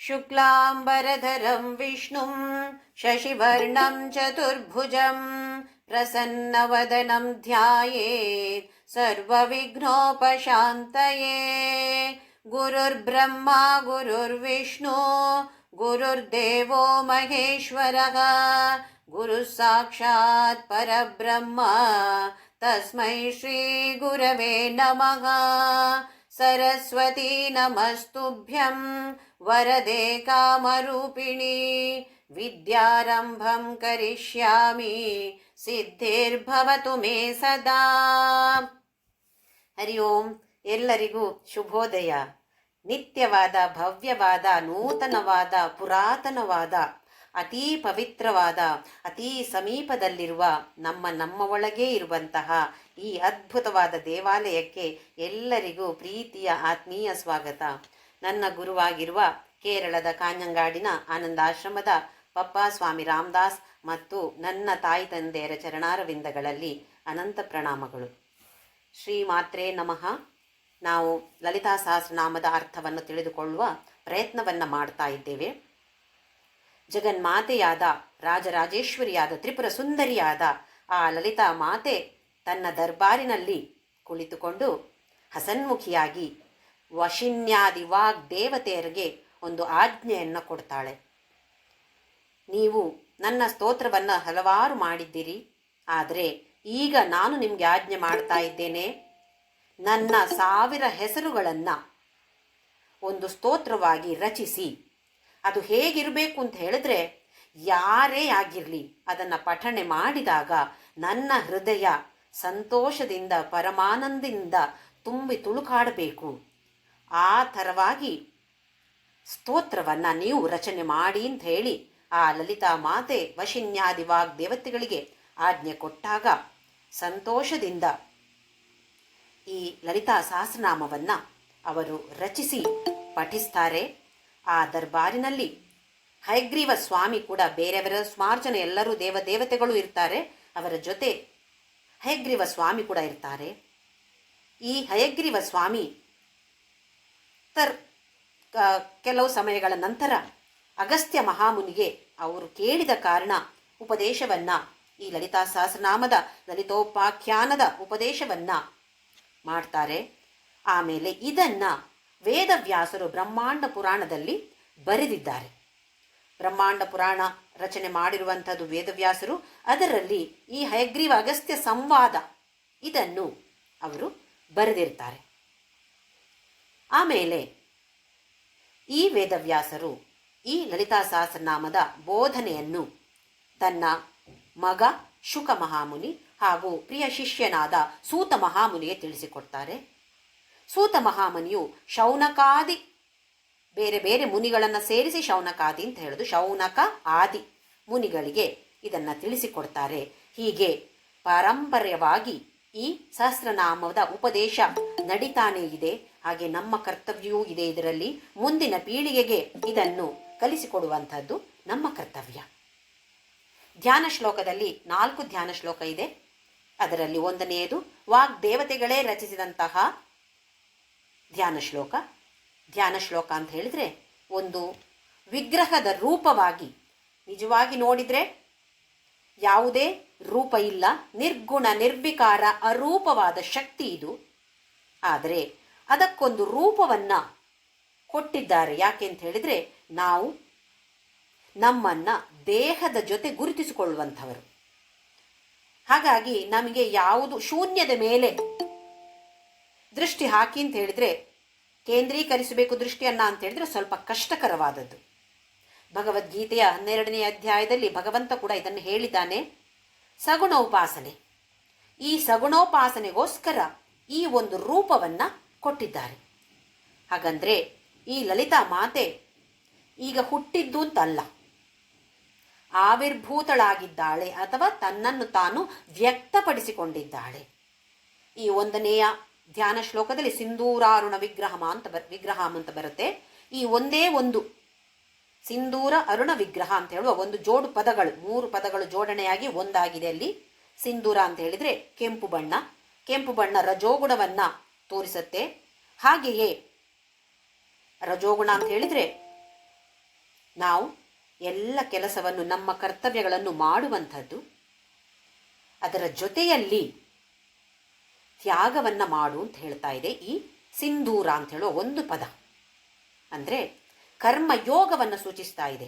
शुक्लाम्बरधरं विष्णुं शशिवर्णं चतुर्भुजं प्रसन्नवदनं ध्यायेत् सर्वविघ्नोपशान्तये। गुरुर्ब्रह्मा गुरुर्विष्णु गुरुर्देवो महेश्वरः गुरुः साक्षात् परब्रह्म तस्मै श्रीगुरवे नमः। सरस्वती नमस्तुभ्यं वरदे कामरूपिणी विद्यारम्भं करिष्यामि ಸಿದ್ಧಿರ್ಭವತು ಮೇ ಸದಾ. ಹರಿ ಓಂ. ಎಲ್ಲರಿಗೂ ಶುಭೋದಯ. ನಿತ್ಯವಾದ, ಭವ್ಯವಾದ, ನೂತನವಾದ, ಪುರಾತನವಾದ, ಅತೀ ಪವಿತ್ರವಾದ, ಅತೀ ಸಮೀಪದಲ್ಲಿರುವ ನಮ್ಮ ಒಳಗೇ ಇರುವಂತಹ ಈ ಅದ್ಭುತವಾದ ದೇವಾಲಯಕ್ಕೆ ಎಲ್ಲರಿಗೂ ಪ್ರೀತಿಯ ಆತ್ಮೀಯ ಸ್ವಾಗತ. ನನ್ನ ಗುರುವಾಗಿರುವ ಕೇರಳದ ಕಾಂಜಂಗಾಡಿನ ಆನಂದಾಶ್ರಮದ ಪಪ್ಪಾ ಸ್ವಾಮಿ ರಾಮದಾಸ್ ಮತ್ತು ನನ್ನ ತಾಯಿ ತಂದೆಯರ ಚರಣಾರವಿಂದಗಳಲ್ಲಿ ಅನಂತ ಪ್ರಣಾಮಗಳು. ಶ್ರೀ ಮಾತ್ರೇ ನಮಃ. ನಾವು ಲಲಿತಾ ಸಹಸ್ರನಾಮದ ಅರ್ಥವನ್ನು ತಿಳಿದುಕೊಳ್ಳುವ ಪ್ರಯತ್ನವನ್ನು ಮಾಡ್ತಾ ಇದ್ದೇವೆ. ಜಗನ್ಮಾತೆಯಾದ, ರಾಜರಾಜೇಶ್ವರಿಯಾದ, ತ್ರಿಪುರ ಸುಂದರಿಯಾದ ಆ ಲಲಿತಾ ಮಾತೆ ತನ್ನ ದರ್ಬಾರಿನಲ್ಲಿ ಕುಳಿತುಕೊಂಡು ಹಸನ್ಮುಖಿಯಾಗಿ ವಶಿನ್ಯಾದಿ ವಾಗ್ದೇವತೆಯರಿಗೆ ಒಂದು ಆಜ್ಞೆಯನ್ನು ಕೊಡ್ತಾಳೆ. ನೀವು ನನ್ನ ಸ್ತೋತ್ರವನ್ನು ಹಲವಾರು ಮಾಡಿದ್ದೀರಿ, ಆದರೆ ಈಗ ನಾನು ನಿಮಗೆ ಆಜ್ಞೆ ಮಾಡ್ತಾ ಇದ್ದೇನೆ. ನನ್ನ 1000 ಹೆಸರುಗಳನ್ನು ಒಂದು ಸ್ತೋತ್ರವಾಗಿ ರಚಿಸಿ, ಅದು ಹೇಗಿರಬೇಕು ಅಂತ ಹೇಳಿದ್ರೆ, ಯಾರೇ ಆಗಿರಲಿ ಅದನ್ನು ಪಠಣೆ ಮಾಡಿದಾಗ ನನ್ನ ಹೃದಯ ಸಂತೋಷದಿಂದ, ಪರಮಾನಂದದಿಂದ ತುಂಬಿ ತುಳುಕಾಡಬೇಕು. ಆ ಥರವಾಗಿ ಸ್ತೋತ್ರವನ್ನು ನೀವು ರಚನೆ ಮಾಡಿ ಅಂತ ಹೇಳಿ ಆ ಲಲಿತಾ ಮಾತೆ ವಶಿನ್ಯಾದಿ ವಾಗ್ದೇವತೆಗಳಿಗೆ ಆಜ್ಞೆ ಕೊಟ್ಟಾಗ ಸಂತೋಷದಿಂದ ಈ ಲಲಿತಾ ಸಹಸ್ರನಾಮವನ್ನು ಅವರು ರಚಿಸಿ ಪಠಿಸ್ತಾರೆ. ಆ ದರ್ಬಾರಿನಲ್ಲಿ ಹಯಗ್ರೀವ ಸ್ವಾಮಿ ಕೂಡ, ಬೇರೆಯವರ ಸುಮಾರು ಜನ ಎಲ್ಲರೂ ದೇವತೆಗಳು ಇರ್ತಾರೆ, ಅವರ ಜೊತೆ ಹಯಗ್ರೀವ ಸ್ವಾಮಿ ಕೂಡ ಇರ್ತಾರೆ. ಈ ಹಯಗ್ರೀವ ಸ್ವಾಮಿ ಕೆಲವು ಸಮಯಗಳ ನಂತರ ಅಗಸ್ತ್ಯ ಮಹಾಮುನಿಗೆ ಅವರು ಕೇಳಿದ ಕಾರಣ ಉಪದೇಶವನ್ನು, ಈ ಲಲಿತಾ ಸಹಸ್ರನಾಮದ ಲಲಿತೋಪಾಖ್ಯಾನದ ಉಪದೇಶವನ್ನು ಮಾಡ್ತಾರೆ. ಆಮೇಲೆ ಇದನ್ನು ವೇದವ್ಯಾಸರು ಬ್ರಹ್ಮಾಂಡ ಪುರಾಣದಲ್ಲಿ ಬರೆದಿದ್ದಾರೆ. ಬ್ರಹ್ಮಾಂಡ ಪುರಾಣ ರಚನೆ ಮಾಡಿರುವಂಥದ್ದು ವೇದವ್ಯಾಸರು. ಅದರಲ್ಲಿ ಈ ಹಯಗ್ರೀವ ಅಗಸ್ತ್ಯ ಸಂವಾದ ಇದನ್ನು ಅವರು ಬರೆದಿರ್ತಾರೆ. ಆಮೇಲೆ ಈ ವೇದವ್ಯಾಸರು ಈ ಲಲಿತಾ ಸಹಸ್ರನಾಮದ ಬೋಧನೆಯನ್ನು ತನ್ನ ಮಗ ಶುಕ ಮಹಾಮುನಿ ಹಾಗೂ ಪ್ರಿಯ ಶಿಷ್ಯನಾದ ಸೂತ ಮಹಾಮುನಿಗೆ ತಿಳಿಸಿಕೊಡ್ತಾರೆ. ಸೂತ ಮಹಾಮುನಿಯು ಶೌನಕಾದಿ ಬೇರೆ ಬೇರೆ ಮುನಿಗಳನ್ನು ಸೇರಿಸಿ ಶೌನಕಾದಿ ಅಂತ ಹೇಳೋದು, ಶೌನಕ ಆದಿ ಮುನಿಗಳಿಗೆ ಇದನ್ನು ತಿಳಿಸಿಕೊಡ್ತಾರೆ. ಹೀಗೆ ಪಾರಂಪರ್ಯವಾಗಿ ಈ ಸಹಸ್ರನಾಮದ ಉಪದೇಶ ನಡೀತಾನೇ ಇದೆ. ಹಾಗೆ ನಮ್ಮ ಕರ್ತವ್ಯವೂ ಇದೆ. ಇದರಲ್ಲಿ ಮುಂದಿನ ಪೀಳಿಗೆಗೆ ಇದನ್ನು ಕಲಿಸಿಕೊಡುವಂಥದ್ದು ನಮ್ಮ ಕರ್ತವ್ಯ. ಧ್ಯಾನ ಶ್ಲೋಕದಲ್ಲಿ 4 ಧ್ಯಾನ ಶ್ಲೋಕ ಇದೆ. ಅದರಲ್ಲಿ 1ನೇದು ವಾಗ್ದೇವತೆಗಳೇ ರಚಿಸಿದಂತಹ ಧ್ಯಾನ ಶ್ಲೋಕ. ಧ್ಯಾನ ಶ್ಲೋಕ ಅಂತ ಹೇಳಿದರೆ ಒಂದು ವಿಗ್ರಹದ ರೂಪವಾಗಿ, ನಿಜವಾಗಿ ನೋಡಿದರೆ ಯಾವುದೇ ರೂಪ ಇಲ್ಲ, ನಿರ್ಗುಣ ನಿರ್ವಿಕಾರ ಅರೂಪವಾದ ಶಕ್ತಿ ಇದು. ಆದರೆ ಅದಕ್ಕೊಂದು ರೂಪವನ್ನು ಕೊಟ್ಟಿದ್ದಾರೆ. ಯಾಕೆ ಅಂತ ಹೇಳಿದರೆ, ನಾವು ನಮ್ಮನ್ನು ದೇಹದ ಜೊತೆ ಗುರುತಿಸಿಕೊಳ್ಳುವಂಥವರು. ಹಾಗಾಗಿ ನಮಗೆ ಯಾವುದು ಶೂನ್ಯದ ಮೇಲೆ ದೃಷ್ಟಿ ಹಾಕಿ ಅಂತ ಹೇಳಿದರೆ, ಕೇಂದ್ರೀಕರಿಸಬೇಕು ದೃಷ್ಟಿಯನ್ನು ಅಂತ ಹೇಳಿದರೆ ಸ್ವಲ್ಪ ಕಷ್ಟಕರವಾದದ್ದು. ಭಗವದ್ಗೀತೆಯ 12ನೇ ಅಧ್ಯಾಯದಲ್ಲಿ ಭಗವಂತ ಕೂಡ ಇದನ್ನು ಹೇಳಿದ್ದಾನೆ. ಸಗುಣ ಉಪಾಸನೆ, ಈ ಸಗುಣೋಪಾಸನೆಗೋಸ್ಕರ ಈ ಒಂದು ರೂಪವನ್ನು ಕೊಟ್ಟಿದ್ದಾರೆ. ಹಾಗಂದರೆ ಈ ಲಲಿತಾ ಮಾತೆ ಈಗ ಹುಟ್ಟಿದ್ದು ಅಂತಲ್ಲ, ಆವಿರ್ಭೂತಳಾಗಿದ್ದಾಳೆ ಅಥವಾ ತನ್ನನ್ನು ತಾನು ವ್ಯಕ್ತಪಡಿಸಿಕೊಂಡಿದ್ದಾಳೆ. ಈ 1ನೇಯ ಧ್ಯಾನ ಶ್ಲೋಕದಲ್ಲಿ ಸಿಂಧೂರಾರುಣ ವಿಗ್ರಹ ಅಂತ ಬರುತ್ತೆ. ಈ ಒಂದೇ ಒಂದು ಸಿಂಧೂರ ಅರುಣ ವಿಗ್ರಹ ಅಂತ ಹೇಳುವ ಒಂದು ಜೋಡು ಪದಗಳು, 3 ಪದಗಳು ಜೋಡಣೆಯಾಗಿ ಒಂದಾಗಿದೆ. ಅಲ್ಲಿ ಸಿಂಧೂರ ಅಂತ ಹೇಳಿದರೆ ಕೆಂಪು ಬಣ್ಣ, ಕೆಂಪು ಬಣ್ಣ ರಜೋಗುಣವನ್ನು ತೋರಿಸುತ್ತೆ. ಹಾಗೆಯೇ ರಜೋಗುಣ ಅಂತ ಹೇಳಿದರೆ ನಾವು ಎಲ್ಲ ಕೆಲಸವನ್ನು, ನಮ್ಮ ಕರ್ತವ್ಯಗಳನ್ನು ಮಾಡುವಂಥದ್ದು. ಅದರ ಜೊತೆಯಲ್ಲಿ ತ್ಯಾಗವನ್ನು ಮಾಡು ಅಂತ ಹೇಳ್ತಾ ಇದೆ ಈ ಸಿಂಧೂರ ಅಂತ ಹೇಳುವ ಒಂದು ಪದ. ಅಂದರೆ ಕರ್ಮಯೋಗವನ್ನು ಸೂಚಿಸ್ತಾ ಇದೆ.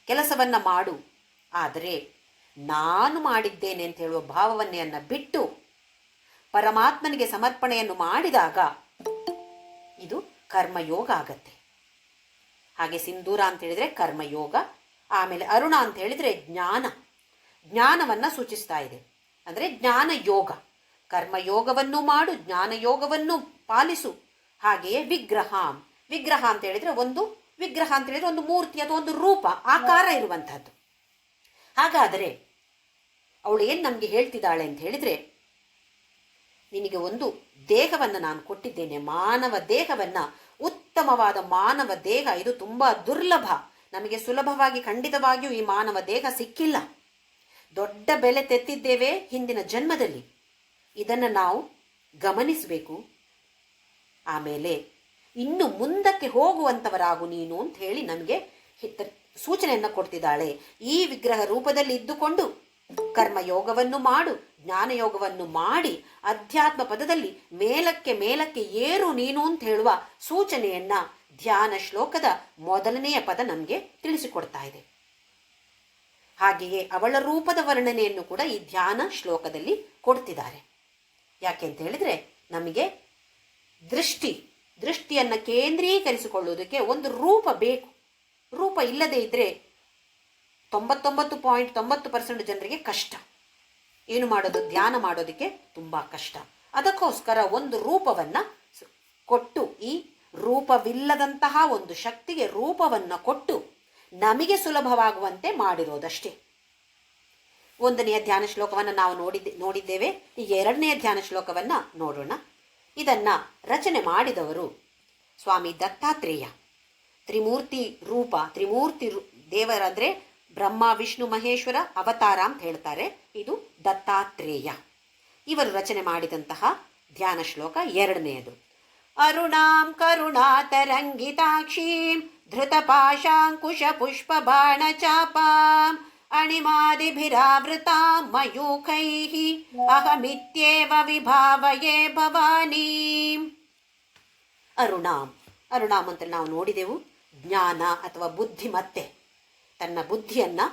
ಕೆಲಸವನ್ನು ಮಾಡು, ಆದರೆ ನಾನು ಮಾಡಿದ್ದೇನೆ ಅಂತ ಹೇಳುವ ಭಾವವನ್ನೆಯನ್ನು ಬಿಟ್ಟು ಪರಮಾತ್ಮನಿಗೆ ಸಮರ್ಪಣೆಯನ್ನು ಮಾಡಿದಾಗ ಇದು ಕರ್ಮಯೋಗ ಆಗತ್ತೆ. ಹಾಗೆ ಸಿಂಧೂರ ಅಂತ ಹೇಳಿದರೆ ಕರ್ಮಯೋಗ, ಆಮೇಲೆ ಅರುಣ ಅಂತ ಹೇಳಿದರೆ ಜ್ಞಾನವನ್ನು ಸೂಚಿಸ್ತಾ ಇದೆ. ಅಂದರೆ ಜ್ಞಾನ ಯೋಗ, ಕರ್ಮಯೋಗವನ್ನು ಮಾಡು, ಜ್ಞಾನಯೋಗವನ್ನು ಪಾಲಿಸು. ಹಾಗೆಯೇ ವಿಗ್ರಹ ಅಂತ ಹೇಳಿದರೆ ವಿಗ್ರಹ ಅಂತ ಹೇಳಿದರೆ ಒಂದು ಮೂರ್ತಿ ಅಥವಾ ಒಂದು ರೂಪ, ಆಕಾರ ಇರುವಂಥದ್ದು. ಹಾಗಾದರೆ ಅವಳು ಏನು ನಮಗೆ ಹೇಳ್ತಿದ್ದಾಳೆ ಅಂತ ಹೇಳಿದರೆ, ನಿನಗೆ ಒಂದು ದೇಹವನ್ನು ನಾನು ಕೊಟ್ಟಿದ್ದೇನೆ, ಮಾನವ ದೇಹವನ್ನು, ಉತ್ತಮವಾದ ಮಾನವ ದೇಹ. ಇದು ತುಂಬ ದುರ್ಲಭ, ನಮಗೆ ಸುಲಭವಾಗಿ ಖಂಡಿತವಾಗಿಯೂ ಈ ಮಾನವ ದೇಹ ಸಿಕ್ಕಿಲ್ಲ. ದೊಡ್ಡ ಬೆಲೆ ತೆತ್ತಿದ್ದೇವೆ ಹಿಂದಿನ ಜನ್ಮದಲ್ಲಿ. ಇದನ್ನು ನಾವು ಗಮನಿಸಬೇಕು. ಆಮೇಲೆ ಇನ್ನು ಮುಂದಕ್ಕೆ ಹೋಗುವಂಥವರಾಗು ನೀನು ಅಂತ ಹೇಳಿ ನಮಗೆ ಸೂಚನೆಯನ್ನು ಕೊಡ್ತಿದ್ದಾಳೆ. ಈ ವಿಗ್ರಹ ರೂಪದಲ್ಲಿ ಇದ್ದುಕೊಂಡು ಕರ್ಮಯೋಗವನ್ನು ಮಾಡು, ಜ್ಞಾನಯೋಗವನ್ನು ಮಾಡಿ ಅಧ್ಯಾತ್ಮ ಪದದಲ್ಲಿ ಮೇಲಕ್ಕೆ ಏರು ನೀನು ಅಂತ ಹೇಳುವ ಸೂಚನೆಯನ್ನ ಧ್ಯಾನ ಶ್ಲೋಕದ ಮೊದಲನೆಯ ಪದ ನಮಗೆ ತಿಳಿಸಿಕೊಡ್ತಾ ಇದೆ. ಹಾಗೆಯೇ ಅವಳ ರೂಪದ ವರ್ಣನೆಯನ್ನು ಕೂಡ ಈ ಧ್ಯಾನ ಶ್ಲೋಕದಲ್ಲಿ ಕೊಡ್ತಿದ್ದಾರೆ. ಯಾಕೆ ಅಂತ ಹೇಳಿದ್ರೆ, ನಮಗೆ ದೃಷ್ಟಿಯನ್ನು ಕೇಂದ್ರೀಕರಿಸಿಕೊಳ್ಳುವುದಕ್ಕೆ ಒಂದು ರೂಪ ಬೇಕು. ರೂಪ ಇಲ್ಲದೇ ಇದ್ದರೆ 99.90% ಜನರಿಗೆ ಕಷ್ಟ. ಏನು ಮಾಡೋದು? ಧ್ಯಾನ ಮಾಡೋದಕ್ಕೆ ತುಂಬ ಕಷ್ಟ. ಅದಕ್ಕೋಸ್ಕರ ಒಂದು ರೂಪವನ್ನು ಕೊಟ್ಟು, ಈ ರೂಪವಿಲ್ಲದಂತಹ ಒಂದು ಶಕ್ತಿಗೆ ರೂಪವನ್ನು ಕೊಟ್ಟು ನಮಗೆ ಸುಲಭವಾಗುವಂತೆ ಮಾಡಿರೋದಷ್ಟೇ. ಒಂದನೆಯ ಧ್ಯಾನ ಶ್ಲೋಕವನ್ನು ನಾವು ನೋಡಿದ್ದೇವೆ. ಈಗ ಎರಡನೆಯ ಧ್ಯಾನ ಶ್ಲೋಕವನ್ನು ನೋಡೋಣ. ಇದನ್ನು ರಚನೆ ಮಾಡಿದವರು ಸ್ವಾಮಿ ದತ್ತಾತ್ರೇಯ. ತ್ರಿಮೂರ್ತಿ ದೇವರಂದರೆ ಬ್ರಹ್ಮ ವಿಷ್ಣು ಮಹೇಶ್ವರ ಅವತಾರ ಅಂತ ಹೇಳ್ತಾರೆ. ಇದು ದತ್ತಾತ್ರೇಯ. ಇವರು ರಚನೆ ಮಾಡಿದಂತಹ ಧ್ಯಾನ ಶ್ಲೋಕ ಎರಡನೆಯದು. ಅರುಣಾಂ ಕರುಣಾತರಂಗಿತಾಕ್ಷೀಂ ಧೃತಪಾಶಾಂಕುಶ ಪುಷ್ಪ ಬಾಣ ಚಾಪಾಂ ಅಣಿಮಾದಿಭಿರಾವೃತಾಂ ಮಯೂಖೈಃ ಅಹಮಿತ್ಯೇವ ವಿಭಾವಯೇ ಭವಾನೀಂ. ಅರುಣಾಂ ಅಂತ ನಾವು ನೋಡಿದೆವು. ಜ್ಞಾನ ಅಥವಾ ಬುದ್ಧಿಮತ್ತೆ. ತನ್ನ ಬುದ್ಧಿಯನ್ನು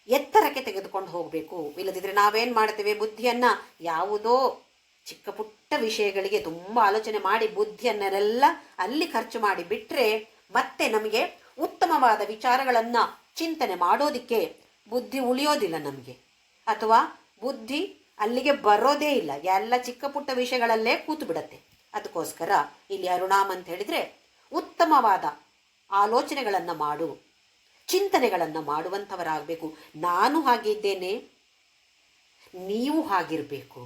ಎತ್ತರಕ್ಕೆ ತೆಗೆದುಕೊಂಡು ಹೋಗಬೇಕು. ಇಲ್ಲದಿದ್ದರೆ ನಾವೇನು ಮಾಡ್ತೇವೆ? ಬುದ್ಧಿಯನ್ನು ಯಾವುದೋ ಚಿಕ್ಕ ಪುಟ್ಟ ವಿಷಯಗಳಿಗೆ ತುಂಬ ಆಲೋಚನೆ ಮಾಡಿ ಬುದ್ಧಿಯನ್ನೆಲ್ಲ ಅಲ್ಲಿ ಖರ್ಚು ಮಾಡಿ ಬಿಟ್ಟರೆ ಮತ್ತೆ ನಮಗೆ ಉತ್ತಮವಾದ ವಿಚಾರಗಳನ್ನು ಚಿಂತನೆ ಮಾಡೋದಕ್ಕೆ ಬುದ್ಧಿ ಉಳಿಯೋದಿಲ್ಲ ನಮಗೆ, ಅಥವಾ ಬುದ್ಧಿ ಅಲ್ಲಿಗೆ ಬರೋದೇ ಇಲ್ಲ. ಎಲ್ಲ ಚಿಕ್ಕ ಪುಟ್ಟ ವಿಷಯಗಳಲ್ಲೇ ಕೂತು ಬಿಡತ್ತೆ. ಅದಕ್ಕೋಸ್ಕರ ಇಲ್ಲಿ ಅರುಣಾಮ್ ಅಂತ ಹೇಳಿದರೆ ಉತ್ತಮವಾದ ಆಲೋಚನೆಗಳನ್ನು ಮಾಡು, ಚಿಂತನೆಗಳನ್ನು ಮಾಡುವಂಥವರಾಗಬೇಕು. ನಾನು ಹಾಗಿದ್ದೇನೆ, ನೀವು ಹಾಗಿರಬೇಕು.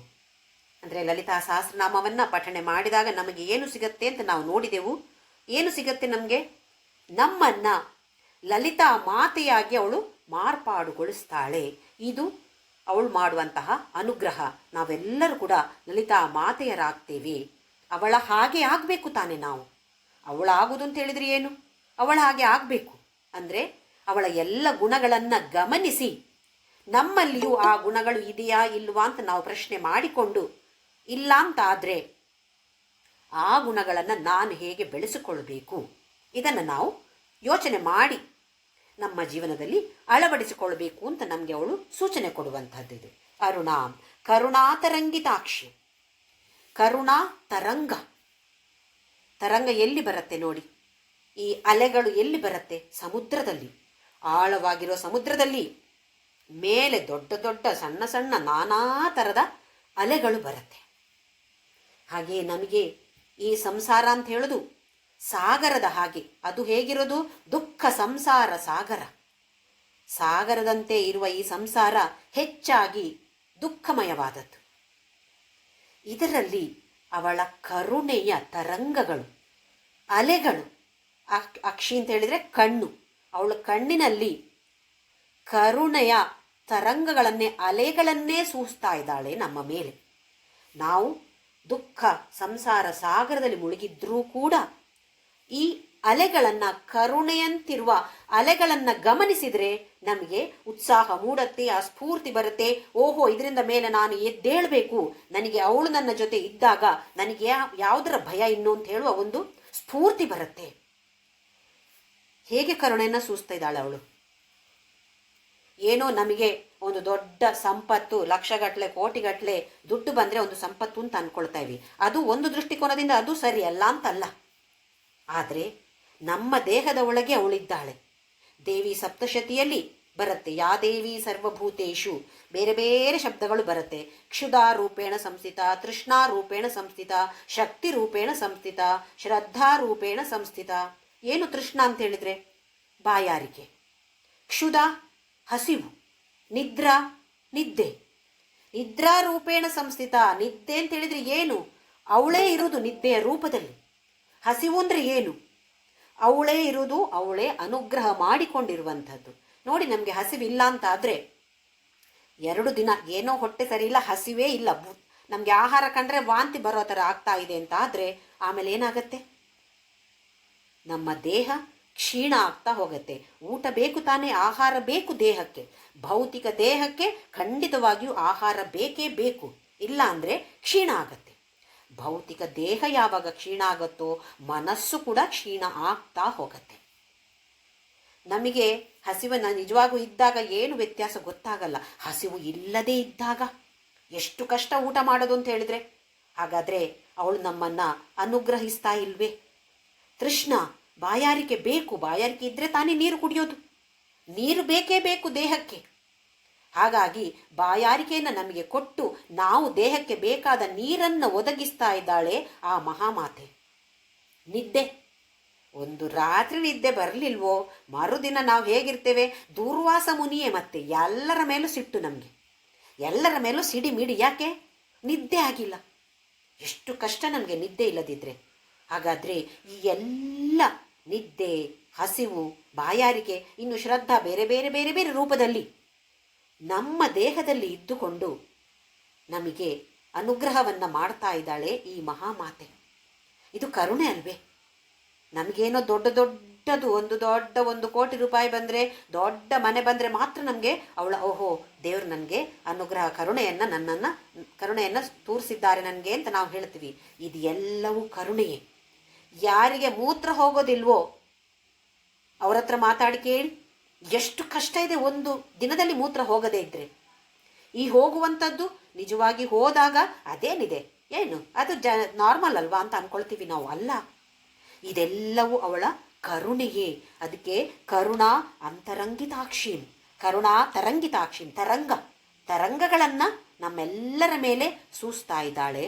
ಅಂದರೆ ಲಲಿತಾ ಸಹಸ್ರನಾಮವನ್ನು ಪಠಣೆ ಮಾಡಿದಾಗ ನಮಗೆ ಏನು ಸಿಗತ್ತೆ ಅಂತ ನಾವು ನೋಡಿದೆವು. ಏನು ಸಿಗತ್ತೆ ನಮಗೆ? ನಮ್ಮನ್ನು ಲಲಿತಾ ಮಾತೆಯಾಗಿ ಅವಳು ಮಾರ್ಪಾಡುಗೊಳಿಸ್ತಾಳೆ. ಇದು ಅವಳು ಮಾಡುವಂತಹ ಅನುಗ್ರಹ. ನಾವೆಲ್ಲರೂ ಕೂಡ ಲಲಿತಾ ಮಾತೆಯರಾಗ್ತೇವೆ. ಅವಳ ಹಾಗೆ ಆಗಬೇಕು ತಾನೆ ನಾವು. ಅವಳಾಗುವುದು ಅಂತ ಹೇಳಿದರೆ ಏನು? ಅವಳ ಹಾಗೆ ಆಗಬೇಕು ಅಂದರೆ ಅವಳ ಎಲ್ಲ ಗುಣಗಳನ್ನು ಗಮನಿಸಿ ನಮ್ಮಲ್ಲಿಯೂ ಆ ಗುಣಗಳು ಇದೆಯಾ ಇಲ್ವಾ ಅಂತ ನಾವು ಪ್ರಶ್ನೆ ಮಾಡಿಕೊಂಡು, ಇಲ್ಲ ಅಂತ ಆದರೆ ಆ ಗುಣಗಳನ್ನು ನಾನು ಹೇಗೆ ಬೆಳೆಸಿಕೊಳ್ಳಬೇಕು ಇದನ್ನು ನಾವು ಯೋಚನೆ ಮಾಡಿ ನಮ್ಮ ಜೀವನದಲ್ಲಿ ಅಳವಡಿಸಿಕೊಳ್ಬೇಕು ಅಂತ ನಮಗೆ ಅವಳು ಸೂಚನೆ ಕೊಡುವಂಥದ್ದಿದೆ. ಅರುಣಾಂ ಕರುಣಾತರಂಗಿತಾಕ್ಷಿ. ಕರುಣಾ ತರಂಗ ಎಲ್ಲಿ ಬರುತ್ತೆ ನೋಡಿ? ಈ ಅಲೆಗಳು ಎಲ್ಲಿ ಬರುತ್ತೆ? ಸಮುದ್ರದಲ್ಲಿ, ಆಳವಾಗಿರೋ ಸಮುದ್ರದಲ್ಲಿ ಮೇಲೆ ದೊಡ್ಡ ದೊಡ್ಡ ಸಣ್ಣ ಸಣ್ಣ ನಾನಾ ಥರದ ಅಲೆಗಳು ಬರುತ್ತೆ. ಹಾಗೆಯೇ ನಮಗೆ ಈ ಸಂಸಾರ ಅಂತ ಹೇಳೋದು ಸಾಗರದ ಹಾಗೆ. ಅದು ಹೇಗಿರೋದು? ದುಃಖ ಸಂಸಾರ ಸಾಗರದಂತೆ ಇರುವ ಈ ಸಂಸಾರ ಹೆಚ್ಚಾಗಿ ದುಃಖಮಯವಾದದ್ದು. ಇದರಲ್ಲಿ ಅವಳ ಕರುಣೆಯ ತರಂಗಗಳು, ಅಲೆಗಳು. ಅಕ್ಷಿ ಅಂತ ಹೇಳಿದರೆ ಕಣ್ಣು. ಅವಳ ಕಣ್ಣಿನಲ್ಲಿ ಕರುಣೆಯ ತರಂಗಗಳನ್ನೇ, ಅಲೆಗಳನ್ನೇ ಸೂಸ್ತಾ ಇದ್ದಾಳೆ ನಮ್ಮ ಮೇಲೆ. ನಾವು ದುಃಖ ಸಂಸಾರ ಸಾಗರದಲ್ಲಿ ಮುಳುಗಿದ್ರೂ ಕೂಡ ಈ ಅಲೆಗಳನ್ನು, ಕರುಣೆಯಂತಿರುವ ಅಲೆಗಳನ್ನು ಗಮನಿಸಿದರೆ ನಮಗೆ ಉತ್ಸಾಹ ಮೂಡತ್ತೆ, ಆ ಸ್ಫೂರ್ತಿ ಬರುತ್ತೆ. ಓಹೋ, ಇದರಿಂದ ಮೇಲೆ ನಾನು ಎದ್ದೇಳಬೇಕು, ನನಗೆ ಅವಳು ನನ್ನ ಜೊತೆ ಇದ್ದಾಗ ನನಗೆ ಯಾವುದರ ಭಯ ಇನ್ನು ಅಂತ ಹೇಳುವ ಒಂದು ಸ್ಫೂರ್ತಿ ಬರುತ್ತೆ. ಹೇಗೆ ಕರುಣೆಯನ್ನು ಸೂಸ್ತಾ ಇದ್ದಾಳೆ ಅವಳು. ಏನೋ ನಮಗೆ ಒಂದು ದೊಡ್ಡ ಸಂಪತ್ತು, ಲಕ್ಷಗಟ್ಟಲೆ ಕೋಟಿಗಟ್ಟಲೆ ದುಡ್ಡು ಬಂದರೆ ಒಂದು ಸಂಪತ್ತು ಅಂತ ಅಂದ್ಕೊಳ್ತಾ ಇವಿ. ಅದು ಒಂದು ದೃಷ್ಟಿಕೋನದಿಂದ ಅದು ಸರಿ ಅಲ್ಲ ಅಂತಲ್ಲ. ಆದರೆ ನಮ್ಮ ದೇಹದ ಒಳಗೆ ಅವಳಿದ್ದಾಳೆ. ದೇವಿ ಸಪ್ತಶತಿಯಲ್ಲಿ ಬರುತ್ತೆ, ಯಾ ದೇವಿ ಸರ್ವಭೂತೇಶು, ಬೇರೆ ಬೇರೆ ಶಬ್ದಗಳು ಬರುತ್ತೆ. ಕ್ಷುಧಾ ರೂಪೇಣ ಸಂಸ್ಥಿತ, ತೃಷ್ಣಾ ರೂಪೇಣ ಸಂಸ್ಥಿತ, ಶಕ್ತಿ ರೂಪೇಣ ಸಂಸ್ಥಿತ, ಶ್ರದ್ಧಾ ರೂಪೇಣ ಸಂಸ್ಥಿತ. ಏನು ತೃಷ್ಣಾ ಅಂತ ಹೇಳಿದರೆ ಬಾಯಾರಿಕೆ, ಕ್ಷುಧಾ ಹಸಿವು, ನಿದ್ರಾ ನಿದ್ದೆ. ನಿದ್ರಾ ರೂಪೇಣ ಸಂಸ್ಥಿತ, ನಿದ್ದೆ ಅಂತ ಹೇಳಿದರೆ ಏನು? ಅವಳೇ ಇರುವುದು ನಿದ್ದೆಯ ರೂಪದಲ್ಲಿ. ಹಸಿವು ಅಂದರೆ ಏನು? ಅವಳೇ ಇರುವುದು, ಅವಳೇ ಅನುಗ್ರಹ ಮಾಡಿಕೊಂಡಿರುವಂಥದ್ದು. ನೋಡಿ, ನಮಗೆ ಹಸಿವಿಲ್ಲ ಅಂತ ಆದರೆ 2 ದಿನ ಏನೋ ಹೊಟ್ಟೆ ಸರಿ ಇಲ್ಲ, ಹಸಿವೇ ಇಲ್ಲ, ನಮಗೆ ಆಹಾರ ಕಂಡ್ರೆ ವಾಂತಿ ಬರೋ ಥರ ಆಗ್ತಾ ಇದೆ ಅಂತ ಆದರೆ ಆಮೇಲೆ ಏನಾಗತ್ತೆ? ನಮ್ಮ ದೇಹ ಕ್ಷೀಣ ಆಗ್ತಾ ಹೋಗುತ್ತೆ. ಊಟ ಬೇಕು ತಾನೇ, ಆಹಾರ ಬೇಕು ದೇಹಕ್ಕೆ. ಭೌತಿಕ ದೇಹಕ್ಕೆ ಖಂಡಿತವಾಗಿಯೂ ಆಹಾರ ಬೇಕೇ ಬೇಕು, ಇಲ್ಲ ಅಂದರೆ ಕ್ಷೀಣ ಆಗತ್ತೆ. ಭೌತಿಕ ದೇಹ ಯಾವಾಗ ಕ್ಷೀಣ ಆಗುತ್ತೋ ಮನಸ್ಸು ಕೂಡ ಕ್ಷೀಣ ಆಗ್ತಾ ಹೋಗುತ್ತೆ. ನಮಗೆ ಹಸಿವನ್ನು ನಿಜವಾಗೂ ಇದ್ದಾಗ ಏನು ವ್ಯತ್ಯಾಸ ಗೊತ್ತಾಗಲ್ಲ. ಹಸಿವು ಇಲ್ಲದೇ ಇದ್ದಾಗ ಎಷ್ಟು ಕಷ್ಟ ಊಟ ಮಾಡೋದು ಅಂತ ಹೇಳಿದರೆ. ಹಾಗಾದರೆ ಅವಳು ನಮ್ಮನ್ನು ಅನುಗ್ರಹಿಸ್ತಾ ಇಲ್ವೇ? ತೃಷ್ಣ, ಬಾಯಾರಿಕೆ ಬೇಕು. ಬಾಯಾರಿಕೆ ಇದ್ದರೆ ತಾನೇ ನೀರು ಕುಡಿಯೋದು. ನೀರು ಬೇಕೇ ಬೇಕು ದೇಹಕ್ಕೆ. ಹಾಗಾಗಿ ಬಾಯಾರಿಕೆಯನ್ನು ನಮಗೆ ಕೊಟ್ಟು ನಾವು ದೇಹಕ್ಕೆ ಬೇಕಾದ ನೀರನ್ನು ಒದಗಿಸ್ತಾ ಇದ್ದಾಳೆ ಆ ಮಹಾಮಾತೆ. ನಿದ್ದೆ, ಒಂದು ರಾತ್ರಿ ನಿದ್ದೆ ಬರಲಿಲ್ವೋ ಮರುದಿನ ನಾವು ಹೇಗಿರ್ತೇವೆ? ದೂರ್ವಾಸ ಮುನಿಯೇ. ಮತ್ತೆ ಎಲ್ಲರ ಮೇಲೂ ಸಿಟ್ಟು ನಮಗೆ, ಎಲ್ಲರ ಮೇಲೂ ಸಿಡಿಮಿಡಿ. ಯಾಕೆ? ನಿದ್ದೆ ಆಗಿಲ್ಲ. ಎಷ್ಟು ಕಷ್ಟ ನಮಗೆ ನಿದ್ದೆ ಇಲ್ಲದಿದ್ದರೆ. ಹಾಗಾದರೆ ಈ ಎಲ್ಲ ನಿದ್ದೆ, ಹಸಿವು, ಬಾಯಾರಿಕೆ, ಇನ್ನು ಶ್ರದ್ಧಾ, ಬೇರೆ ಬೇರೆ ಬೇರೆ ಬೇರೆ ರೂಪದಲ್ಲಿ ನಮ್ಮ ದೇಹದಲ್ಲಿ ಇದ್ದುಕೊಂಡು ನಮಗೆ ಅನುಗ್ರಹವನ್ನು ಮಾಡ್ತಾ ಇದ್ದಾಳೆ ಈ ಮಹಾಮಾತೆ. ಇದು ಕರುಣೆ ಅಲ್ವೇ? ನಮಗೇನೋ ದೊಡ್ಡದು ಒಂದು ಕೋಟಿ ರೂಪಾಯಿ ಬಂದರೆ, ದೊಡ್ಡ ಮನೆ ಬಂದರೆ ಮಾತ್ರ ನಮಗೆ ಓಹೋ, ದೇವರು ನನಗೆ ಅನುಗ್ರಹ, ಕರುಣೆಯನ್ನು ತೋರಿಸಿದ್ದಾರೆ ನನಗೆ ಅಂತ ನಾವು ಹೇಳ್ತೀವಿ. ಇದು ಎಲ್ಲವೂ ಕರುಣೆಯೇ. ಯಾರಿಗೆ ಮೂತ್ರ ಹೋಗೋದಿಲ್ವೋ ಅವ್ರ ಹತ್ರ ಮಾತಾಡಿ ಕೇಳಿ, ಎಷ್ಟು ಕಷ್ಟ ಇದೆ ಒಂದು ದಿನದಲ್ಲಿ ಮೂತ್ರ ಹೋಗದೇ ಇದ್ದರೆ. ಈ ಹೋಗುವಂಥದ್ದು ನಿಜವಾಗಿ ಹೋದಾಗ ಅದೇನಿದೆ, ಏನು ಅದು ನಾರ್ಮಲ್ ಅಲ್ವಾ ಅಂತ ಅಂದ್ಕೊಳ್ತೀವಿ ನಾವು. ಅಲ್ಲ, ಇದೆಲ್ಲವೂ ಅವಳ ಕರುಣೆಯೇ. ಅದಕ್ಕೆ ಕರುಣಾ ಅಂತರಂಗಿತಾಕ್ಷಿ, ಕರುಣಾ ತರಂಗಿತಾಕ್ಷಿ, ತರಂಗಗಳನ್ನು ನಮ್ಮೆಲ್ಲರ ಮೇಲೆ ಸೂಸ್ತಾ ಇದ್ದಾಳೆ.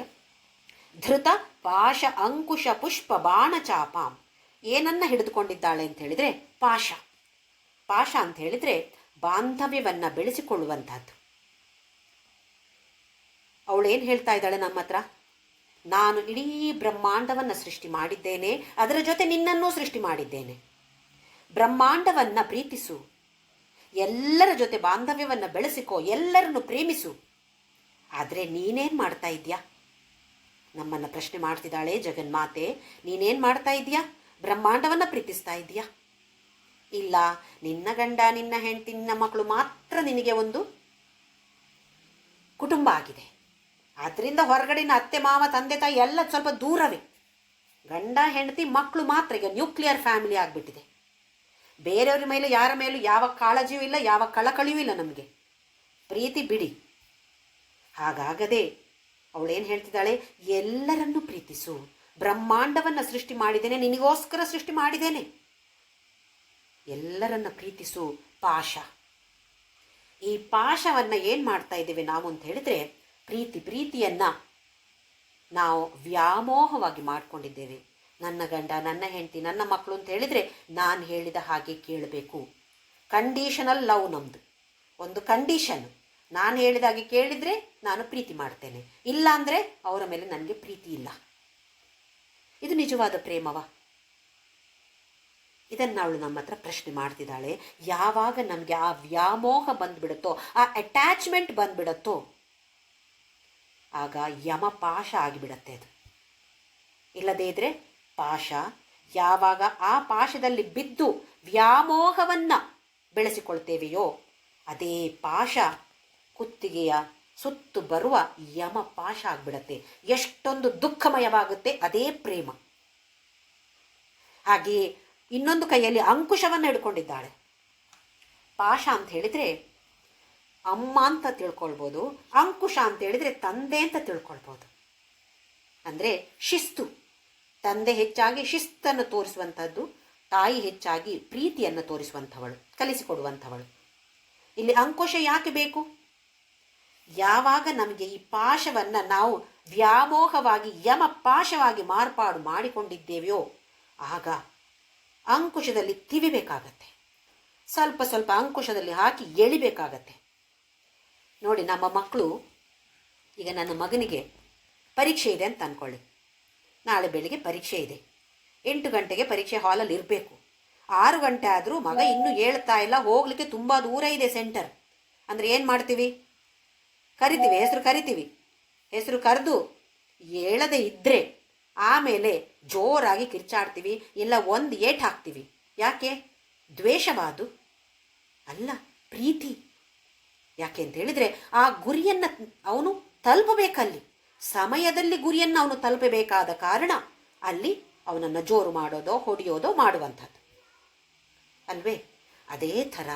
ಧೃತ ಪಾಶ ಅಂಕುಶ ಪುಷ್ಪ ಬಾಣ ಚಾಪಾಂ. ಏನನ್ನ ಹಿಡಿದುಕೊಂಡಿದ್ದಾಳೆ ಅಂತ ಹೇಳಿದರೆ ಪಾಶ. ಪಾಶ ಅಂತ ಹೇಳಿದರೆ ಬಾಂಧವ್ಯವನ್ನು ಬೆಳೆಸಿಕೊಳ್ಳುವಂಥದ್ದು. ಅವಳೇನು ಹೇಳ್ತಾ ಇದ್ದಾಳೆ ನಮ್ಮ ಹತ್ರ? ನಾನು ಇಡೀ ಬ್ರಹ್ಮಾಂಡವನ್ನು ಸೃಷ್ಟಿ ಮಾಡಿದ್ದೇನೆ, ಅದರ ಜೊತೆ ನಿನ್ನನ್ನೂ ಸೃಷ್ಟಿ ಮಾಡಿದ್ದೇನೆ. ಬ್ರಹ್ಮಾಂಡವನ್ನು ಪ್ರೀತಿಸು, ಎಲ್ಲರ ಜೊತೆ ಬಾಂಧವ್ಯವನ್ನು ಬೆಳೆಸಿಕೋ, ಎಲ್ಲರನ್ನು ಪ್ರೇಮಿಸು. ಆದರೆ ನೀನೇನು ಮಾಡ್ತಾ ಇದೆಯಾ? ನಮ್ಮನ್ನು ಪ್ರಶ್ನೆ ಮಾಡ್ತಿದ್ದಾಳೆ ಜಗನ್ಮಾತೆ. ನೀನೇನು ಮಾಡ್ತಾ ಇದೆಯಾ? ಬ್ರಹ್ಮಾಂಡವನ್ನು ಪ್ರೀತಿಸ್ತಾ ಇದೆಯಾ? ಇಲ್ಲ, ನಿನ್ನ ಗಂಡ, ನಿನ್ನ ಹೆಂಡತಿ, ನಿನ್ನ ಮಕ್ಕಳು ಮಾತ್ರ ನಿನಗೆ ಒಂದು ಕುಟುಂಬ ಆಗಿದೆ. ಆದ್ದರಿಂದ ಹೊರಗಡೆನ ಅತ್ತೆ ಮಾವ ತಂದೆ ತಾಯಿ ಎಲ್ಲ ಸ್ವಲ್ಪ ದೂರವೇ. ಗಂಡ ಹೆಂಡತಿ ಮಕ್ಕಳು ಮಾತ್ರ ಈಗ ನ್ಯೂಕ್ಲಿಯರ್ ಫ್ಯಾಮಿಲಿ ಆಗಿಬಿಟ್ಟಿದೆ. ಬೇರೆಯವ್ರ ಮೇಲೆ, ಯಾರ ಮೇಲೂ ಯಾವ ಕಾಳಜಿಯೂ ಇಲ್ಲ, ಯಾವ ಕಳಕಳಿಯೂ ಇಲ್ಲ ನಮಗೆ. ಪ್ರೀತಿ ಬಿಡಿ. ಹಾಗಾಗದೆ ಅವಳೇನು ಹೇಳ್ತಿದ್ದಾಳೆ? ಎಲ್ಲರನ್ನೂ ಪ್ರೀತಿಸು. ಬ್ರಹ್ಮಾಂಡವನ್ನು ಸೃಷ್ಟಿ ಮಾಡಿದ್ದೇನೆ, ನಿನಗೋಸ್ಕರ ಸೃಷ್ಟಿ ಮಾಡಿದ್ದೇನೆ. ಎಲ್ಲರನ್ನ ಪ್ರೀತಿಸು. ಪಾಶ. ಈ ಪಾಶವನ್ನು ಏನು ಮಾಡ್ತಾ ಇದ್ದೇವೆ ನಾವು ಅಂತ ಹೇಳಿದರೆ, ಪ್ರೀತಿಯನ್ನು ನಾವು ವ್ಯಾಮೋಹವಾಗಿ ಮಾಡಿಕೊಂಡಿದ್ದೇವೆ. ನನ್ನ ಗಂಡ, ನನ್ನ ಹೆಂಡತಿ, ನನ್ನ ಮಕ್ಕಳು ಅಂತ ಹೇಳಿದರೆ ನಾನು ಹೇಳಿದ ಹಾಗೆ ಕೇಳಬೇಕು. ಕಂಡೀಷನಲ್ ಲವ್ ನಮ್ಮದು. ಒಂದು ಕಂಡೀಷನ್, ನಾನು ಹೇಳಿದ ಹಾಗೆ ಕೇಳಿದರೆ ನಾನು ಪ್ರೀತಿ ಮಾಡ್ತೇನೆ, ಇಲ್ಲ ಅಂದರೆ ಅವರ ಮೇಲೆ ನನಗೆ ಪ್ರೀತಿ ಇಲ್ಲ. ಇದು ನಿಜವಾದ ಪ್ರೇಮವ? ಇದನ್ನು ಅವಳು ನಮ್ಮ ಹತ್ರ ಪ್ರಶ್ನೆ ಮಾಡ್ತಿದ್ದಾಳೆ. ಯಾವಾಗ ನಮಗೆ ಆ ವ್ಯಾಮೋಹ ಬಂದುಬಿಡುತ್ತೋ, ಆ ಅಟ್ಯಾಚ್ಮೆಂಟ್ ಬಂದುಬಿಡುತ್ತೋ, ಆಗ ಯಮಪಾಶ ಆಗಿಬಿಡತ್ತೆ ಅದು. ಇಲ್ಲದೇ ಇದ್ದರೆ ಪಾಶ, ಯಾವಾಗ ಆ ಪಾಶದಲ್ಲಿ ಬಿದ್ದು ವ್ಯಾಮೋಹವನ್ನು ಬೆಳೆಸಿಕೊಳ್ತೇವೆಯೋ ಅದೇ ಪಾಶ ಕುತ್ತಿಗೆಯ ಸುತ್ತು ಬರುವ ಯಮ ಪಾಶ ಆಗ್ಬಿಡತ್ತೆ. ಎಷ್ಟೊಂದು ದುಃಖಮಯವಾಗುತ್ತೆ ಅದೇ ಪ್ರೇಮ. ಹಾಗೆಯೇ ಇನ್ನೊಂದು ಕೈಯಲ್ಲಿ ಅಂಕುಶವನ್ನು ಹಿಡ್ಕೊಂಡಿದ್ದಾಳೆ. ಪಾಶ ಅಂತ ಹೇಳಿದರೆ ಅಮ್ಮ ಅಂತ ತಿಳ್ಕೊಳ್ಬೋದು, ಅಂಕುಶ ಅಂತ ಹೇಳಿದರೆ ತಂದೆ ಅಂತ ತಿಳ್ಕೊಳ್ಬೋದು. ಅಂದರೆ ಶಿಸ್ತು. ತಂದೆ ಹೆಚ್ಚಾಗಿ ಶಿಸ್ತನ್ನು ತೋರಿಸುವಂಥದ್ದು, ತಾಯಿ ಹೆಚ್ಚಾಗಿ ಪ್ರೀತಿಯನ್ನು ತೋರಿಸುವಂಥವಳು, ಕಲಿಸಿಕೊಡುವಂಥವಳು. ಇಲ್ಲಿ ಅಂಕುಶ ಯಾಕೆ ಬೇಕು? ಯಾವಾಗ ನಮಗೆ ಈ ಪಾಶವನ್ನು ನಾವು ವ್ಯಾಮೋಹವಾಗಿ ಯಮ ಪಾಶವಾಗಿ ಮಾರ್ಪಾಡು ಮಾಡಿಕೊಂಡಿದ್ದೇವೆಯೋ ಆಗ ಅಂಕುಶದಲ್ಲಿ ತಿವಿಬೇಕಾಗತ್ತೆ. ಸ್ವಲ್ಪ ಸ್ವಲ್ಪ ಅಂಕುಶದಲ್ಲಿ ಹಾಕಿ ಎಳಿಬೇಕಾಗತ್ತೆ. ನೋಡಿ, ನಮ್ಮ ಮಕ್ಕಳು, ಈಗ ನನ್ನ ಮಗನಿಗೆ ಪರೀಕ್ಷೆ ಇದೆ ಅಂತ ಅಂದ್ಕೊಳ್ಳಿ. ನಾಳೆ ಬೆಳಿಗ್ಗೆ ಪರೀಕ್ಷೆ ಇದೆ, 8 ಗಂಟೆಗೆ ಪರೀಕ್ಷೆ ಹಾಲಲ್ಲಿ ಇರಬೇಕು. 6 ಗಂಟೆ ಆದರೂ ಮಗ ಇನ್ನೂ ಹೇಳ್ತಾ ಇಲ್ಲ, ಹೋಗ್ಲಿಕ್ಕೆ ತುಂಬ ದೂರ ಇದೆ ಸೆಂಟರ್. ಅಂದರೆ ಏನು ಮಾಡ್ತೀವಿ? ಕರಿತೀವಿ, ಹೆಸರು ಕರೆದು ಹೇಳದೆ ಇದ್ದರೆ ಆಮೇಲೆ ಜೋರಾಗಿ ಕಿರ್ಚಾಡ್ತೀವಿ, ಇಲ್ಲ ಒಂದು ಏಟ್ ಹಾಕ್ತೀವಿ. ಯಾಕೆ? ದ್ವೇಷವಾದು ಅಲ್ಲ, ಪ್ರೀತಿ. ಯಾಕೆ ಅಂತ ಹೇಳಿದರೆ ಆ ಗುರಿಯನ್ನು ಅವನು ತಲುಪಬೇಕಲ್ಲಿ, ಸಮಯದಲ್ಲಿ ಗುರಿಯನ್ನು ಅವನು ತಲುಪಬೇಕಾದ ಕಾರಣ ಅಲ್ಲಿ ಅವನನ್ನು ಜೋರು ಮಾಡೋದೋ ಹೊಡೆಯೋದೋ ಮಾಡುವಂಥದ್ದು ಅಲ್ವೇ? ಅದೇ ಥರ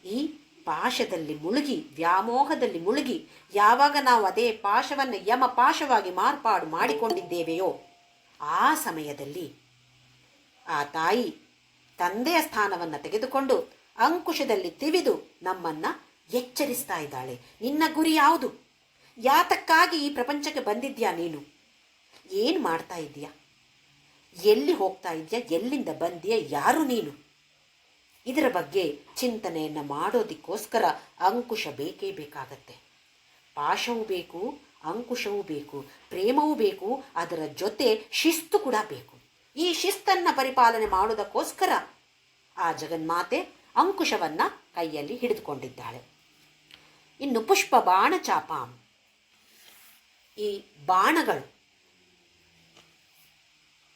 ಈ ಪಾಶದಲ್ಲಿ ಮುಳುಗಿ, ವ್ಯಾಮೋಹದಲ್ಲಿ ಮುಳುಗಿ ಯಾವಾಗ ನಾವು ಅದೇ ಪಾಶವನ್ನು ಯಮ ಪಾಶವಾಗಿ ಮಾರ್ಪಾಡು ಮಾಡಿಕೊಂಡಿದ್ದೇವೆಯೋ ಆ ಸಮಯದಲ್ಲಿ ಆ ತಾಯಿ ತಂದೆಯ ಸ್ಥಾನವನ್ನು ತೆಗೆದುಕೊಂಡು ಅಂಕುಶದಲ್ಲಿ ತಿವಿದು ನಮ್ಮನ್ನು ಎಚ್ಚರಿಸ್ತಾ ಇದ್ದಾಳೆ. ನಿನ್ನ ಗುರಿ ಯಾವುದು? ಯಾತಕ್ಕಾಗಿ ಈ ಪ್ರಪಂಚಕ್ಕೆ ಬಂದಿದ್ಯಾ ನೀನು? ಏನು ಮಾಡ್ತಾ ಇದೆಯಾ? ಎಲ್ಲಿ ಹೋಗ್ತಾ ಇದೆಯಾ? ಎಲ್ಲಿಂದ ಬಂದಿಯಾ? ಯಾರು ನೀನು? ಇದರ ಬಗ್ಗೆ ಚಿಂತನೆಯನ್ನು ಮಾಡೋದಕ್ಕೋಸ್ಕರ ಅಂಕುಶ ಬೇಕೇ ಬೇಕಾಗತ್ತೆ. ಪಾಶವೂ ಬೇಕು, ಅಂಕುಶವೂ ಬೇಕು, ಪ್ರೇಮವೂ ಬೇಕು, ಅದರ ಜೊತೆ ಶಿಸ್ತು ಕೂಡ ಬೇಕು. ಈ ಶಿಸ್ತನ್ನು ಪರಿಪಾಲನೆ ಮಾಡೋದಕ್ಕೋಸ್ಕರ ಆ ಜಗನ್ಮಾತೆ ಅಂಕುಶವನ್ನು ಕೈಯಲ್ಲಿ ಹಿಡಿದುಕೊಂಡಿದ್ದಾಳೆ. ಇನ್ನು ಪುಷ್ಪ ಬಾಣ ಚಾಪಾಂ, ಈ ಬಾಣಗಳು,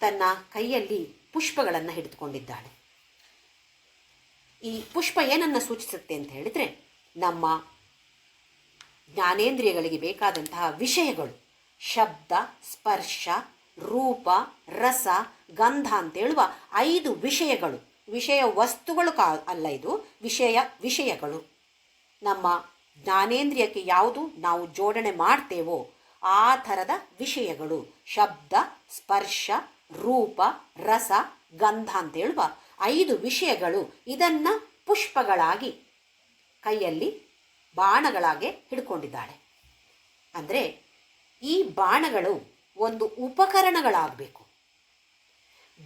ತನ್ನ ಕೈಯಲ್ಲಿ ಪುಷ್ಪಗಳನ್ನು ಹಿಡಿದುಕೊಂಡಿದ್ದಾಳೆ. ಈ ಪುಷ್ಪ ಏನನ್ನು ಸೂಚಿಸುತ್ತೆ ಅಂತ ಹೇಳಿದರೆ, ನಮ್ಮ ಜ್ಞಾನೇಂದ್ರಿಯಗಳಿಗೆ ಬೇಕಾದಂತಹ ವಿಷಯಗಳು, ಶಬ್ದ, ಸ್ಪರ್ಶ, ರೂಪ, ರಸ, ಗಂಧ ಅಂತೇಳುವ 5 ವಿಷಯಗಳು. ವಿಷಯ ವಸ್ತುಗಳು ಅಲ್ಲ, ಇದು ವಿಷಯಗಳು. ನಮ್ಮ ಜ್ಞಾನೇಂದ್ರಿಯಕ್ಕೆ ಯಾವುದು ನಾವು ಜೋಡಣೆ ಮಾಡ್ತೇವೋ ಆ ಥರದ ವಿಷಯಗಳು, ಶಬ್ದ, ಸ್ಪರ್ಶ, ರೂಪ, ರಸ, ಗಂಧ ಅಂತೇಳುವ 5 ವಿಷಯಗಳು. ಇದನ್ನು ಪುಷ್ಪಗಳಾಗಿ ಕೈಯಲ್ಲಿ ಬಾಣಗಳಾಗೆ ಹಿಡ್ಕೊಂಡಿದ್ದಾಳೆ. ಅಂದರೆ ಈ ಬಾಣಗಳು ಒಂದು ಉಪಕರಣಗಳಾಗಬೇಕು.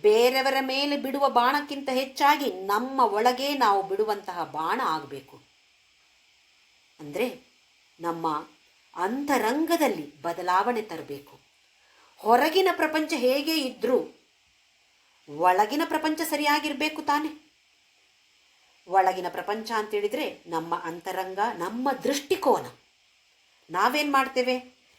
ಬೇರೆಯವರ ಮೇಲೆ ಬಿಡುವ ಬಾಣಕ್ಕಿಂತ ಹೆಚ್ಚಾಗಿ ನಮ್ಮ ಒಳಗೆ ನಾವು ಬಿಡುವಂತಹ ಬಾಣ ಆಗಬೇಕು. ಅಂದರೆ ನಮ್ಮ ಅಂತರಂಗದಲ್ಲಿ ಬದಲಾವಣೆ ತರಬೇಕು. ಹೊರಗಿನ ಪ್ರಪಂಚ ಹೇಗೆ ಇದ್ದರೂ ಒಳಗಿನ ಪ್ರಪಂಚ ಸರಿಯಾಗಿರಬೇಕು ತಾನೆ. ಒಳಗಿನ ಪ್ರಪಂಚ ಅಂತೇಳಿದರೆ ನಮ್ಮ ಅಂತರಂಗ, ನಮ್ಮ ದೃಷ್ಟಿಕೋನ. ನಾವೇನು ಮಾಡ್ತೇವೆ?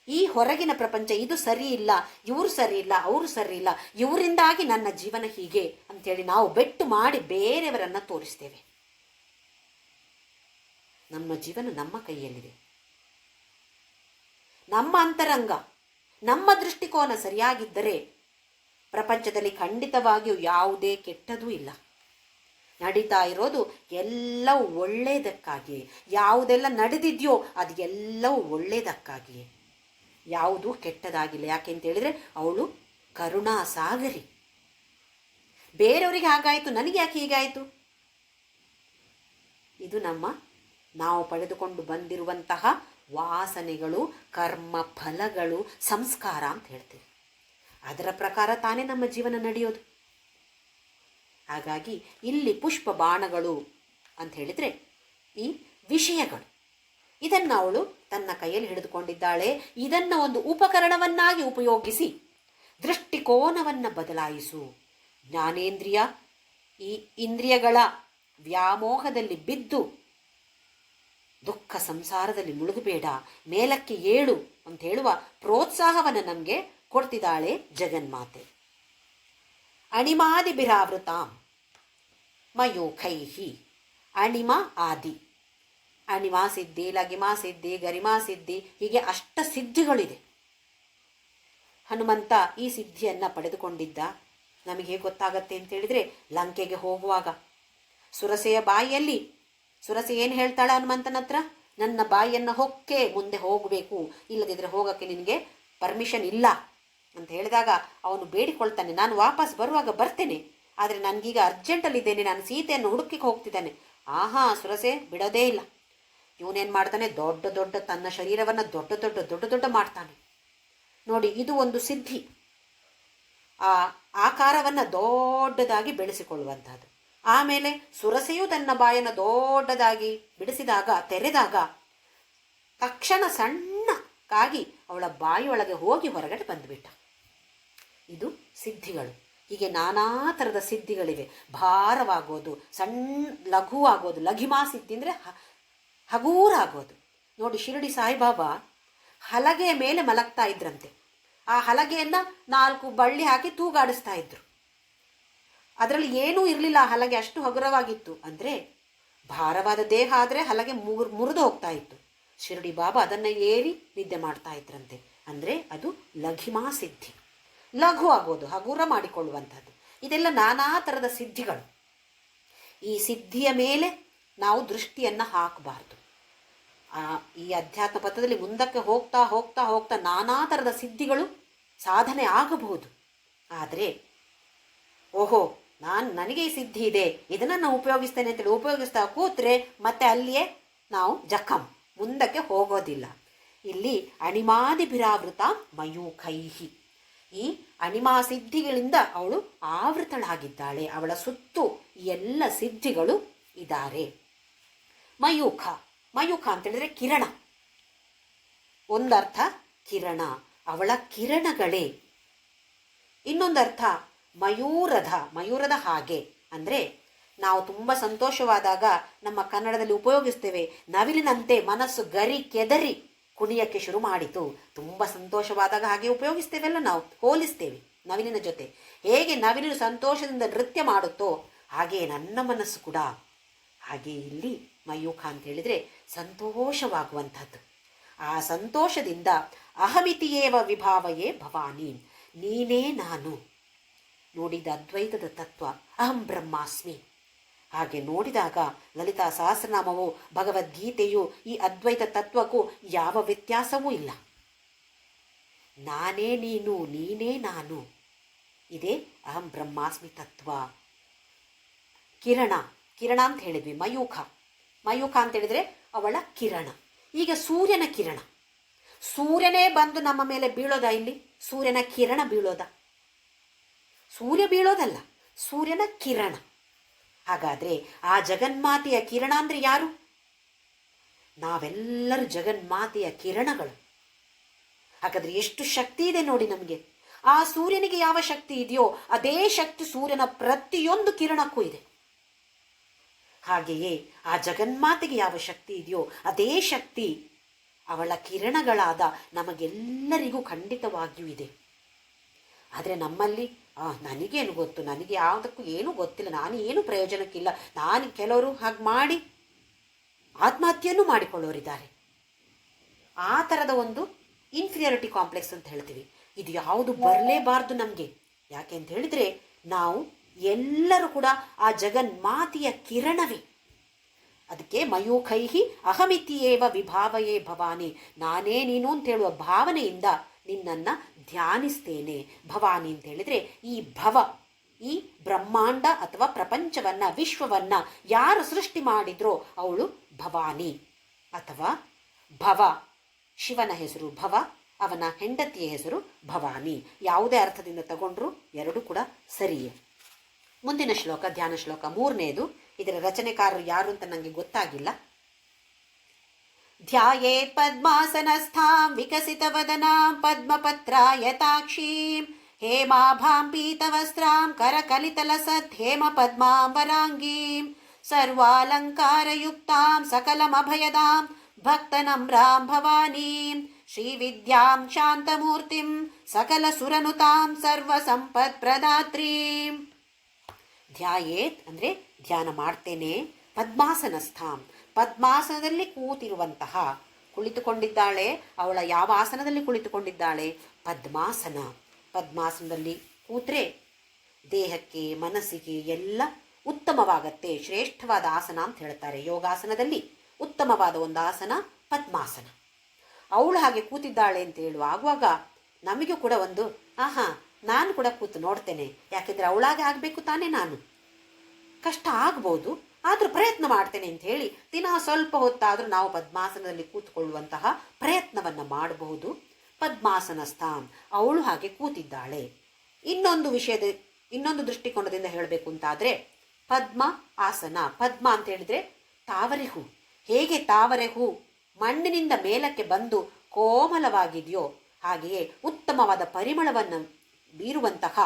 ಈ ಹೊರಗಿನ ಪ್ರಪಂಚ ಇದು ಸರಿ ಇಲ್ಲ, ಇವರು ಸರಿ ಇಲ್ಲ, ಅವರು ಸರಿ ಇಲ್ಲ, ಇವರಿಂದಾಗಿ ನನ್ನ ಜೀವನ ಹೀಗೆ ಅಂಥೇಳಿ ನಾವು ಬೆಟ್ಟು ಮಾಡಿ ಬೇರೆಯವರನ್ನು ತೋರಿಸ್ತೇವೆ. ನಮ್ಮ ಜೀವನ ನಮ್ಮ ಕೈಯಲ್ಲಿದೆ. ನಮ್ಮ ಅಂತರಂಗ, ನಮ್ಮ ದೃಷ್ಟಿಕೋನ ಸರಿಯಾಗಿದ್ದರೆ ಪ್ರಪಂಚದಲ್ಲಿ ಖಂಡಿತವಾಗಿಯೂ ಯಾವುದೇ ಕೆಟ್ಟದೂ ಇಲ್ಲ. ನಡೀತಾ ಇರೋದು ಎಲ್ಲವೂ ಒಳ್ಳೆಯದಕ್ಕಾಗಿಯೇ. ಯಾವುದೆಲ್ಲ ನಡೆದಿದೆಯೋ ಅದು ಎಲ್ಲವೂ ಒಳ್ಳೆಯದಕ್ಕಾಗಿಯೇ, ಯಾವುದೂ ಕೆಟ್ಟದಾಗಿಲ್ಲ. ಯಾಕೆ ಅಂತೇಳಿದರೆ ಅವಳು ಕರುಣಾಸಾಗರಿ. ಬೇರೆಯವರಿಗೆ ಹಾಗಾಯಿತು, ನನಗೆ ಯಾಕೆ ಹೀಗಾಯಿತು? ಇದು ನಾವು ಪಡೆದುಕೊಂಡು ಬಂದಿರುವಂತಹ ವಾಸನೆಗಳು, ಕರ್ಮ ಫಲಗಳು, ಸಂಸ್ಕಾರ ಅಂತ ಹೇಳ್ತೀವಿ. ಅದರ ಪ್ರಕಾರ ತಾನೇ ನಮ್ಮ ಜೀವನ ನಡೆಯೋದು. ಹಾಗಾಗಿ ಇಲ್ಲಿ ಪುಷ್ಪ ಬಾಣಗಳು ಅಂತ ಹೇಳಿದರೆ ಈ ವಿಷಯಗಳು. ಇದನ್ನು ಅವಳು ತನ್ನ ಕೈಯಲ್ಲಿ ಹಿಡಿದುಕೊಂಡಿದ್ದಾಳೆ. ಇದನ್ನು ಒಂದು ಉಪಕರಣವನ್ನಾಗಿ ಉಪಯೋಗಿಸಿ ದೃಷ್ಟಿಕೋನವನ್ನು ಬದಲಾಯಿಸು. ಜ್ಞಾನೇಂದ್ರಿಯ, ಈ ಇಂದ್ರಿಯಗಳ ವ್ಯಾಮೋಹದಲ್ಲಿ ಬಿದ್ದು ದುಃಖ ಸಂಸಾರದಲ್ಲಿ ಮುಳುಗಬೇಡ, ಮೇಲಕ್ಕೆ ಏಳು ಅಂತ ಹೇಳುವ ಪ್ರೋತ್ಸಾಹವನ್ನು ನಮಗೆ ಕೊಡ್ತಿದ್ದಾಳೆ ಜಗನ್ಮಾತೆ. ಅಣಿಮಾದಿಭಿರಾವೃತಾಂ ಮಯೂಖೈಹಿ. ಅಣಿಮ ಆದಿ, ಅಣಿಮಾ ಸಿದ್ಧಿ, ಲಗಿಮಾ ಸಿದ್ಧಿ, ಗರಿಮಾ ಸಿದ್ಧಿ, ಹೀಗೆ ಅಷ್ಟ ಸಿದ್ಧಿಗಳಿದೆ. ಹನುಮಂತ ಈ ಸಿದ್ಧಿಯನ್ನು ಪಡೆದುಕೊಂಡಿದ್ದ. ನಮಗೆ ಹೇಗೆ ಗೊತ್ತಾಗತ್ತೆ ಅಂತೇಳಿದರೆ, ಲಂಕೆಗೆ ಹೋಗುವಾಗ ಸುರಸೆಯ ಬಾಯಿಯಲ್ಲಿ ಸುರಸೆ ಏನು ಹೇಳ್ತಾಳೆ ಹನುಮಂತನ ಹತ್ರ, ನನ್ನ ಬಾಯಿಯನ್ನು ಹೊಕ್ಕೆ ಮುಂದೆ ಹೋಗಬೇಕು, ಇಲ್ಲದಿದ್ದರೆ ಹೋಗೋಕ್ಕೆ ನಿನಗೆ ಪರ್ಮಿಷನ್ ಇಲ್ಲ ಅಂತ ಹೇಳಿದಾಗ ಅವನು ಬೇಡಿಕೊಳ್ತಾನೆ, ನಾನು ವಾಪಸ್ ಬರುವಾಗ ಬರ್ತೇನೆ, ಆದರೆ ನನಗೀಗ ಅರ್ಜೆಂಟಲ್ಲಿದ್ದೇನೆ, ನಾನು ಸೀತೆಯನ್ನು ಹುಡುಕಿಗೆ ಹೋಗ್ತಿದ್ದಾನೆ. ಆಹಾ, ಸುರಸೆ ಬಿಡೋದೇ ಇಲ್ಲ. ಇವನೇನು ಮಾಡ್ತಾನೆ, ದೊಡ್ಡ ದೊಡ್ಡ ತನ್ನ ಶರೀರವನ್ನು ದೊಡ್ಡ ದೊಡ್ಡ ದೊಡ್ಡ ದೊಡ್ಡ ಮಾಡ್ತಾನೆ. ನೋಡಿ, ಇದು ಒಂದು ಸಿದ್ಧಿ, ಆ ಆಕಾರವನ್ನು ದೊಡ್ಡದಾಗಿ ಬೆಳೆಸಿಕೊಳ್ಳುವಂಥದ್ದು. ಆಮೇಲೆ ಸುರಸೆಯು ತನ್ನ ಬಾಯನ್ನು ದೊಡ್ಡದಾಗಿ ಬಿಡಿಸಿದಾಗ, ತೆರೆದಾಗ ತಕ್ಷಣ ಸಣ್ಣಕ್ಕಾಗಿ ಅವಳ ಬಾಯಿಯೊಳಗೆ ಹೋಗಿ ಹೊರಗಡೆ ಬಂದುಬಿಟ್ಟ. ಇದು ಸಿದ್ಧಿಗಳು. ಹೀಗೆ ನಾನಾ ಥರದ ಸಿದ್ಧಿಗಳಿವೆ. ಭಾರವಾಗೋದು, ಲಘುವಾಗೋದು, ಲಘಿಮಾ ಸಿದ್ಧಿ ಅಂದರೆ ಹಗೂರಾಗೋದು. ನೋಡಿ, ಶಿರಡಿ ಸಾಯಿಬಾಬಾ ಹಲಗೆಯ ಮೇಲೆ ಮಲಗ್ತಾ ಇದ್ರಂತೆ. ಆ ಹಲಗೆಯನ್ನು 4 ಬಳ್ಳಿ ಹಾಕಿ ತೂಗಾಡಿಸ್ತಾ ಇದ್ರು. ಅದರಲ್ಲಿ ಏನೂ ಇರಲಿಲ್ಲ, ಆ ಹಲಗೆ ಅಷ್ಟು ಹಗುರವಾಗಿತ್ತು. ಅಂದರೆ ಭಾರವಾದ ದೇಹ ಆದರೆ ಹಲಗೆ ಮುರಿದು ಹೋಗ್ತಾ ಇತ್ತು. ಶಿರಡಿ ಬಾಬಾ ಅದನ್ನು ಏರಿ ನಿದ್ದೆ ಮಾಡ್ತಾ ಇದ್ರಂತೆ. ಅಂದರೆ ಅದು ಲಘಿಮಾ ಸಿದ್ಧಿ, ಲಘು ಆಗೋದು, ಹಗುರ ಮಾಡಿಕೊಳ್ಳುವಂಥದ್ದು. ಇದೆಲ್ಲ ನಾನಾ ಥರದ ಸಿದ್ಧಿಗಳು. ಈ ಸಿದ್ಧಿಯ ಮೇಲೆ ನಾವು ದೃಷ್ಟಿಯನ್ನು ಹಾಕಬಾರ್ದು. ಈ ಅಧ್ಯಾತ್ಮ ಪಥದಲ್ಲಿ ಮುಂದಕ್ಕೆ ಹೋಗ್ತಾ ಹೋಗ್ತಾ ಹೋಗ್ತಾ ನಾನಾ ಥರದ ಸಿದ್ಧಿಗಳು ಸಾಧನೆ ಆಗಬಹುದು. ಆದರೆ ಓಹೋ, ನನಗೆ ಈ ಸಿದ್ಧಿ ಇದೆ, ಇದನ್ನು ನಾನು ಉಪಯೋಗಿಸ್ತೇನೆ ಅಂತೇಳಿ ಉಪಯೋಗಿಸ್ತಾ ಕೂತ್ರೆ ಮತ್ತೆ ಅಲ್ಲಿಯೇ ನಾವು ಜಖಂ, ಮುಂದಕ್ಕೆ ಹೋಗೋದಿಲ್ಲ. ಇಲ್ಲಿ ಅಣಿಮಾದಿಭಿರಾವೃತ ಮಯೂಖೈಹಿ, ಈ ಅಣಿಮಾ ಸಿದ್ಧಿಗಳಿಂದ ಅವಳು ಆವೃತಳಾಗಿದ್ದಾಳೆ. ಅವಳ ಸುತ್ತು ಎಲ್ಲ ಸಿದ್ಧಿಗಳು ಇದ್ದಾರೆ. ಮಯೂಖ, ಮಯೂಖ ಅಂತೇಳಿದ್ರೆ ಕಿರಣ. ಒಂದರ್ಥ ಕಿರಣ, ಅವಳ ಕಿರಣಗಳೇ. ಇನ್ನೊಂದರ್ಥ ಮಯೂರದ, ಮಯೂರದ ಹಾಗೆ. ಅಂದರೆ ನಾವು ತುಂಬ ಸಂತೋಷವಾದಾಗ ನಮ್ಮ ಕನ್ನಡದಲ್ಲಿ ಉಪಯೋಗಿಸ್ತೇವೆ, ನವಿಲಿನಂತೆ ಮನಸ್ಸು ಗರಿ ಕೆದರಿ ಕುಣಿಯಕ್ಕೆ ಶುರು ಮಾಡಿತು. ತುಂಬ ಸಂತೋಷವಾದಾಗ ಹಾಗೆ ಉಪಯೋಗಿಸ್ತೇವೆಲ್ಲ, ನಾವು ಹೋಲಿಸ್ತೇವೆ ನವಿಲಿನ ಜೊತೆ. ಹೇಗೆ ನವಿಲಿನ ಸಂತೋಷದಿಂದ ನೃತ್ಯ ಮಾಡುತ್ತೋ ಹಾಗೆ ನನ್ನ ಮನಸ್ಸು ಕೂಡ. ಹಾಗೆ ಇಲ್ಲಿ ಮಯೂಖ ಅಂತ ಹೇಳಿದರೆ ಸಂತೋಷವಾಗುವಂಥದ್ದು. ಆ ಸಂತೋಷದಿಂದ ಅಹಮಿತಿಯೇವ ವಿಭಾವಯೇ ಭವಾನಿ, ನೀನೇ ನಾನು. ನೋಡಿದ ಅದ್ವೈತದ ತತ್ವ, ಅಹಂ ಬ್ರಹ್ಮಾಸ್ಮಿ. ಹಾಗೆ ನೋಡಿದಾಗ ಲಲಿತಾ ಸಹಸ್ರನಾಮವು, ಭಗವದ್ಗೀತೆಯು ಈ ಅದ್ವೈತ ತತ್ವಕ್ಕೂ ಯಾವ ವ್ಯತ್ಯಾಸವೂ ಇಲ್ಲ. ನಾನೇ ನೀನು, ನೀನೇ ನಾನು, ಇದೇ ಅಹಂ ಬ್ರಹ್ಮಾಸ್ಮಿ ತತ್ವ. ಕಿರಣ, ಕಿರಣ ಅಂತ ಹೇಳಿದ್ವಿ. ಮಯೂಖ, ಮಯೂಖ ಅಂತ ಹೇಳಿದರೆ ಅವಳ ಕಿರಣ. ಈಗ ಸೂರ್ಯನ ಕಿರಣ, ಸೂರ್ಯನೇ ಬಂದು ನಮ್ಮ ಮೇಲೆ ಬೀಳೋದ? ಇಲ್ಲಿ ಸೂರ್ಯನ ಕಿರಣ ಬೀಳೋದ? ಸೂರ್ಯ ಬೀಳೋದಲ್ಲ, ಸೂರ್ಯನ ಕಿರಣ. ಹಾಗಾದರೆ ಆ ಜಗನ್ಮಾತೆಯ ಕಿರಣ ಅಂದರೆ ಯಾರು? ನಾವೆಲ್ಲರೂ ಜಗನ್ಮಾತೆಯ ಕಿರಣಗಳು. ಹಾಗಾದರೆ ಎಷ್ಟು ಶಕ್ತಿ ಇದೆ ನೋಡಿ ನಮಗೆ. ಆ ಸೂರ್ಯನಿಗೆ ಯಾವ ಶಕ್ತಿ ಇದೆಯೋ ಅದೇ ಶಕ್ತಿ ಸೂರ್ಯನ ಪ್ರತಿಯೊಂದು ಕಿರಣಕ್ಕೂ ಇದೆ. ಹಾಗೆಯೇ ಆ ಜಗನ್ಮಾತೆಗೆ ಯಾವ ಶಕ್ತಿ ಇದೆಯೋ ಅದೇ ಶಕ್ತಿ ಅವಳ ಕಿರಣಗಳಾದ ನಮಗೆಲ್ಲರಿಗೂ ಖಂಡಿತವಾಗಿಯೂ ಇದೆ. ಆದರೆ ನಮ್ಮಲ್ಲಿ ನನಗೇನು ಗೊತ್ತು, ನನಗೆ ಯಾವುದಕ್ಕೂ ಏನೂ ಗೊತ್ತಿಲ್ಲ, ನಾನು ಏನು ಪ್ರಯೋಜನಕ್ಕಿಲ್ಲ, ಕೆಲವರು ಹಾಗೆ ಮಾಡಿ ಆತ್ಮಹತ್ಯೆಯನ್ನು ಮಾಡಿಕೊಳ್ಳೋರಿದ್ದಾರೆ. ಆ ಥರದ ಒಂದು ಇನ್ಫೀರಿಯಾರಿಟಿ ಕಾಂಪ್ಲೆಕ್ಸ್ ಅಂತ ಹೇಳ್ತೀವಿ. ಇದು ಯಾವುದು ಬರಲೇಬಾರ್ದು ನಮಗೆ. ಯಾಕೆ ಅಂತ ಹೇಳಿದರೆ ನಾವು ಎಲ್ಲರೂ ಕೂಡ ಆ ಜಗನ್ಮಾತೆಯ ಕಿರಣವೇ. ಅದಕ್ಕೆ ಮಯೂಖೈಹಿ ಅಹಮಿತಿಯೇವ ವಿಭಾವಯೇ ಭವಾನಿ, ನಾನೇ ನೀನು ಅಂತ ಹೇಳುವ ಭಾವನೆಯಿಂದ ನಿನ್ನನ್ನು ಧ್ಯಾನಿಸ್ತೇನೆ. ಭವಾನಿ ಅಂತ ಹೇಳಿದರೆ ಈ ಭವ, ಈ ಬ್ರಹ್ಮಾಂಡ ಅಥವಾ ಪ್ರಪಂಚವನ್ನು, ವಿಶ್ವವನ್ನು ಯಾರು ಸೃಷ್ಟಿ ಮಾಡಿದ್ರೋ ಅವಳು ಭವಾನಿ. ಅಥವಾ ಭವ ಶಿವನ ಹೆಸರು ಭವ, ಅವನ ಹೆಂಡತಿಯ ಹೆಸರು ಭವಾನಿ. ಯಾವುದೇ ಅರ್ಥದಿಂದ ತಗೊಂಡ್ರೂ ಎರಡೂ ಕೂಡ ಸರಿಯೇ. ಮುಂದಿನ ಶ್ಲೋಕ, ಧ್ಯಾನ ಶ್ಲೋಕ 3ನೇದು. ಇದರ ರಚನೆಕಾರರು ಯಾರು ಅಂತ ನನಗೆ ಗೊತ್ತಾಗಿಲ್ಲ. ಧ್ಯಾಯೇತ್ ಪದ್ಮಾಸನಸ್ಥಾಂ ವಿಕಸಿತವದನಾಂ ಪದ್ಮಪತ್ರಾಯತಾಕ್ಷೀಂ ಹೇಮಾಭಾಂ ಪೀತವಸ್ತ್ರಾಂ ಕರಕಲಿತಲಸತ್ ಹೇಮ ಪದ್ಮಾಂ ವರಾಂಗೀಂ ಸರ್ವಾಲಂಕಾರಯುಕ್ತಾಂ ಸಕಲಮಭಯದಾಂ ಭಕ್ತನಮ್ರಾಂ ಭವಾನೀಂ ಶ್ರೀವಿದ್ಯಾಂ ಶಾಂತಮೂರ್ತಿಂ ಸಕಲ ಸುರನುತಾಂ ಸರ್ವ ಸಂಪತ್ ಪ್ರದಾತ್ರೀಂ. ಧ್ಯಾಯೇತ್ ಅಂದರೆ ಧ್ಯಾನ ಮಾಡ್ತೇನೆ. ಪದ್ಮಾಸನಸ್ಥಾಂ, ಪದ್ಮಾಸನದಲ್ಲಿ ಕೂತಿರುವಂತಹ, ಕುಳಿತುಕೊಂಡಿದ್ದಾಳೆ. ಅವಳ ಯಾವ ಆಸನದಲ್ಲಿ ಕುಳಿತುಕೊಂಡಿದ್ದಾಳೆ? ಪದ್ಮಾಸನ. ಪದ್ಮಾಸನದಲ್ಲಿ ಕೂತ್ರೆ ದೇಹಕ್ಕೆ ಮನಸ್ಸಿಗೆ ಎಲ್ಲ ಉತ್ತಮವಾಗತ್ತೆ. ಶ್ರೇಷ್ಠವಾದ ಆಸನ ಅಂತ ಹೇಳ್ತಾರೆ. ಯೋಗಾಸನದಲ್ಲಿ ಉತ್ತಮವಾದ ಒಂದು ಆಸನ ಪದ್ಮಾಸನ. ಅವಳು ಹಾಗೆ ಕೂತಿದ್ದಾಳೆ ಅಂತ ಹೇಳುವಾಗುವಾಗ ನಮಗೂ ಕೂಡ ಒಂದು ನಾನು ಕೂಡ ಕೂತು ನೋಡ್ತೇನೆ. ಯಾಕೆಂದರೆ ಅವಳಾಗೆ ಆಗಬೇಕು ತಾನೇ. ನಾನು ಕಷ್ಟ ಆಗ್ಬೋದು, ಆದರೂ ಪ್ರಯತ್ನ ಮಾಡ್ತೇನೆ ಅಂತ ಹೇಳಿ ದಿನ ಸ್ವಲ್ಪ ಹೊತ್ತಾದರೂ ನಾವು ಪದ್ಮಾಸನದಲ್ಲಿ ಕೂತ್ಕೊಳ್ಳುವಂತಹ ಪ್ರಯತ್ನವನ್ನು ಮಾಡಬಹುದು. ಪದ್ಮಾಸನಸ್ಥಾಂ, ಅವಳು ಹಾಗೆ ಕೂತಿದ್ದಾಳೆ. ಇನ್ನೊಂದು ದೃಷ್ಟಿಕೋನದಿಂದ ಹೇಳಬೇಕು ಅಂತಾದರೆ ಪದ್ಮ ಆಸನ. ಪದ್ಮ ಅಂತ ಹೇಳಿದರೆ ತಾವರೆ ಹೂ. ಹೇಗೆ ತಾವರೆ ಹೂ ಮಣ್ಣಿನಿಂದ ಮೇಲಕ್ಕೆ ಬಂದು ಕೋಮಲವಾಗಿದೆಯೋ ಹಾಗೆಯೇ ಉತ್ತಮವಾದ ಪರಿಮಳವನ್ನು ಬೀರುವಂತಹ,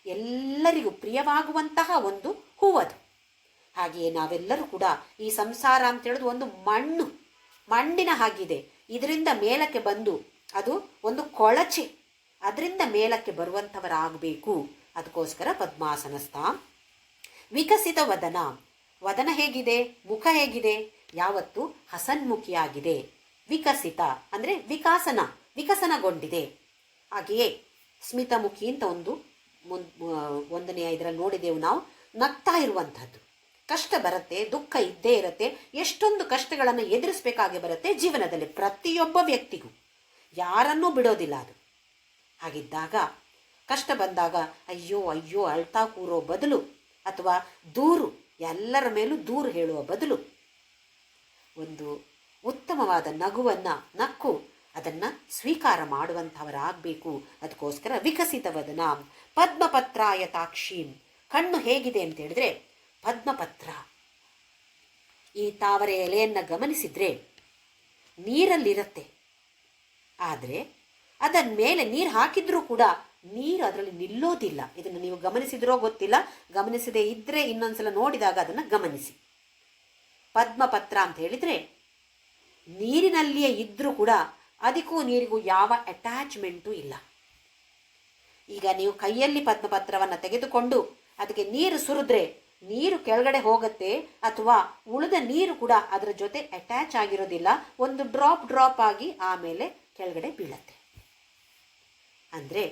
ಎಲ್ಲರಿಗೂ ಪ್ರಿಯವಾಗುವಂತಹ ಒಂದು ಹೂವದು. ಹಾಗೆಯೇ ನಾವೆಲ್ಲರೂ ಕೂಡ ಈ ಸಂಸಾರ ಅಂತ ಹೇಳೋದು ಒಂದು ಮಣ್ಣಿನ ಹಾಗಿದೆ. ಇದರಿಂದ ಮೇಲಕ್ಕೆ ಬಂದು ಅದು ಒಂದು ಕೊಳಚೆ, ಅದರಿಂದ ಮೇಲಕ್ಕೆ ಬರುವಂಥವರಾಗಬೇಕು. ಅದಕ್ಕೋಸ್ಕರ ಪದ್ಮಾಸನಸ್ಥ. ವಿಕಸಿತ ವದನ. ವದನ ಹೇಗಿದೆ? ಮುಖ ಹೇಗಿದೆ? ಯಾವತ್ತು ಹಸನ್ಮುಖಿಯಾಗಿದೆ. ವಿಕಸಿತ ಅಂದರೆ ವಿಕಸನಗೊಂಡಿದೆ. ಹಾಗೆಯೇ ಸ್ಮಿತಮುಖಿ ಅಂತ ಒಂದನೆಯ ಇದರಲ್ಲಿ ನೋಡಿದೆವು ನಾವು. ನಗ್ತಾ ಇರುವಂಥದ್ದು. ಕಷ್ಟ ಬರುತ್ತೆ, ದುಃಖ ಇದ್ದೇ ಇರುತ್ತೆ. ಎಷ್ಟೊಂದು ಕಷ್ಟಗಳನ್ನು ಎದುರಿಸಬೇಕಾಗಿ ಬರುತ್ತೆ ಜೀವನದಲ್ಲಿ ಪ್ರತಿಯೊಬ್ಬ ವ್ಯಕ್ತಿಗೂ. ಯಾರನ್ನೂ ಬಿಡೋದಿಲ್ಲ ಅದು. ಹಾಗಿದ್ದಾಗ ಕಷ್ಟ ಬಂದಾಗ ಅಯ್ಯೋ ಅಯ್ಯೋ ಅಳ್ತಾ ಕೂರೋ ಬದಲು, ಅಥವಾ ಎಲ್ಲರ ಮೇಲೂ ದೂರು ಹೇಳುವ ಬದಲು ಒಂದು ಉತ್ತಮವಾದ ನಗುವನ್ನು ನಕ್ಕು ಅದನ್ನು ಸ್ವೀಕಾರ ಮಾಡುವಂಥವರಾಗಬೇಕು. ಅದಕ್ಕೋಸ್ಕರ ವಿಕಸಿತ ವದನ. ಪದ್ಮಪತ್ರಾಯತಾಕ್ಷೀಂ. ಕಣ್ಣು ಹೇಗಿದೆ ಅಂತ ಹೇಳಿದ್ರೆ ಪದ್ಮಪತ್ರ. ಈ ತಾವರೆ ಎಲೆಯನ್ನು ಗಮನಿಸಿದ್ರೆ ನೀರಲ್ಲಿರುತ್ತೆ, ಆದರೆ ಅದರ ಮೇಲೆ ನೀರು ಹಾಕಿದ್ರೂ ಕೂಡ ನೀರು ಅದರಲ್ಲಿ ನಿಲ್ಲೋದಿಲ್ಲ. ಇದನ್ನು ನೀವು ಗಮನಿಸಿದ್ರೋ ಗೊತ್ತಿಲ್ಲ, ಗಮನಿಸದೇ ಇದ್ದರೆ ಇನ್ನೊಂದ್ಸಲ ನೋಡಿದಾಗ ಅದನ್ನು ಗಮನಿಸಿ. ಪದ್ಮಪತ್ರ ಅಂತ ಹೇಳಿದರೆ ನೀರಿನಲ್ಲಿಯೇ ಇದ್ದರೂ ಕೂಡ ಅದಕ್ಕೂ ನೀರಿಗೂ ಯಾವ ಅಟ್ಯಾಚ್ಮೆಂಟು ಇಲ್ಲ. ಈಗ ನೀವು ಕೈಯಲ್ಲಿ ಪದ್ಮಪತ್ರವನ್ನು ತೆಗೆದುಕೊಂಡು ಅದಕ್ಕೆ ನೀರು ಸುರಿದ್ರೆ ನೀರು ಕೆಳಗಡೆ ಹೋಗುತ್ತೆ, ಅಥವಾ ಉಳಿದ ನೀರು ಕೂಡ ಅದರ ಜೊತೆ ಅಟ್ಯಾಚ್ ಆಗಿರೋದಿಲ್ಲ. ಒಂದು ಡ್ರಾಪ್ ಆಗಿ ಆಮೇಲೆ ಕೆಳಗಡೆ ಬೀಳತ್ತೆ. ಅಂದರೆ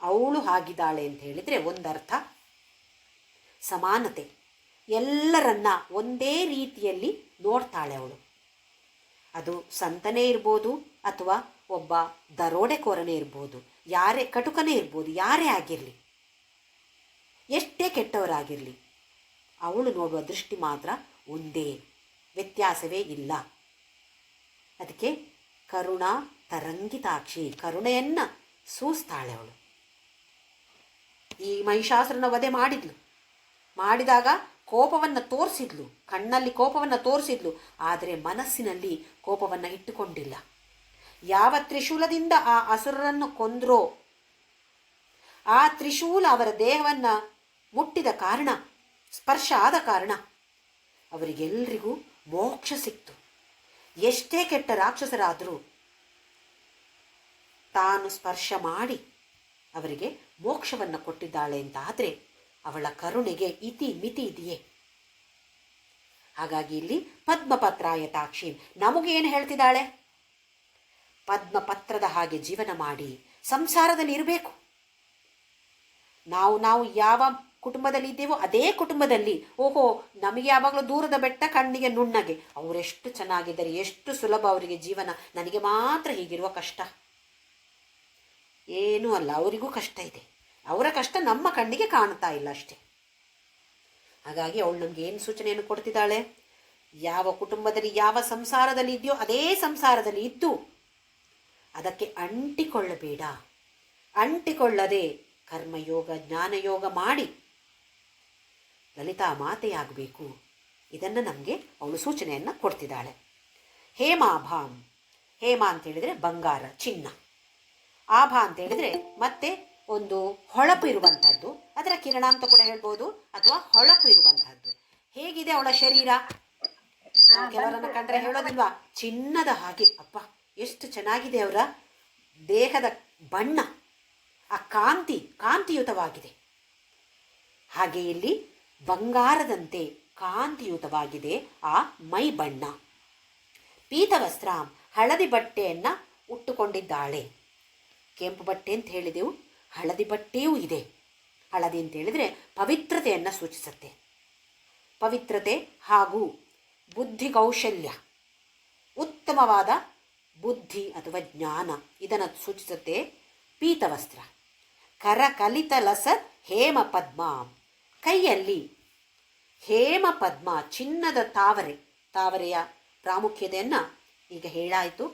ಅವಳು ಆಗಿದ್ದಾಳೆ ಅಂತ ಹೇಳಿದರೆ ಒಂದರ್ಥ ಸಮಾನತೆ. ಎಲ್ಲರನ್ನ ಒಂದೇ ರೀತಿಯಲ್ಲಿ ನೋಡ್ತಾಳೆ ಅವಳು. ಅದು ಸಂತನೇ ಇರ್ಬೋದು, ಅಥವಾ ಒಬ್ಬ ದರೋಡೆಕೋರನೇ ಇರ್ಬೋದು, ಕಟುಕನೇ ಇರ್ಬೋದು, ಯಾರೇ ಆಗಿರಲಿ, ಎಷ್ಟೇ ಕೆಟ್ಟವರಾಗಿರಲಿ, ಅವಳು ನೋಡುವ ದೃಷ್ಟಿ ಮಾತ್ರ ಒಂದೇ, ವ್ಯತ್ಯಾಸವೇ ಇಲ್ಲ. ಅದಕ್ಕೆ ಕರುಣಾ ತರಂಗಿತಾಕ್ಷಿ, ಕರುಣೆಯನ್ನು ಸೂಸ್ತಾಳೆ ಅವಳು. ಈ ಮಹಿಷಾಸುರನ ವಧೆ ಮಾಡಿದಾಗ ಕೋಪವನ್ನು ತೋರಿಸಿದ್ಲು, ಕಣ್ಣಲ್ಲಿ ಕೋಪವನ್ನು ತೋರಿಸಿದ್ಲು, ಆದರೆ ಮನಸ್ಸಿನಲ್ಲಿ ಕೋಪವನ್ನು ಇಟ್ಟುಕೊಂಡಿಲ್ಲ. ಯಾವ ತ್ರಿಶೂಲದಿಂದ ಆ ಅಸುರರನ್ನು ಕೊಂದ್ರೋ ಆ ತ್ರಿಶೂಲ ಅವರ ದೇಹವನ್ನು ಮುಟ್ಟಿದ ಕಾರಣ, ಸ್ಪರ್ಶ ಆದ ಕಾರಣ ಅವರಿಗೆಲ್ಲರಿಗೂ ಮೋಕ್ಷ ಸಿಕ್ತು. ಎಷ್ಟೇ ಕೆಟ್ಟ ರಾಕ್ಷಸರಾದರೂ ತಾನು ಸ್ಪರ್ಶ ಮಾಡಿ ಅವರಿಗೆ ಮೋಕ್ಷವನ್ನು ಕೊಟ್ಟಿದ್ದಾಳೆ ಅಂತ ಆದರೆ ಅವಳ ಕರುಣೆಗೆ ಇತಿ ಮಿತಿ ಇದೆಯೇ? ಹಾಗಾಗಿ ಇಲ್ಲಿ ಪದ್ಮಪತ್ರಾಯತಾಕ್ಷಿ ನಮಗೇನು ಹೇಳ್ತಿದ್ದಾಳೆ? ಪದ್ಮಪತ್ರದ ಹಾಗೆ ಜೀವನ ಮಾಡಿ ಸಂಸಾರದಲ್ಲಿ ಇರಬೇಕು. ನಾವು ಯಾವ ಕುಟುಂಬದಲ್ಲಿ ಇದ್ದೇವೋ ಅದೇ ಕುಟುಂಬದಲ್ಲಿ, ನಮಗೆ ಯಾವಾಗಲೂ ದೂರದ ಬೆಟ್ಟ ಕಣ್ಣಿಗೆ ನುಣ್ಣಗೆ, ಅವರೆಷ್ಟು ಚೆನ್ನಾಗಿದ್ದಾರೆ, ಎಷ್ಟು ಸುಲಭ ಅವರಿಗೆ ಜೀವನ, ನನಗೆ ಮಾತ್ರ ಹೀಗಿರುವ ಕಷ್ಟ. ಏನೂ ಅಲ್ಲ, ಅವರಿಗೂ ಕಷ್ಟ ಇದೆ. ಅವರ ಕಷ್ಟ ನಮ್ಮ ಕಣ್ಣಿಗೆ ಕಾಣ್ತಾ ಇಲ್ಲ ಅಷ್ಟೇ. ಹಾಗಾಗಿ ಅವಳು ನಮ್ಗೆ ಏನು ಸೂಚನೆಯನ್ನು ಕೊಡ್ತಿದ್ದಾಳೆ? ಯಾವ ಕುಟುಂಬದಲ್ಲಿ ಯಾವ ಸಂಸಾರದಲ್ಲಿ ಇದೆಯೋ ಅದೇ ಸಂಸಾರದಲ್ಲಿ ಇದ್ದು ಅದಕ್ಕೆ ಅಂಟಿಕೊಳ್ಳಬೇಡ. ಅಂಟಿಕೊಳ್ಳದೆ ಕರ್ಮಯೋಗ ಜ್ಞಾನಯೋಗ ಮಾಡಿ ಲಲಿತಾ ಮಾತೆಯಾಗಬೇಕು. ಇದನ್ನು ನಮಗೆ ಅವಳು ಸೂಚನೆಯನ್ನು ಕೊಡ್ತಿದ್ದಾಳೆ. ಹೇಮಾಭಾಂ. ಹೇಮ ಅಂತ ಹೇಳಿದರೆ ಬಂಗಾರ, ಚಿನ್ನ. ಆಭ ಅಂತ ಹೇಳಿದರೆ ಮತ್ತೆ ಒಂದು ಹೊಳಪು ಇರುವಂಥದ್ದು, ಅದರ ಕಿರಣ ಅಂತ ಕೂಡ ಹೇಳ್ಬೋದು, ಅಥವಾ ಹೊಳಪು ಇರುವಂಥದ್ದು. ಹೇಗಿದೆ ಅವಳ ಶರೀರ? ನಾವು ಕೆಲವರನ್ನು ಕಂಡ್ರೆ ಹೇಳೋದಿಲ್ವಾ, ಚಿನ್ನದ ಹಾಗೆ, ಅಪ್ಪ ಎಷ್ಟು ಚೆನ್ನಾಗಿದೆ ಅವರ ದೇಹದ ಬಣ್ಣ, ಆ ಕಾಂತಿಯುತವಾಗಿದೆ. ಹಾಗೆ ಇಲ್ಲಿ ಬಂಗಾರದಂತೆ ಕಾಂತಿಯುತವಾಗಿದೆ ಆ ಮೈ ಬಣ್ಣ. ಪೀತವಸ್ತ್ರಾಂ, ಹಳದಿ ಬಟ್ಟೆಯನ್ನು ಉಟ್ಟುಕೊಂಡಿದ್ದಾಳೆ. ಕೆಂಪು ಬಟ್ಟೆ ಅಂತ ಹೇಳಿದೆವು, ಹಳದಿ ಬಟ್ಟೆಯೂ ಇದೆ. ಹಳದಿ ಅಂತ ಹೇಳಿದರೆ ಪವಿತ್ರತೆಯನ್ನು ಸೂಚಿಸುತ್ತೆ. ಪವಿತ್ರತೆ ಹಾಗೂ ಬುದ್ಧಿ ಕೌಶಲ್ಯ, ಉತ್ತಮವಾದ ಬುದ್ಧಿ ಅಥವಾ ಜ್ಞಾನ, ಇದನ್ನು ಸೂಚಿಸುತ್ತೆ ಪೀತವಸ್ತ್ರ. ಕರಕಲಿತ ಲಸತ್ ಹೇಮ ಪದ್ಮ, ಕೈಯಲ್ಲಿ ಹೇಮ ಪದ್ಮ, ಚಿನ್ನದ ತಾವರೆಯ ಪ್ರಾಮುಖ್ಯತೆಯನ್ನು ಈಗ ಹೇಳಾಯಿತು.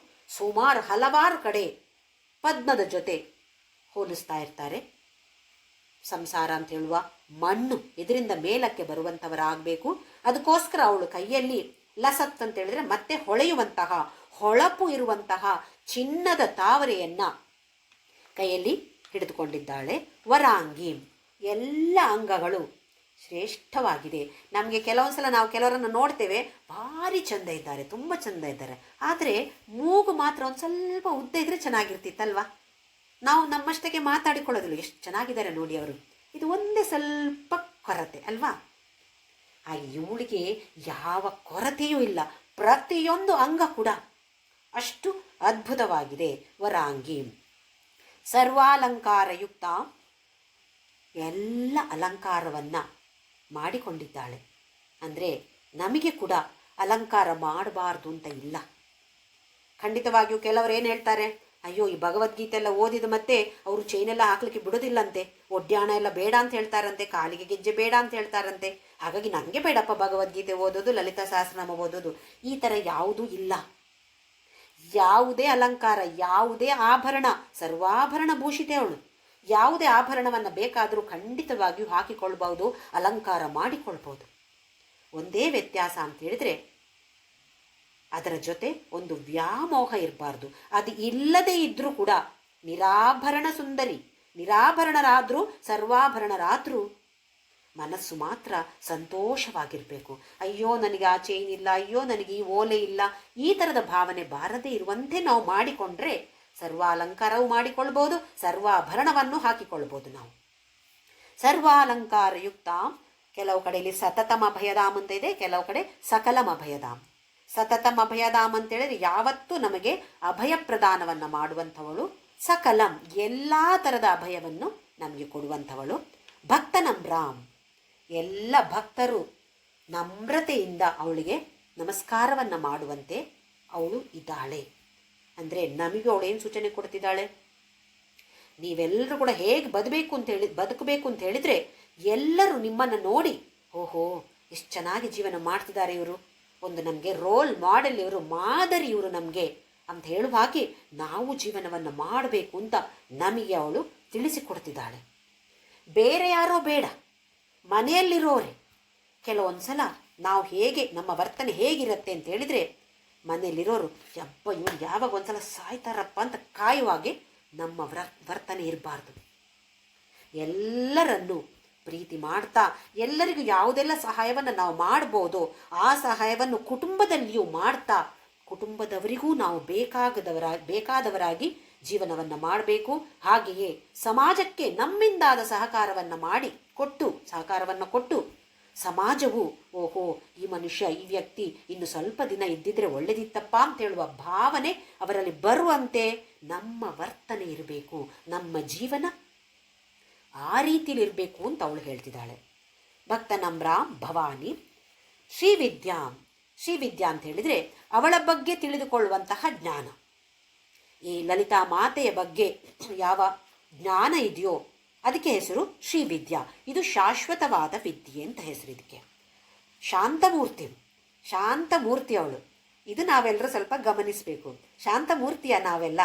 ಹಲವಾರು ಕಡೆ ಪದ್ಮದ ಜೊತೆ ಹೋಲಿಸ್ತಾ ಇರ್ತಾರೆ. ಸಂಸಾರ ಅಂತ ಹೇಳುವ ಮಣ್ಣು ಇದರಿಂದ ಮೇಲಕ್ಕೆ ಬರುವಂಥವರಾಗಬೇಕು. ಅದಕ್ಕೋಸ್ಕರ ಅವಳು ಕೈಯಲ್ಲಿ ಲಸತ್ ಅಂತ ಹೇಳಿದ್ರೆ ಮತ್ತೆ ಹೊಳೆಯುವಂತಹ, ಹೊಳಪು ಇರುವಂತಹ ಚಿನ್ನದ ತಾವರೆಯನ್ನು ಕೈಯಲ್ಲಿ ಹಿಡಿದುಕೊಂಡಿದ್ದಾಳೆ. ವರಾಂಗಿ, ಎಲ್ಲ ಅಂಗಗಳು ಶ್ರೇಷ್ಠವಾಗಿದೆ. ನಮಗೆ ಕೆಲವೊಂದ್ಸಲ ನಾವು ಕೆಲವರನ್ನು ನೋಡ್ತೇವೆ, ಭಾರಿ ಚಂದ ಇದ್ದಾರೆ, ತುಂಬ ಚಂದ ಇದ್ದಾರೆ. ಆದರೆ ಮೂಗು ಮಾತ್ರ ಒಂದು ಸ್ವಲ್ಪ ಉದ್ದ ಇದ್ರೆ ಚೆನ್ನಾಗಿರ್ತಿತ್ತಲ್ವ? ನಾವು ನಮ್ಮಷ್ಟಕ್ಕೆ ಮಾತಾಡಿಕೊಳ್ಳೋದಿಲ್ಲ, ಎಷ್ಟು ಚೆನ್ನಾಗಿದ್ದಾರೆ ನೋಡಿ ಅವರು, ಇದು ಒಂದೇ ಸ್ವಲ್ಪ ಕೊರತೆ ಅಲ್ವಾ? ಹಾಗೆ ಇವಳಿಗೆ ಯಾವ ಕೊರತೆಯೂ ಇಲ್ಲ, ಪ್ರತಿಯೊಂದು ಅಂಗ ಕೂಡ ಅಷ್ಟು ಅದ್ಭುತವಾಗಿದೆ. ವರಾಂಗಿ ಸರ್ವಾಲಂಕಾರಯುಕ್ತ, ಎಲ್ಲ ಅಲಂಕಾರವನ್ನು ಮಾಡಿಕೊಂಡಿದ್ದಾಳೆ. ಅಂದರೆ ನಮಗೆ ಕೂಡ ಅಲಂಕಾರ ಮಾಡಬಾರ್ದು ಅಂತ ಇಲ್ಲ. ಖಂಡಿತವಾಗಿಯೂ ಕೆಲವರು ಏನು ಹೇಳ್ತಾರೆ, ಅಯ್ಯೋ ಈ ಭಗವದ್ಗೀತೆ ಎಲ್ಲ ಓದಿದ ಮತ್ತೆ ಅವರು ಚೈನೆಲ್ಲ ಹಾಕ್ಲಿಕ್ಕೆ ಬಿಡೋದಿಲ್ಲಂತೆ, ಒಡ್ಯಾಣ ಎಲ್ಲ ಬೇಡ ಅಂತ ಹೇಳ್ತಾರಂತೆ, ಕಾಲಿಗೆ ಗೆಜ್ಜೆ ಬೇಡ ಅಂತ ಹೇಳ್ತಾರಂತೆ, ಹಾಗಾಗಿ ನನಗೆ ಬೇಡಪ್ಪ ಭಗವದ್ಗೀತೆ ಓದೋದು, ಲಲಿತಾ ಸಹಸ್ರನಾಮ ಓದೋದು, ಈ ಥರ ಯಾವುದೂ ಇಲ್ಲ. ಯಾವುದೇ ಅಲಂಕಾರ, ಯಾವುದೇ ಆಭರಣ, ಸರ್ವಾಭರಣ ಭೂಷಿತೆ ಅವಳು. ಯಾವುದೇ ಆಭರಣವನ್ನು ಬೇಕಾದರೂ ಖಂಡಿತವಾಗಿಯೂ ಹಾಕಿಕೊಳ್ಬಹುದು, ಅಲಂಕಾರ ಮಾಡಿಕೊಳ್ಬೋದು. ಒಂದೇ ವ್ಯತ್ಯಾಸ ಅಂತ ಹೇಳಿದರೆ ಅದರ ಜೊತೆ ಒಂದು ವ್ಯಾಮೋಹ ಇರಬಾರ್ದು. ಅದು ಇಲ್ಲದೇ ಇದ್ದರೂ ಕೂಡ ನಿರಾಭರಣ ಸುಂದರಿ, ನಿರಾಭರಣರಾದರೂ ಸರ್ವಾಭರಣರಾದರೂ ಮನಸ್ಸು ಮಾತ್ರ ಸಂತೋಷವಾಗಿರಬೇಕು. ಅಯ್ಯೋ ನನಗೆ ಆ ಚೈನ್ ಇಲ್ಲ, ಅಯ್ಯೋ ನನಗೆ ಈ ಓಲೆ ಇಲ್ಲ, ಈ ಥರದ ಭಾವನೆ ಬಾರದೇ ಇರುವಂತೆ ನಾವು ಮಾಡಿಕೊಂಡ್ರೆ ಸರ್ವ ಅಲಂಕಾರವೂ ಮಾಡಿಕೊಳ್ಬೋದು, ಸರ್ವಾಭರಣವನ್ನು ಹಾಕಿಕೊಳ್ಬೋದು ನಾವು. ಸರ್ವಾಲಂಕಾರಯುಕ್ತ, ಕೆಲವು ಕಡೆಯಲ್ಲಿ ಸತತಮ ಅಭಯಧಾಮ್ ಅಂತ ಇದೆ, ಕೆಲವು ಕಡೆ ಸಕಲಂ ಅಭಯಧಾಮ್. ಸತತಂ ಅಭಯಧಾಮ್ ಅಂತೇಳಿದ್ರೆ ಯಾವತ್ತೂ ನಮಗೆ ಅಭಯ ಪ್ರದಾನವನ್ನು ಮಾಡುವಂಥವಳು. ಸಕಲಂ, ಎಲ್ಲ ಥರದ ಅಭಯವನ್ನು ನಮಗೆ ಕೊಡುವಂಥವಳು. ಭಕ್ತ ನಮ್ರಾಮ್, ಎಲ್ಲ ಭಕ್ತರು ನಮ್ರತೆಯಿಂದ ಅವಳಿಗೆ ನಮಸ್ಕಾರವನ್ನು ಮಾಡುವಂತೆ ಅವಳು ಇದ್ದಾಳೆ. ಅಂದರೆ ನಮಗೂ ಅವಳು ಏನು ಸೂಚನೆ ಕೊಡ್ತಿದ್ದಾಳೆ, ನೀವೆಲ್ಲರೂ ಕೂಡ ಹೇಗೆ ಬದುಕಬೇಕು ಅಂತ ಹೇಳಿದರೆ ಎಲ್ಲರೂ ನಿಮ್ಮನ್ನು ನೋಡಿ, ಓಹೋ ಎಷ್ಟು ಚೆನ್ನಾಗಿ ಜೀವನ ಮಾಡ್ತಿದ್ದಾರೆ ಇವರು, ಒಂದು ನಮಗೆ ರೋಲ್ ಮಾಡೆಲ್ ಇವರು, ಮಾದರಿ ಇವರು ನಮಗೆ ಅಂತ ಹೇಳುವ ಹಾಗೆ ನಾವು ಜೀವನವನ್ನು ಮಾಡಬೇಕು ಅಂತ ನಮಗೆ ಅವಳು ತಿಳಿಸಿಕೊಡ್ತಿದ್ದಾಳೆ. ಬೇರೆ ಯಾರೋ ಬೇಡ, ಮನೆಯಲ್ಲಿರೋರೆ. ಕೆಲವೊಂದು ಸಲ ನಾವು ಹೇಗೆ, ನಮ್ಮ ವರ್ತನೆ ಹೇಗಿರುತ್ತೆ ಅಂತ ಹೇಳಿದರೆ ಮನೆಯಲ್ಲಿರೋರು ಇವರು ಯಾವಾಗ ಒಂದ್ಸಲ ಸಾಯ್ತಾರಪ್ಪ ಅಂತ ಕಾಯುವಾಗೆ ನಮ್ಮ ವರ್ತನೆ ಇರಬಾರ್ದು. ಎಲ್ಲರನ್ನು ಪ್ರೀತಿ ಮಾಡ್ತಾ, ಎಲ್ಲರಿಗೂ ಯಾವುದೆಲ್ಲ ಸಹಾಯವನ್ನು ನಾವು ಮಾಡ್ಬೋದೋ ಆ ಸಹಾಯವನ್ನು ಕುಟುಂಬದಲ್ಲಿಯೂ ಮಾಡ್ತಾ, ಕುಟುಂಬದವರಿಗೂ ನಾವು ಬೇಕಾದವರಾಗಿ ಜೀವನವನ್ನು ಮಾಡಬೇಕು. ಹಾಗೆಯೇ ಸಮಾಜಕ್ಕೆ ನಮ್ಮಿಂದಾದ ಸಹಕಾರವನ್ನು ಕೊಟ್ಟು ಸಮಾಜವು ಓಹೋ ಈ ಮನುಷ್ಯ, ಈ ವ್ಯಕ್ತಿ ಇನ್ನು ಸ್ವಲ್ಪ ದಿನ ಇದ್ದಿದ್ರೆ ಒಳ್ಳೆದಿತ್ತಪ್ಪ ಅಂತ ಹೇಳುವ ಭಾವನೆ ಅವರಲ್ಲಿ ಬರುವಂತೆ ನಮ್ಮ ವರ್ತನೆ ಇರಬೇಕು, ನಮ್ಮ ಜೀವನ ಆ ರೀತಿಲಿರಬೇಕು ಅಂತ ಅವಳು ಹೇಳ್ತಿದ್ದಾಳೆ. ಭಕ್ತ ನಮ್ರಾಮ್ ಭವಾನಿ ಶ್ರೀವಿದ್ಯಾ ಅಂತ ಹೇಳಿದರೆ ಅವಳ ಬಗ್ಗೆ ತಿಳಿದುಕೊಳ್ಳುವಂತಹ ಜ್ಞಾನ. ಈ ಲಲಿತಾ ಮಾತೆಯ ಬಗ್ಗೆ ಯಾವ ಜ್ಞಾನ ಇದೆಯೋ ಅದಕ್ಕೆ ಹೆಸರು ಶ್ರೀವಿದ್ಯಾ. ಇದು ಶಾಶ್ವತವಾದ ವಿದ್ಯೆ ಅಂತ ಹೆಸರು ಇದಕ್ಕೆ. ಶಾಂತಮೂರ್ತಿ ಅವಳು. ಇದು ನಾವೆಲ್ಲರೂ ಸ್ವಲ್ಪ ಗಮನಿಸಬೇಕು. ಶಾಂತಮೂರ್ತಿಯ ನಾವೆಲ್ಲ.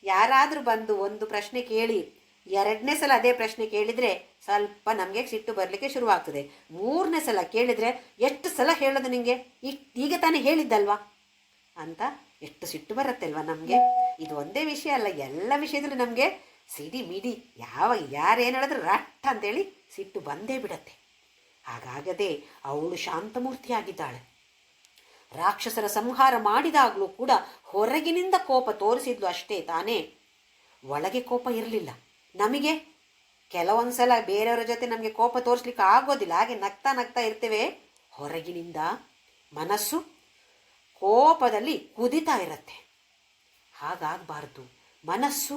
ಯಾರಾದರೂ ಬಂದು ಒಂದು ಪ್ರಶ್ನೆ ಕೇಳಿ ಎರಡನೇ ಸಲ ಅದೇ ಪ್ರಶ್ನೆ ಕೇಳಿದರೆ ಸ್ವಲ್ಪ ನಮಗೆ ಸಿಟ್ಟು ಬರಲಿಕ್ಕೆ ಶುರುವಾಗ್ತದೆ. ಮೂರನೇ ಸಲ ಕೇಳಿದರೆ ಎಷ್ಟು ಸಲ ಹೇಳೋದು ನಿಮಗೆ, ಈಗ ತಾನೇ ಹೇಳಿದ್ದಲ್ವಾ ಅಂತ ಎಷ್ಟು ಸಿಟ್ಟು ಬರುತ್ತಲ್ವ ನಮಗೆ. ಇದು ಒಂದೇ ವಿಷಯ ಅಲ್ಲ, ಎಲ್ಲ ವಿಷಯದಲ್ಲೂ ನಮಗೆ ಸಿಡಿ ಮಿಡಿ ಯಾರೇನು ಹೇಳಿದ್ರೆ ರಟ್ಟ ಅಂತೇಳಿ ಸಿಟ್ಟು ಬಂದೇ ಬಿಡತ್ತೆ. ಹಾಗಾಗದೆ ಅವಳು ಶಾಂತಮೂರ್ತಿಯಾಗಿದ್ದಾಳೆ. ರಾಕ್ಷಸರ ಸಂಹಾರ ಮಾಡಿದಾಗಲೂ ಕೂಡ ಹೊರಗಿನಿಂದ ಕೋಪ ತೋರಿಸಿದ್ಲು ಅಷ್ಟೇ ತಾನೇ, ಒಳಗೆ ಕೋಪ ಇರಲಿಲ್ಲ. ನಮಗೆ ಕೆಲವೊಂದ್ಸಲ ಬೇರೆಯವರ ಜೊತೆ ನಮಗೆ ಕೋಪ ತೋರಿಸ್ಲಿಕ್ಕೆ ಆಗೋದಿಲ್ಲ, ಹಾಗೆ ನಗ್ತಾ ನಗ್ತಾ ಇರ್ತೇವೆ. ಹೊರಗಿನಿಂದ ಮನಸ್ಸು ಕೋಪದಲ್ಲಿ ಕುದಿತಾ ಇರತ್ತೆ. ಹಾಗಾಗಬಾರ್ದು. ಮನಸ್ಸು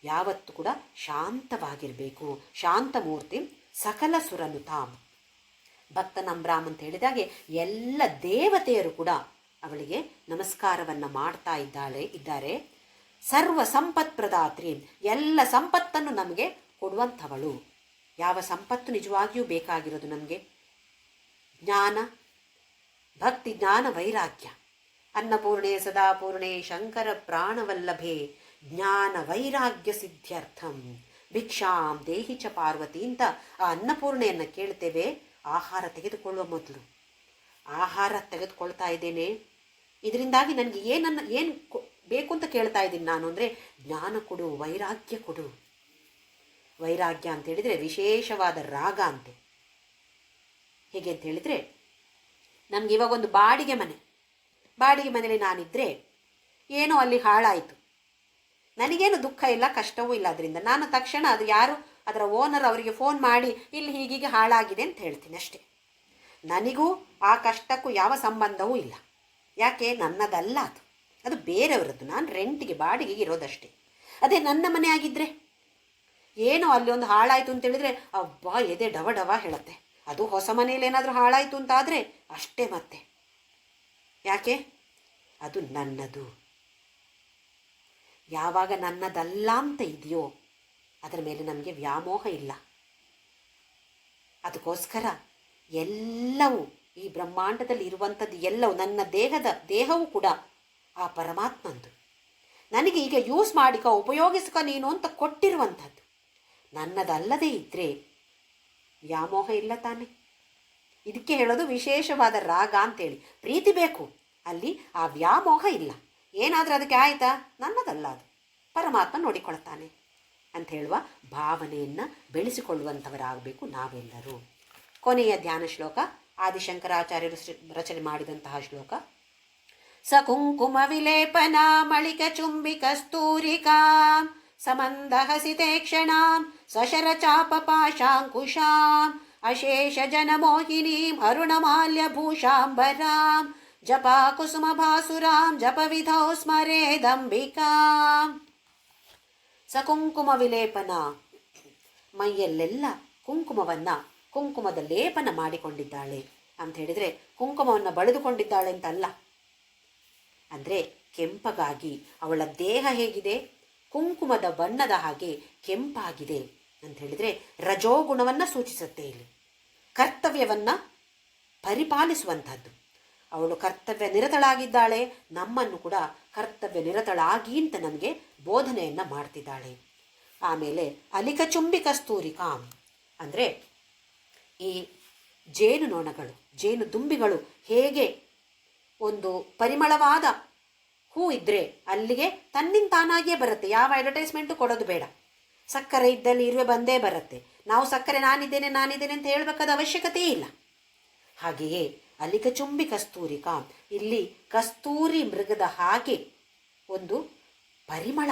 ಯಾವತ್ತೂ ಕೂಡ ಶಾಂತವಾಗಿರಬೇಕು. ಶಾಂತಮೂರ್ತಿ ಸಕಲ ಸುರನು ತಾಂ. ಭಕ್ತ ನಂಬ್ರಾಮ್ ಅಂತ ಹೇಳಿದಾಗೆ ಎಲ್ಲ ದೇವತೆಯರು ಕೂಡ ಅವಳಿಗೆ ನಮಸ್ಕಾರವನ್ನು ಮಾಡ್ತಾ ಇದ್ದಾರೆ. ಸರ್ವ ಸಂಪತ್ ಪ್ರದಾತ್ರಿ, ಎಲ್ಲ ಸಂಪತ್ತನ್ನು ನಮಗೆ ಕೊಡುವಂಥವಳು. ಯಾವ ಸಂಪತ್ತು ನಿಜವಾಗಿಯೂ ಬೇಕಾಗಿರೋದು ನಮಗೆ? ಜ್ಞಾನ, ಭಕ್ತಿ, ಜ್ಞಾನ, ವೈರಾಗ್ಯ. ಅನ್ನಪೂರ್ಣೆ ಸದಾಪೂರ್ಣೆ ಶಂಕರ ಪ್ರಾಣವಲ್ಲಭೆ ಜ್ಞಾನ ವೈರಾಗ್ಯ ಸಿದ್ಧ್ಯರ್ಥಂ ಭಿಕ್ಷಾಂ ದೇಹಿ ಚ ಪಾರ್ವತಿ ಅಂತ ಆ ಅನ್ನಪೂರ್ಣೆಯನ್ನು ಕೇಳ್ತೇವೆ. ಆಹಾರ ತೆಗೆದುಕೊಳ್ಳುವ ಮೊದಲು, ಆಹಾರ ತೆಗೆದುಕೊಳ್ತಾ ಇದ್ದೇನೆ, ಇದರಿಂದಾಗಿ ನನಗೆ ಏನು ಬೇಕು ಅಂತ ಕೇಳ್ತಾ ಇದ್ದೀನಿ ನಾನು ಅಂದರೆ ಜ್ಞಾನ ಕೊಡು, ವೈರಾಗ್ಯ ಕೊಡು. ವೈರಾಗ್ಯ ಅಂತ ಹೇಳಿದರೆ ವಿಶೇಷವಾದ ರಾಗ ಅಂತೆ. ಹೇಗೆ ಅಂತ ಹೇಳಿದರೆ, ನಮ್ಗೆ ಇವಾಗ ಒಂದು ಬಾಡಿಗೆ ಮನೆಯಲ್ಲಿ ನಾನಿದ್ದರೆ ಏನೋ ಅಲ್ಲಿ ಹಾಳಾಯಿತು, ನನಗೇನು ದುಃಖ ಇಲ್ಲ, ಕಷ್ಟವೂ ಇಲ್ಲ. ಅದರಿಂದ ನಾನು ತಕ್ಷಣ ಅದು ಯಾರು ಅದರ ಓನರ್ ಅವರಿಗೆ ಫೋನ್ ಮಾಡಿ ಇಲ್ಲಿ ಹೀಗೀಗೆ ಹಾಳಾಗಿದೆ ಅಂತ ಹೇಳ್ತೀನಿ ಅಷ್ಟೇ. ನನಗೂ ಆ ಕಷ್ಟಕ್ಕೂ ಯಾವ ಸಂಬಂಧವೂ ಇಲ್ಲ. ಯಾಕೆ? ನನ್ನದಲ್ಲ ಅದು ಬೇರೆಯವರದ್ದು. ನಾನು ರೆಂಟಿಗೆ ಬಾಡಿಗೆಗೆ ಇರೋದಷ್ಟೇ. ಅದೇ ನನ್ನ ಮನೆ ಆಗಿದ್ದರೆ ಏನೋ ಅಲ್ಲಿ ಒಂದು ಹಾಳಾಯಿತು ಅಂತೇಳಿದರೆ ಅಬ್ಬಾ ಎದೆ ಡವ ಡವ ಹೇಳುತ್ತೆ. ಅದು ಹೊಸ ಮನೆಯಲ್ಲಿ ಏನಾದರೂ ಹಾಳಾಯಿತು ಅಂತಾದರೆ ಅಷ್ಟೇ. ಮತ್ತೆ ಯಾಕೆ? ಅದು ನನ್ನದು. ಯಾವಾಗ ನನ್ನದಲ್ಲ ಅಂತ ಇದೆಯೋ ಅದರ ಮೇಲೆ ನಮಗೆ ವ್ಯಾಮೋಹ ಇಲ್ಲ. ಅದಕ್ಕೋಸ್ಕರ ಎಲ್ಲವೂ ಈ ಬ್ರಹ್ಮಾಂಡದಲ್ಲಿ ಇರುವಂಥದ್ದು ಎಲ್ಲವೂ, ನನ್ನ ದೇಹವೂ ಕೂಡ ಆ ಪರಮಾತ್ಮಂದು. ನನಗೆ ಈಗ ಯೂಸ್ ಮಾಡಿಕೊ, ಉಪಯೋಗಿಸ್ಕೊ ನೀನು ಅಂತ ಕೊಟ್ಟಿರುವಂಥದ್ದು. ನನ್ನದಲ್ಲದೇ ಇದ್ದರೆ ವ್ಯಾಮೋಹ ಇಲ್ಲ ತಾನೆ. ಇದಕ್ಕೆ ಹೇಳೋದು ವಿಶೇಷವಾದ ರಾಗ ಅಂತೇಳಿ. ಪ್ರೀತಿ ಬೇಕು, ಅಲ್ಲಿ ಆ ವ್ಯಾಮೋಹ ಇಲ್ಲ. ಏನಾದರೂ ಅದಕ್ಕೆ ಆಯಿತಾ, ನನ್ನದಲ್ಲ ಅದು, ಪರಮಾತ್ಮ ನೋಡಿಕೊಳ್ತಾನೆ ಅಂತ ಹೇಳುವ ಭಾವನೆಯನ್ನು ಬೆಳೆಸಿಕೊಳ್ಳುವಂಥವರಾಗಬೇಕು ನಾವೆಲ್ಲರೂ. ಕೊನೆಯ ಧ್ಯಾನ ಶ್ಲೋಕ ಆದಿಶಂಕರಾಚಾರ್ಯರು ರಚನೆ ಮಾಡಿದಂತಹ ಶ್ಲೋಕ. ಸ ಕುಂಕುಮ ವಿಲೇಪನ ಮಳಿಕ ಚುಂಬಿ ಕಸ್ತೂರಿಕಾ ಸಮಂದಹಸಿತೆ ಕ್ಷಣಾಂ ಸಶರ ಚಾಪ ಪಾಶಾಂಕುಶಾಂ ಅಶೇಷ ಜನಮೋಹಿನೀಂ ಅರುಣಮಾಲ್ಯ ಭೂಷಾಂಬರಾಂ ಜಪಾ ಕುಸುಮ ಭಾಸುರಾಂ ಜಪ ವಿಧೌ ಸ್ಮರೇದಂಬಿಕಾಂ. ಸಕುಂಕುಮ ವಿಲೇಪನ, ಮೈಯಲ್ಲೆಲ್ಲ ಕುಂಕುಮದ ಲೇಪನ ಮಾಡಿಕೊಂಡಿದ್ದಾಳೆ ಅಂತ ಹೇಳಿದರೆ ಕುಂಕುಮವನ್ನು ಬಳಿದುಕೊಂಡಿದ್ದಾಳೆ ಅಂತಲ್ಲ. ಅಂದರೆ ಕೆಂಪಗಾಗಿ ಅವಳ ದೇಹ ಹೇಗಿದೆ, ಕುಂಕುಮದ ಬಣ್ಣದ ಹಾಗೆ ಕೆಂಪಾಗಿದೆ ಅಂತ ಹೇಳಿದರೆ ರಜೋಗುಣವನ್ನು ಸೂಚಿಸುತ್ತೆ. ಇಲ್ಲಿ ಕರ್ತವ್ಯವನ್ನು ಪರಿಪಾಲಿಸುವಂಥದ್ದು. ಅವಳು ಕರ್ತವ್ಯ ನಿರತಳಾಗಿದ್ದಾಳೆ, ನಮ್ಮನ್ನು ಕೂಡ ಕರ್ತವ್ಯ ನಿರತಳಾಗಿ ಅಂತ ನಮಗೆ ಬೋಧನೆಯನ್ನು ಮಾಡ್ತಿದ್ದಾಳೆ. ಆಮೇಲೆ ಅಲಿಕ ಚುಂಬಿ ಕಸ್ತೂರಿಕಾಂ ಅಂದರೆ ಈ ಜೇನುನೊಣಗಳು, ಜೇನು ದುಂಬಿಗಳು ಹೇಗೆ ಒಂದು ಪರಿಮಳವಾದ ಹೂ ಇದ್ದರೆ ಅಲ್ಲಿಗೆ ತನ್ನಿಂತಾನಾಗಿಯೇ ಬರುತ್ತೆ. ಯಾವ ಅಡ್ವರ್ಟೈಸ್ಮೆಂಟು ಕೊಡೋದು ಬೇಡ. ಸಕ್ಕರೆ ಇದ್ದಲ್ಲಿ ಇರುವೆ ಬಂದೇ ಬರುತ್ತೆ. ನಾವು ಸಕ್ಕರೆ ನಾನಿದ್ದೇನೆ ಅಂತ ಹೇಳಬೇಕಾದ ಅವಶ್ಯಕತೆ ಇಲ್ಲ. ಹಾಗೆಯೇ ಅಲಿಕ ಚುಂಬಿ ಕಸ್ತೂರಿಕಾ, ಇಲ್ಲಿ ಕಸ್ತೂರಿ ಮೃಗದ ಹಾಗೆ ಒಂದು ಪರಿಮಳ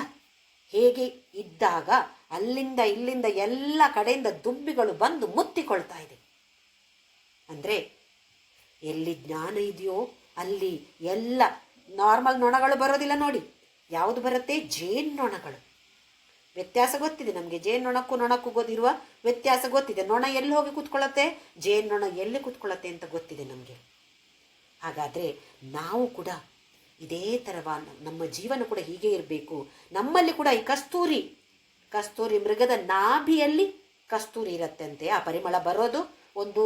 ಹೇಗೆ ಇದ್ದಾಗ ಅಲ್ಲಿಂದ ಇಲ್ಲಿಂದ ಎಲ್ಲ ಕಡೆಯಿಂದ ದುಂಬಿಗಳು ಬಂದು ಮುತ್ತಿಕೊಳ್ತಾ ಇದೆ. ಅಂದರೆ ಎಲ್ಲಿ ಜ್ಞಾನ ಇದೆಯೋ ಅಲ್ಲಿ ಎಲ್ಲ ನಾರ್ಮಲ್ ನೊಣಗಳು ಬರೋದಿಲ್ಲ ನೋಡಿ. ಯಾವುದು ಬರುತ್ತೆ? ಜೇನ್ನೊಣಗಳು. ವ್ಯತ್ಯಾಸ ಗೊತ್ತಿದೆ ನಮಗೆ. ಜೇನ್ನೊಣಕ್ಕೂ ಗೊತ್ತಿರುವ ವ್ಯತ್ಯಾಸ ಗೊತ್ತಿದೆ. ನೊಣ ಎಲ್ಲಿ ಹೋಗಿ ಕೂತ್ಕೊಳ್ಳುತ್ತೆ, ಜೇನ್ನೊಣ ಎಲ್ಲಿ ಕೂತ್ಕೊಳ್ಳುತ್ತೆ ಅಂತ ಗೊತ್ತಿದೆ ನಮಗೆ. ಹಾಗಾದರೆ ನಾವು ಕೂಡ ಇದೇ ಥರವ ನಮ್ಮ ಜೀವನ ಕೂಡ ಹೀಗೆ ಇರಬೇಕು. ನಮ್ಮಲ್ಲಿ ಕೂಡ ಈ ಕಸ್ತೂರಿ ಮೃಗದ ನಾಭಿಯಲ್ಲಿ ಕಸ್ತೂರಿ ಇರತ್ತಂತೆ. ಆ ಪರಿಮಳ ಬರೋದು ಒಂದು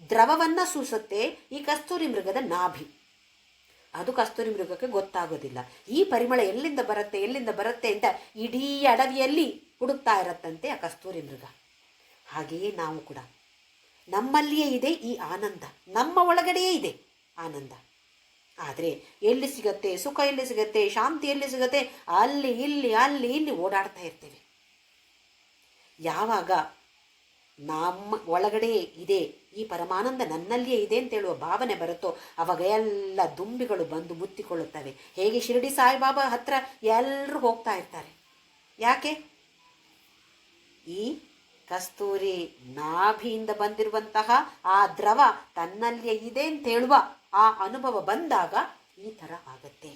ದ್ರವವನ್ನು ಸೂಸುತ್ತೆ. ಈ ಕಸ್ತೂರಿ ಮೃಗದ ನಾಭಿ, ಅದು ಕಸ್ತೂರಿ ಮೃಗಕ್ಕೆ ಗೊತ್ತಾಗೋದಿಲ್ಲ. ಈ ಪರಿಮಳ ಎಲ್ಲಿಂದ ಬರುತ್ತೆ ಅಂತ ಇಡೀ ಅಡವಿಯಲ್ಲಿ ಹುಡುಕ್ತಾ ಇರತ್ತಂತೆ ಆ ಕಸ್ತೂರಿ ಮೃಗ. ಹಾಗೆಯೇ ನಾವು ಕೂಡ ನಮ್ಮಲ್ಲಿಯೇ ಇದೆ ಈ ಆನಂದ, ನಮ್ಮ ಒಳಗಡೆಯೇ ಇದೆ ಆನಂದ. ಆದರೆ ಎಲ್ಲಿ ಸಿಗತ್ತೆ ಸುಖ, ಎಲ್ಲಿ ಸಿಗತ್ತೆ ಶಾಂತಿ, ಎಲ್ಲಿ ಸಿಗತ್ತೆ ಅಲ್ಲಿ ಇಲ್ಲಿ ಓಡಾಡ್ತಾ ಇರ್ತೇವೆ. ಯಾವಾಗ ನಮ್ಮ ಒಳಗಡೆ ಇದೆ, ಈ ಪರಮಾನಂದ ನನ್ನಲ್ಲಿಯೇ ಇದೆ ಅಂತ ಹೇಳುವ ಭಾವನೆ ಬರುತ್ತೋ ಅವಾಗ ಎಲ್ಲ ದುಂಬಿಗಳು ಬಂದು ಮುತ್ತಿಕೊಳ್ಳುತ್ತವೆ. ಹೇಗೆ ಶಿರಡಿ ಸಾಯಿಬಾಬಾ ಹತ್ರ ಎಲ್ಲರೂ ಹೋಗ್ತಾ ಇರ್ತಾರೆ. ಯಾಕೆ? ಈ ಕಸ್ತೂರಿ ನಾಭಿಯಿಂದ ಬಂದಿರುವಂತಹ ಆ ದ್ರವ ತನ್ನಲ್ಲಿಯೇ ಇದೆ ಅಂತ ಹೇಳುವ ಆ ಅನುಭವ ಬಂದಾಗ ಈ ಥರ ಆಗತ್ತೆ.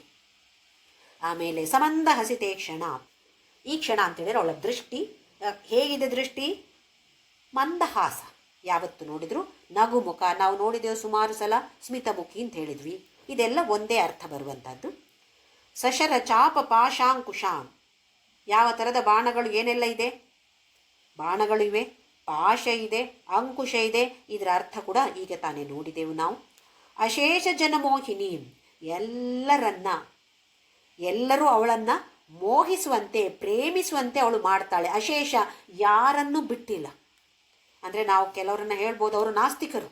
ಆಮೇಲೆ ಸಮಂದ ಹಸಿತೆ ಕ್ಷಣ. ಈ ಕ್ಷಣ ಅಂತ ಹೇಳಿದ್ರೆ ಅವಳ ದೃಷ್ಟಿ ಹೇಗಿದೆ? ದೃಷ್ಟಿ ಮಂದಹಾಸ, ಯಾವತ್ತು ನೋಡಿದ್ರು ನಗುಮುಖ. ನಾವು ನೋಡಿದೆವು ಸುಮಾರು ಸಲ ಸ್ಮಿತಮುಖಿ ಅಂತ ಹೇಳಿದ್ವಿ. ಇದೆಲ್ಲ ಒಂದೇ ಅರ್ಥ ಬರುವಂಥದ್ದು. ಸಶರ ಚಾಪ ಪಾಶಾಂಕುಶಾಂ. ಯಾವ ಥರದ ಬಾಣಗಳು ಏನೆಲ್ಲ ಇದೆ? ಬಾಣಗಳಿವೆ, ಪಾಶ ಇದೆ, ಅಂಕುಶ ಇದೆ. ಇದರ ಅರ್ಥ ಕೂಡ ಈಗ ತಾನೇ ನೋಡಿದೆವು ನಾವು. ಅಶೇಷ ಜನಮೋಹಿನಿ. ಎಲ್ಲರೂ ಅವಳನ್ನು ಮೋಹಿಸುವಂತೆ, ಪ್ರೇಮಿಸುವಂತೆ ಅವಳು ಮಾಡ್ತಾಳೆ. ಅಶೇಷ, ಯಾರನ್ನೂ ಬಿಟ್ಟಿಲ್ಲ. ಅಂದರೆ ನಾವು ಕೆಲವರನ್ನು ಹೇಳ್ಬೋದು ಅವರು ನಾಸ್ತಿಕರು,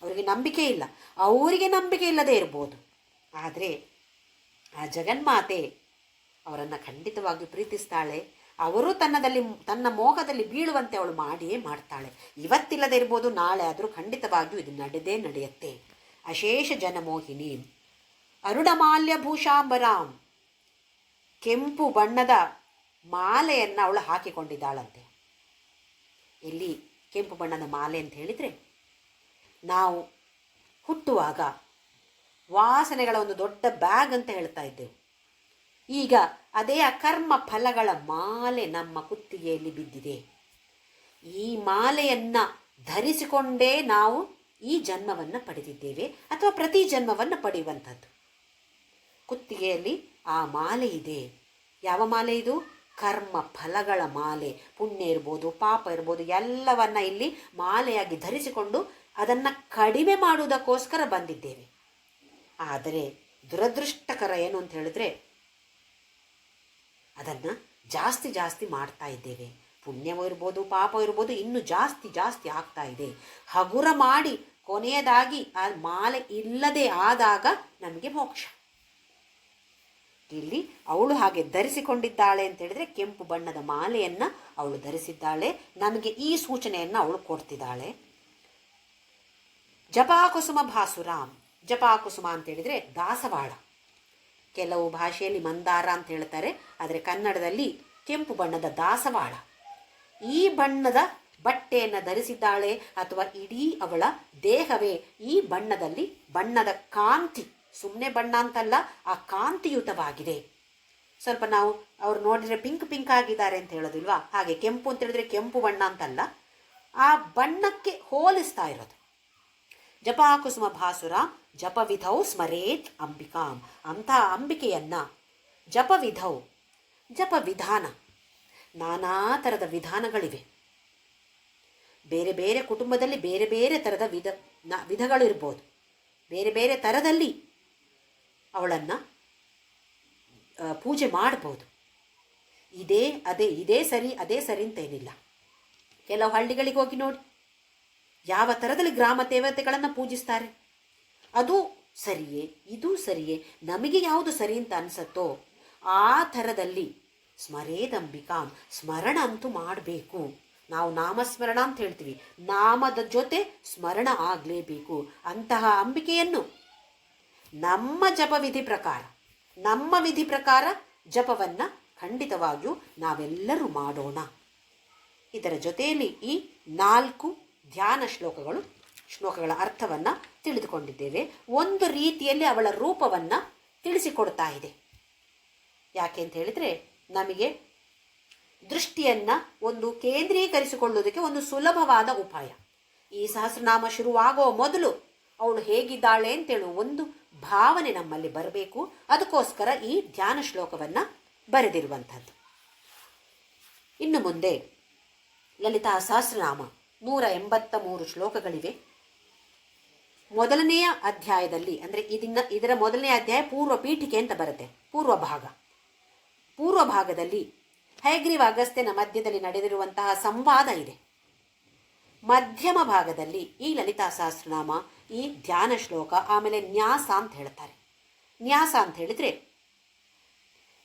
ಅವರಿಗೆ ನಂಬಿಕೆ ಇಲ್ಲ. ಅವರಿಗೆ ನಂಬಿಕೆ ಇಲ್ಲದೆ ಇರ್ಬೋದು, ಆದರೆ ಆ ಜಗನ್ಮಾತೆ ಅವರನ್ನು ಖಂಡಿತವಾಗಿ ಪ್ರೀತಿಸ್ತಾಳೆ. ಅವರು ತನ್ನ ಮೋಹದಲ್ಲಿ ಬೀಳುವಂತೆ ಅವಳು ಮಾಡಿಯೇ ಮಾಡ್ತಾಳೆ. ಇವತ್ತಿಲ್ಲದೆ ಇರ್ಬೋದು, ನಾಳೆ ಆದರೂ ಖಂಡಿತವಾಗಿಯೂ ಇದು ನಡೆಯುತ್ತೆ. ಅಶೇಷ ಜನಮೋಹಿನಿ. ಅರುಣಮಾಲ್ಯ ಭೂಷಾಂಬರಾಂ. ಕೆಂಪು ಬಣ್ಣದ ಮಾಲೆಯನ್ನು ಅವಳು ಹಾಕಿಕೊಂಡಿದ್ದಾಳಂತೆ. ಇಲ್ಲಿ ಕೆಂಪು ಬಣ್ಣದ ಮಾಲೆ ಅಂತ ಹೇಳಿದರೆ, ನಾವು ಹುಟ್ಟುವಾಗ ವಾಸನೆಗಳ ಒಂದು ದೊಡ್ಡ ಬ್ಯಾಗ್ ಅಂತ ಹೇಳ್ತಾ ಇದ್ದೆವು. ಈಗ ಅದೇ ಅಕರ್ಮ ಫಲಗಳ ಮಾಲೆ ನಮ್ಮ ಕುತ್ತಿಗೆಯಲ್ಲಿ ಬಿದ್ದಿದೆ. ಈ ಮಾಲೆಯನ್ನು ಧರಿಸಿಕೊಂಡೇ ನಾವು ಈ ಜನ್ಮವನ್ನು ಪಡೆದಿದ್ದೇವೆ, ಅಥವಾ ಪ್ರತಿ ಜನ್ಮವನ್ನು ಪಡೆಯುವಂಥದ್ದು. ಕುತ್ತಿಗೆಯಲ್ಲಿ ಆ ಮಾಲೆ ಇದೆ. ಯಾವ ಮಾಲೆ ಇದು? ಕರ್ಮ ಫಲಗಳ ಮಾಲೆ. ಪುಣ್ಯ ಇರ್ಬೋದು, ಪಾಪ ಇರ್ಬೋದು, ಎಲ್ಲವನ್ನ ಇಲ್ಲಿ ಮಾಲೆಯಾಗಿ ಧರಿಸಿಕೊಂಡು ಅದನ್ನು ಕಡಿಮೆ ಮಾಡುವುದಕ್ಕೋಸ್ಕರ ಬಂದಿದ್ದೇವೆ. ಆದರೆ ದುರದೃಷ್ಟಕರ ಏನು ಅಂತ ಹೇಳಿದ್ರೆ, ಅದನ್ನು ಜಾಸ್ತಿ ಮಾಡ್ತಾ ಇದ್ದೇವೆ. ಪುಣ್ಯವೂ ಇರ್ಬೋದು, ಪಾಪ ಇರ್ಬೋದು, ಇನ್ನೂ ಜಾಸ್ತಿ ಆಗ್ತಾ ಇದೆ. ಹಗುರ ಮಾಡಿ ಕೊನೆಯದಾಗಿ ಆ ಮಾಲೆ ಇಲ್ಲದೆ ಆದಾಗ ನಮಗೆ ಮೋಕ್ಷ. ಇಲ್ಲಿ ಅವಳು ಹಾಗೆ ಧರಿಸಿಕೊಂಡಿದ್ದಾಳೆ ಅಂತ ಹೇಳಿದ್ರೆ, ಕೆಂಪು ಬಣ್ಣದ ಮಾಲೆಯನ್ನು ಅವಳು ಧರಿಸಿದ್ದಾಳೆ. ನಮಗೆ ಈ ಸೂಚನೆಯನ್ನು ಅವಳು ಕೊಡ್ತಿದ್ದಾಳೆ. ಜಪಾಕುಸುಮ ಭಾಸುರಾಮ್. ಜಪಾಕುಸುಮ ಅಂತ ಹೇಳಿದ್ರೆ ದಾಸವಾಳ. ಕೆಲವು ಭಾಷೆಯಲ್ಲಿ ಮಂದಾರ ಅಂತ ಹೇಳ್ತಾರೆ, ಆದರೆ ಕನ್ನಡದಲ್ಲಿ ಕೆಂಪು ಬಣ್ಣದ ದಾಸವಾಳ. ಈ ಬಣ್ಣದ ಬಟ್ಟೆಯನ್ನು ಧರಿಸಿದ್ದಾಳೆ, ಅಥವಾ ಇಡೀ ಅವಳ ದೇಹವೇ ಈ ಬಣ್ಣದ ಕಾಂತಿ, ಸುಮ್ಮನೆ ಬಣ್ಣ ಅಂತಲ್ಲ, ಆ ಕಾಂತಿಯುತವಾಗಿದೆ. ಸ್ವಲ್ಪ ನಾವು ಅವ್ರು ನೋಡಿದರೆ ಪಿಂಕ್ ಆಗಿದ್ದಾರೆ ಅಂತ ಹೇಳೋದಿಲ್ವಾ, ಹಾಗೆ ಕೆಂಪು ಅಂತ ಹೇಳಿದ್ರೆ ಕೆಂಪು ಬಣ್ಣ ಅಂತಲ್ಲ, ಆ ಬಣ್ಣಕ್ಕೆ ಹೋಲಿಸ್ತಾ ಇರೋದು. ಜಪಾಕುಸುಮ ಭಾಸುರ ಜಪವಿಧೌ ಸ್ಮರೇತ್ ಅಂಬಿಕಾಂ. ಅಂತಹ ಅಂಬಿಕೆಯನ್ನು ಜಪವಿಧೌ, ಜಪವಿಧಾನ, ನಾನಾ ಥರದ ವಿಧಾನಗಳಿವೆ. ಬೇರೆ ಬೇರೆ ಕುಟುಂಬದಲ್ಲಿ ಬೇರೆ ಬೇರೆ ಥರದ ವಿಧಗಳಿರ್ಬೋದು. ಬೇರೆ ಬೇರೆ ಥರದಲ್ಲಿ ಅವಳನ್ನು ಪೂಜೆ ಮಾಡ್ಬೋದು. ಇದೇ ಸರಿ ಅದೇ ಸರಿ ಅಂತೇನಿಲ್ಲ. ಕೆಲವು ಹಳ್ಳಿಗಳಿಗೆ ಹೋಗಿ ನೋಡಿ, ಯಾವ ಥರದಲ್ಲಿ ಗ್ರಾಮ ದೇವತೆಗಳನ್ನು ಪೂಜಿಸ್ತಾರೆ. ಅದು ಸರಿಯೇ, ಇದು ಸರಿಯೇ, ನಮಗೆ ಯಾವುದು ಸರಿ ಅಂತ ಅನಿಸುತ್ತೋ ಆ ಥರದಲ್ಲಿ ಸ್ಮರೇದಂಬಿಕಾಂ, ಸ್ಮರಣ ಅಂತೂ ಮಾಡಬೇಕು. ನಾವು ನಾಮಸ್ಮರಣ ಅಂತ ಹೇಳ್ತೀವಿ, ನಾಮದ ಜೊತೆ ಸ್ಮರಣ ಆಗಲೇಬೇಕು. ಅಂತಹ ಅಂಬಿಕೆಯನ್ನು ನಮ್ಮ ವಿಧಿ ಪ್ರಕಾರ ಜಪವನ್ನು ಖಂಡಿತವಾಗಿಯೂ ನಾವೆಲ್ಲರೂ ಮಾಡೋಣ. ಇದರ ಜೊತೆಯಲ್ಲಿ ಈ 4 ಧ್ಯಾನ ಶ್ಲೋಕಗಳ ಅರ್ಥವನ್ನು ತಿಳಿದುಕೊಂಡಿದ್ದೇವೆ. ಒಂದು ರೀತಿಯಲ್ಲಿ ಅವಳ ರೂಪವನ್ನು ತಿಳಿಸಿಕೊಡ್ತಾ ಇದೆ. ಯಾಕೆ ಅಂತ ಹೇಳಿದರೆ, ನಮಗೆ ದೃಷ್ಟಿಯನ್ನು ಒಂದು ಕೇಂದ್ರೀಕರಿಸಿಕೊಳ್ಳುವುದಕ್ಕೆ ಒಂದು ಸುಲಭವಾದ ಉಪಾಯ. ಈ ಸಹಸ್ರನಾಮ ಶುರುವಾಗುವ ಮೊದಲು ಅವಳು ಹೇಗಿದ್ದಾಳೆ ಅಂತೇಳುವ ಒಂದು ಭಾವನೆ ನಮ್ಮಲ್ಲಿ ಬರಬೇಕು. ಅದಕ್ಕೋಸ್ಕರ ಈ ಧ್ಯಾನ ಶ್ಲೋಕವನ್ನು ಬರೆದಿರುವಂಥದ್ದು. ಇನ್ನು ಮುಂದೆ ಲಲಿತಾ ಸಹಸ್ರನಾಮ 183 ಶ್ಲೋಕಗಳಿವೆ. ಮೊದಲನೆಯ ಅಧ್ಯಾಯದಲ್ಲಿ, ಅಂದರೆ ಇದರ ಮೊದಲನೇ ಅಧ್ಯಾಯ ಪೂರ್ವ ಪೀಠಿಕೆ ಅಂತ ಬರುತ್ತೆ, ಪೂರ್ವ ಭಾಗದಲ್ಲಿ ಹಯಗ್ರೀವ ಅಗಸ್ತ್ಯನ ಮಧ್ಯದಲ್ಲಿ ನಡೆದಿರುವಂತಹ ಸಂವಾದ ಇದೆ. ಮಧ್ಯಮ ಭಾಗದಲ್ಲಿ ಈ ಲಲಿತಾ ಸಹಸ್ರನಾಮ, ಈ ಧ್ಯಾನ ಶ್ಲೋಕ, ಆಮೇಲೆ ನ್ಯಾಸ ಅಂತ ಹೇಳ್ತಾರೆ. ನ್ಯಾಸ ಅಂತ ಹೇಳಿದರೆ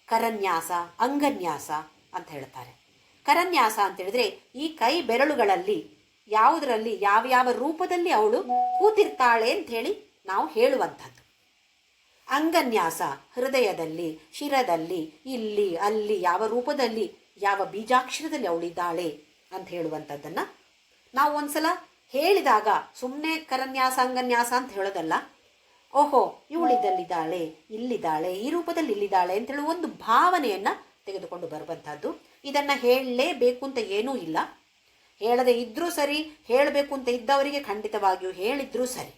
ಕರನ್ಯಾಸ, ಅಂಗನ್ಯಾಸ ಅಂತ ಹೇಳ್ತಾರೆ. ಕರನ್ಯಾಸ ಅಂತ ಹೇಳಿದ್ರೆ ಈ ಕೈ ಬೆರಳುಗಳಲ್ಲಿ ಯಾವುದರಲ್ಲಿ ಯಾವ ಯಾವ ರೂಪದಲ್ಲಿ ಅವಳು ಕೂತಿರ್ತಾಳೆ ಅಂತ ಹೇಳಿ ನಾವು ಹೇಳುವಂಥದ್ದು. ಅಂಗನ್ಯಾಸ ಹೃದಯದಲ್ಲಿ, ಶಿರದಲ್ಲಿ, ಇಲ್ಲಿ ಅಲ್ಲಿ ಯಾವ ರೂಪದಲ್ಲಿ ಯಾವ ಬೀಜಾಕ್ಷರದಲ್ಲಿ ಅವಳಿದ್ದಾಳೆ ಅಂತ ಹೇಳುವಂಥದ್ದನ್ನು ನಾವು ಒಂದ್ಸಲ ಹೇಳಿದಾಗ ಸುಮ್ಮನೆ ಕರನ್ಯಾಸ ಅಂಗನ್ಯಾಸ ಅಂತ ಹೇಳೋದಲ್ಲ. ಓಹೋ, ಇವಳಿದ್ದಲ್ಲಿದ್ದಾಳೆ, ಇಲ್ಲಿದ್ದಾಳೆ, ಈ ರೂಪದಲ್ಲಿ ಇಲ್ಲಿದ್ದಾಳೆ ಅಂತೇಳಿ ಒಂದು ಭಾವನೆಯನ್ನು ತೆಗೆದುಕೊಂಡು ಬರುವಂಥದ್ದು. ಇದನ್ನು ಹೇಳಲೇಬೇಕು ಅಂತ ಏನೂ ಇಲ್ಲ. ಹೇಳದೆ ಇದ್ದರೂ ಸರಿ, ಹೇಳಬೇಕು ಅಂತ ಇದ್ದವರಿಗೆ ಖಂಡಿತವಾಗಿಯೂ ಹೇಳಿದ್ರೂ ಸರಿ.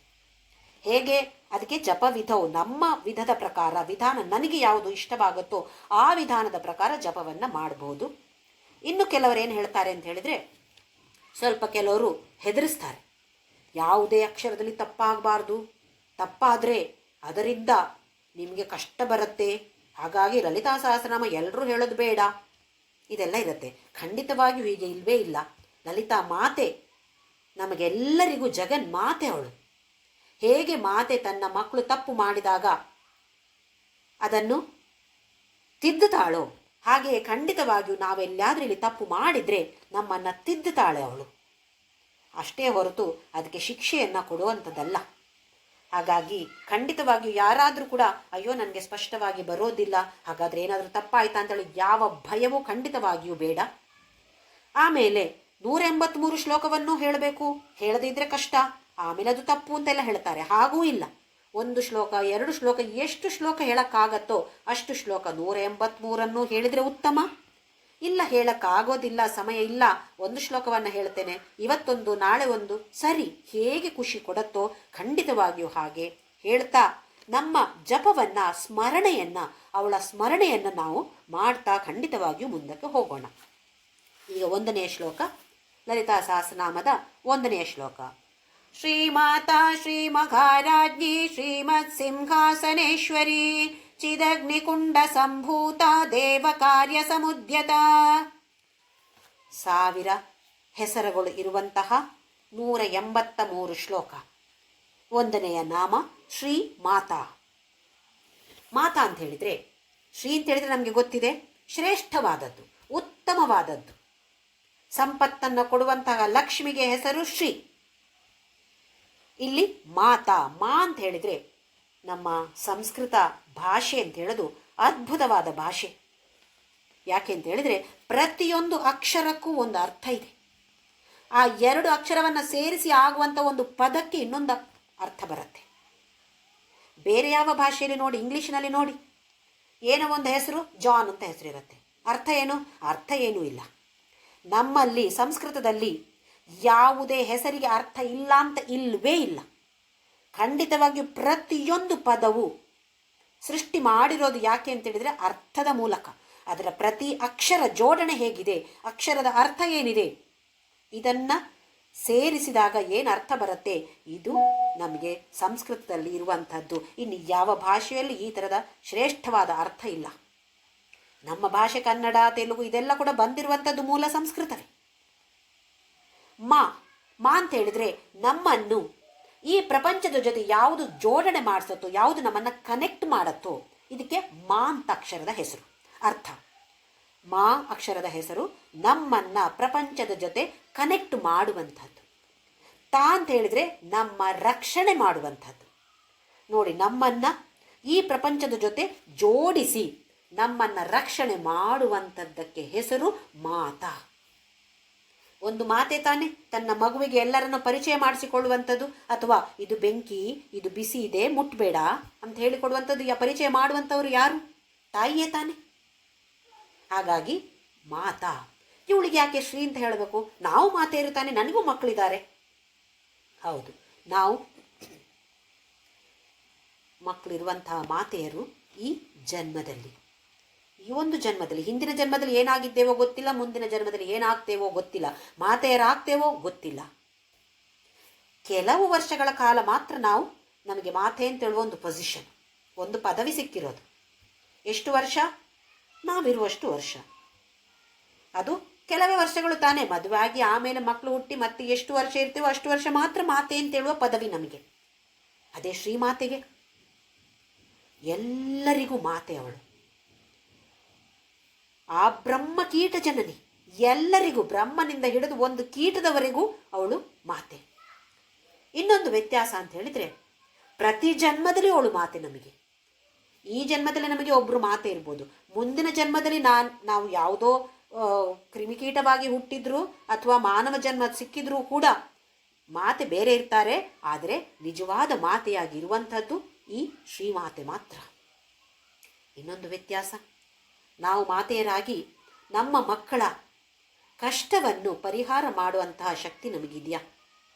ಹೇಗೆ ಅದಕ್ಕೆ ಜಪವಿಧವು ನಮ್ಮ ವಿಧದ ಪ್ರಕಾರ, ವಿಧಾನ ನನಗೆ ಯಾವುದು ಇಷ್ಟವಾಗುತ್ತೋ ಆ ವಿಧಾನದ ಪ್ರಕಾರ ಜಪವನ್ನು ಮಾಡಬಹುದು. ಇನ್ನು ಕೆಲವರು ಏನು ಹೇಳ್ತಾರೆ ಅಂತ ಹೇಳಿದರೆ, ಸ್ವಲ್ಪ ಕೆಲವರು ಹೆದರಿಸ್ತಾರೆ. ಯಾವುದೇ ಅಕ್ಷರದಲ್ಲಿ ತಪ್ಪಾಗಬಾರ್ದು, ತಪ್ಪಾದರೆ ಅದರಿಂದ ನಿಮಗೆ ಕಷ್ಟ ಬರುತ್ತೆ, ಹಾಗಾಗಿ ಲಲಿತಾ ಸಹಸ್ರನಾಮ ಎಲ್ಲರೂ ಹೇಳೋದು ಬೇಡ, ಇದೆಲ್ಲ ಇರುತ್ತೆ. ಖಂಡಿತವಾಗಿಯೂ ಹೀಗೆ ಇಲ್ಲವೇ ಇಲ್ಲ. ಲಲಿತಾ ಮಾತೆ ನಮಗೆಲ್ಲರಿಗೂ ಜಗನ್ಮಾತೆ ಅವಳು. ಹೇಗೆ ಮಾತೆ ತನ್ನ ಮಕ್ಕಳು ತಪ್ಪು ಮಾಡಿದಾಗ ಅದನ್ನು ತಿದ್ದುತ್ತಾಳೋ ಹಾಗೆಯೇ ಖಂಡಿತವಾಗಿಯೂ ನಾವೆಲ್ಲಾದರೂ ಇಲ್ಲಿ ತಪ್ಪು ಮಾಡಿದರೆ ನಮ್ಮನ್ನು ತಿದ್ದುತ್ತಾಳೆ ಅವಳು. ಅಷ್ಟೇ ಹೊರತು ಅದಕ್ಕೆ ಶಿಕ್ಷೆಯನ್ನು ಕೊಡುವಂಥದ್ದಲ್ಲ. ಹಾಗಾಗಿ ಖಂಡಿತವಾಗಿಯೂ ಯಾರಾದರೂ ಕೂಡ ಅಯ್ಯೋ ನನಗೆ ಸ್ಪಷ್ಟವಾಗಿ ಬರೋದಿಲ್ಲ, ಹಾಗಾದರೆ ಏನಾದರೂ ತಪ್ಪಾಯ್ತಾ ಅಂತೇಳಿ ಯಾವ ಭಯವೂ ಖಂಡಿತವಾಗಿಯೂ ಬೇಡ. ಆಮೇಲೆ 183 ಶ್ಲೋಕವನ್ನು ಹೇಳಬೇಕು, ಹೇಳದೇ ಇದ್ರೆ ಕಷ್ಟ, ಆಮೇಲೆ ಅದು ತಪ್ಪು ಅಂತೆಲ್ಲ ಹೇಳ್ತಾರೆ. ಹಾಗೂ ಇಲ್ಲ. 1 ಶ್ಲೋಕ 2 ಶ್ಲೋಕ ಎಷ್ಟು ಶ್ಲೋಕ ಹೇಳೋಕ್ಕಾಗತ್ತೋ ಅಷ್ಟು ಶ್ಲೋಕ 183 ಹೇಳಿದರೆ ಉತ್ತಮ. ಇಲ್ಲ, ಹೇಳೋಕ್ಕಾಗೋದಿಲ್ಲ, ಸಮಯ ಇಲ್ಲ, 1 ಶ್ಲೋಕವನ್ನು ಹೇಳ್ತೇನೆ, ಇವತ್ತೊಂದು ನಾಳೆ ಒಂದು, ಸರಿ, ಹೇಗೆ ಖುಷಿ ಕೊಡುತ್ತೋ ಖಂಡಿತವಾಗಿಯೂ ಹಾಗೆ ಹೇಳ್ತಾ ನಮ್ಮ ಜಪವನ್ನು, ಸ್ಮರಣೆಯನ್ನು, ಅವಳ ಸ್ಮರಣೆಯನ್ನು ನಾವು ಮಾಡ್ತಾ ಖಂಡಿತವಾಗಿಯೂ ಮುಂದಕ್ಕೆ ಹೋಗೋಣ. ಈಗ 1ನೇ ಶ್ಲೋಕ, ಲಲಿತಾ ಸಹಸ್ರನಾಮದ 1ನೇ ಶ್ಲೋಕ. ಶ್ರೀಮಾತಾ ಶ್ರೀಮಘಾರಾಜ್ಞಿ ಶ್ರೀಮತ್ ಸಿಂಹಾಸನೇಶ್ವರಿ ಚಿದಗ್ನಿಕುಂಡ ಸಂಭೂತ ದೇವ ಕಾರ್ಯ ಸಮುದ್ಯತ. 1000 ಹೆಸರುಗಳು ಇರುವಂತಹ 183 ಶ್ಲೋಕ. 1ನೆಯ ನಾಮ ಶ್ರೀ ಮಾತಾ. ಮಾತಾ ಅಂತ ಹೇಳಿದರೆ, ಶ್ರೀ ಅಂತ ಹೇಳಿದರೆ ನಮಗೆ ಗೊತ್ತಿದೆ, ಶ್ರೇಷ್ಠವಾದದ್ದು, ಉತ್ತಮವಾದದ್ದು, ಸಂಪತ್ತನ್ನು ಕೊಡುವಂತಹ ಲಕ್ಷ್ಮಿಗೆ ಹೆಸರು ಶ್ರೀ. ಇಲ್ಲಿ ಮಾತಾ, ಮಾ ಅಂತ ಹೇಳಿದರೆ ನಮ್ಮ ಸಂಸ್ಕೃತ ಭಾಷೆ ಅಂತ ಹೇಳೋದು ಅದ್ಭುತವಾದ ಭಾಷೆ. ಯಾಕೆ ಅಂತ ಹೇಳಿದರೆ ಪ್ರತಿಯೊಂದು ಅಕ್ಷರಕ್ಕೂ ಒಂದು ಅರ್ಥ ಇದೆ. ಆ 2 ಅಕ್ಷರವನ್ನು ಸೇರಿಸಿ ಆಗುವಂಥ ಒಂದು ಪದಕ್ಕೆ ಇನ್ನೊಂದು ಅರ್ಥ ಬರುತ್ತೆ. ಬೇರೆ ಯಾವ ಭಾಷೆಯಲ್ಲಿ ನೋಡಿ, ಇಂಗ್ಲೀಷ್ನಲ್ಲಿ ನೋಡಿ, ಏನೋ ಒಂದು ಹೆಸರು ಜಾನ್ ಅಂತ ಹೆಸರಿರುತ್ತೆ, ಅರ್ಥ ಏನು? ಅರ್ಥ ಏನೂ ಇಲ್ಲ. ನಮ್ಮಲ್ಲಿ ಸಂಸ್ಕೃತದಲ್ಲಿ ಯಾವುದೇ ಹೆಸರಿಗೆ ಅರ್ಥ ಇಲ್ಲ ಅಂತ ಇಲ್ಲವೇ ಇಲ್ಲ. ಖಂಡಿತವಾಗಿಯೂ ಪ್ರತಿಯೊಂದು ಪದವು ಸೃಷ್ಟಿ ಮಾಡಿರೋದು ಯಾಕೆ ಅಂತ ಹೇಳಿದರೆ ಅರ್ಥದ ಮೂಲಕ. ಅದರ ಪ್ರತಿ ಅಕ್ಷರ ಜೋಡಣೆ ಹೇಗಿದೆ, ಅಕ್ಷರದ ಅರ್ಥ ಏನಿದೆ, ಇದನ್ನು ಸೇರಿಸಿದಾಗ ಏನು ಅರ್ಥ ಬರುತ್ತೆ, ಇದು ನಮಗೆ ಸಂಸ್ಕೃತದಲ್ಲಿ ಇರುವಂಥದ್ದು. ಇನ್ನು ಯಾವ ಭಾಷೆಯಲ್ಲಿ ಈ ಥರದ ಶ್ರೇಷ್ಠವಾದ ಅರ್ಥ ಇಲ್ಲ. ನಮ್ಮ ಭಾಷೆ ಕನ್ನಡ, ತೆಲುಗು ಇದೆಲ್ಲ ಕೂಡ ಬಂದಿರುವಂಥದ್ದು ಮೂಲ ಸಂಸ್ಕೃತವೇ. ಮಾ ಅಂತ ಹೇಳಿದರೆ ನಮ್ಮನ್ನು ಈ ಪ್ರಪಂಚದ ಜೊತೆ ಯಾವುದು ಜೋಡಣೆ ಮಾಡಿಸುತ್ತೋ, ಯಾವುದು ನಮ್ಮನ್ನು ಕನೆಕ್ಟ್ ಮಾಡುತ್ತೋ, ಇದಕ್ಕೆ ಮಾ ಅಂತ ಅಕ್ಷರದ ಹೆಸರು. ಅರ್ಥ, ಮಾ ಅಕ್ಷರದ ಹೆಸರು ನಮ್ಮನ್ನು ಪ್ರಪಂಚದ ಜೊತೆ ಕನೆಕ್ಟ್ ಮಾಡುವಂಥದ್ದು. ತಾ ಅಂತ ಹೇಳಿದರೆ ನಮ್ಮ ರಕ್ಷಣೆ ಮಾಡುವಂಥದ್ದು. ನೋಡಿ, ನಮ್ಮನ್ನು ಈ ಪ್ರಪಂಚದ ಜೊತೆ ಜೋಡಿಸಿ ನಮ್ಮನ್ನು ರಕ್ಷಣೆ ಮಾಡುವಂಥದ್ದಕ್ಕೆ ಹೆಸರು ಮಾತಾ. ಒಂದು ಮಾತೆ ತಾನೇ ತನ್ನ ಮಗುವಿಗೆ ಎಲ್ಲರನ್ನು ಪರಿಚಯ ಮಾಡಿಸಿಕೊಳ್ಳುವಂಥದ್ದು, ಅಥವಾ ಇದು ಬೆಂಕಿ, ಇದು ಬಿಸಿ ಇದೆ, ಮುಟ್ಟಬೇಡ ಅಂತ ಹೇಳಿಕೊಡುವಂಥದ್ದು, ಪರಿಚಯ ಮಾಡುವಂಥವ್ರು ಯಾರು? ತಾಯಿಯೇ ತಾನೆ. ಹಾಗಾಗಿ ಮಾತಾ. ಇವಳಿಗೆ ಯಾಕೆ ಶ್ರೀ ಅಂತ ಹೇಳಬೇಕು? ನಾವು ಮಾತೆಯರು ತಾನೆ, ನನಗೂ ಮಕ್ಕಳಿದ್ದಾರೆ. ಹೌದು, ನಾವು ಮಕ್ಕಳಿರುವಂತಹ ಮಾತೆಯರು ಈ ಜನ್ಮದಲ್ಲಿ, ಈ ಒಂದು ಜನ್ಮದಲ್ಲಿ, ಹಿಂದಿನ ಜನ್ಮದಲ್ಲಿ ಏನಾಗಿದ್ದೇವೋ ಗೊತ್ತಿಲ್ಲ, ಮುಂದಿನ ಜನ್ಮದಲ್ಲಿ ಏನಾಗ್ತೇವೋ ಗೊತ್ತಿಲ್ಲ, ಮಾತೆಯರಾಗ್ತೇವೋ ಗೊತ್ತಿಲ್ಲ. ಕೆಲವು ವರ್ಷಗಳ ಕಾಲ ಮಾತ್ರ ನಮಗೆ ಮಾತೆ ಅಂತ ಹೇಳುವ ಒಂದು ಪೊಸಿಷನ್, ಒಂದು ಪದವಿ ಸಿಕ್ಕಿರೋದು. ಎಷ್ಟು ವರ್ಷ? ನಾವಿರುವಷ್ಟು ವರ್ಷ. ಅದು ಕೆಲವೇ ವರ್ಷಗಳು ತಾನೇ. ಮದುವೆ ಆಗಿ ಆಮೇಲೆ ಮಕ್ಕಳು ಹುಟ್ಟಿ ಮತ್ತೆ ಎಷ್ಟು ವರ್ಷ ಇರ್ತೀವೋ ಅಷ್ಟು ವರ್ಷ ಮಾತ್ರ ಮಾತೆ ಅಂತ ಹೇಳುವ ಪದವಿ ನಮಗೆ. ಅದೇ ಶ್ರೀಮಾತೆಗೆ ಎಲ್ಲರಿಗೂ ಮಾತೆ ಅವಳು. ಆ ಬ್ರಹ್ಮ ಕೀಟ ಜನನಿ, ಎಲ್ಲರಿಗೂ, ಬ್ರಹ್ಮನಿಂದ ಹಿಡಿದು ಒಂದು ಕೀಟದವರೆಗೂ ಅವಳು ಮಾತೆ. ಇನ್ನೊಂದು ವ್ಯತ್ಯಾಸ ಅಂತ ಹೇಳಿದರೆ, ಪ್ರತಿ ಜನ್ಮದಲ್ಲಿ ಅವಳು ಮಾತೆ ನಮಗೆ. ಈ ಜನ್ಮದಲ್ಲಿ ನಮಗೆ ಒಬ್ಬರು ಮಾತೆ ಇರ್ಬೋದು, ಮುಂದಿನ ಜನ್ಮದಲ್ಲಿ ನಾವು ಯಾವುದೋ ಕ್ರಿಮಿಕೀಟವಾಗಿ ಹುಟ್ಟಿದ್ರು ಅಥವಾ ಮಾನವ ಜನ್ಮ ಸಿಕ್ಕಿದ್ರೂ ಕೂಡ ಮಾತೆ ಬೇರೆ ಇರ್ತಾರೆ. ಆದರೆ ನಿಜವಾದ ಮಾತೆಯಾಗಿ ಇರುವಂಥದ್ದು ಈ ಶ್ರೀಮಾತೆ ಮಾತ್ರ. ಇನ್ನೊಂದು ವ್ಯತ್ಯಾಸ, ನಾವು ಮಾತೆಯರಾಗಿ ನಮ್ಮ ಮಕ್ಕಳ ಕಷ್ಟವನ್ನು ಪರಿಹಾರ ಮಾಡುವಂತಹ ಶಕ್ತಿ ನಮಗಿದೆಯಾ?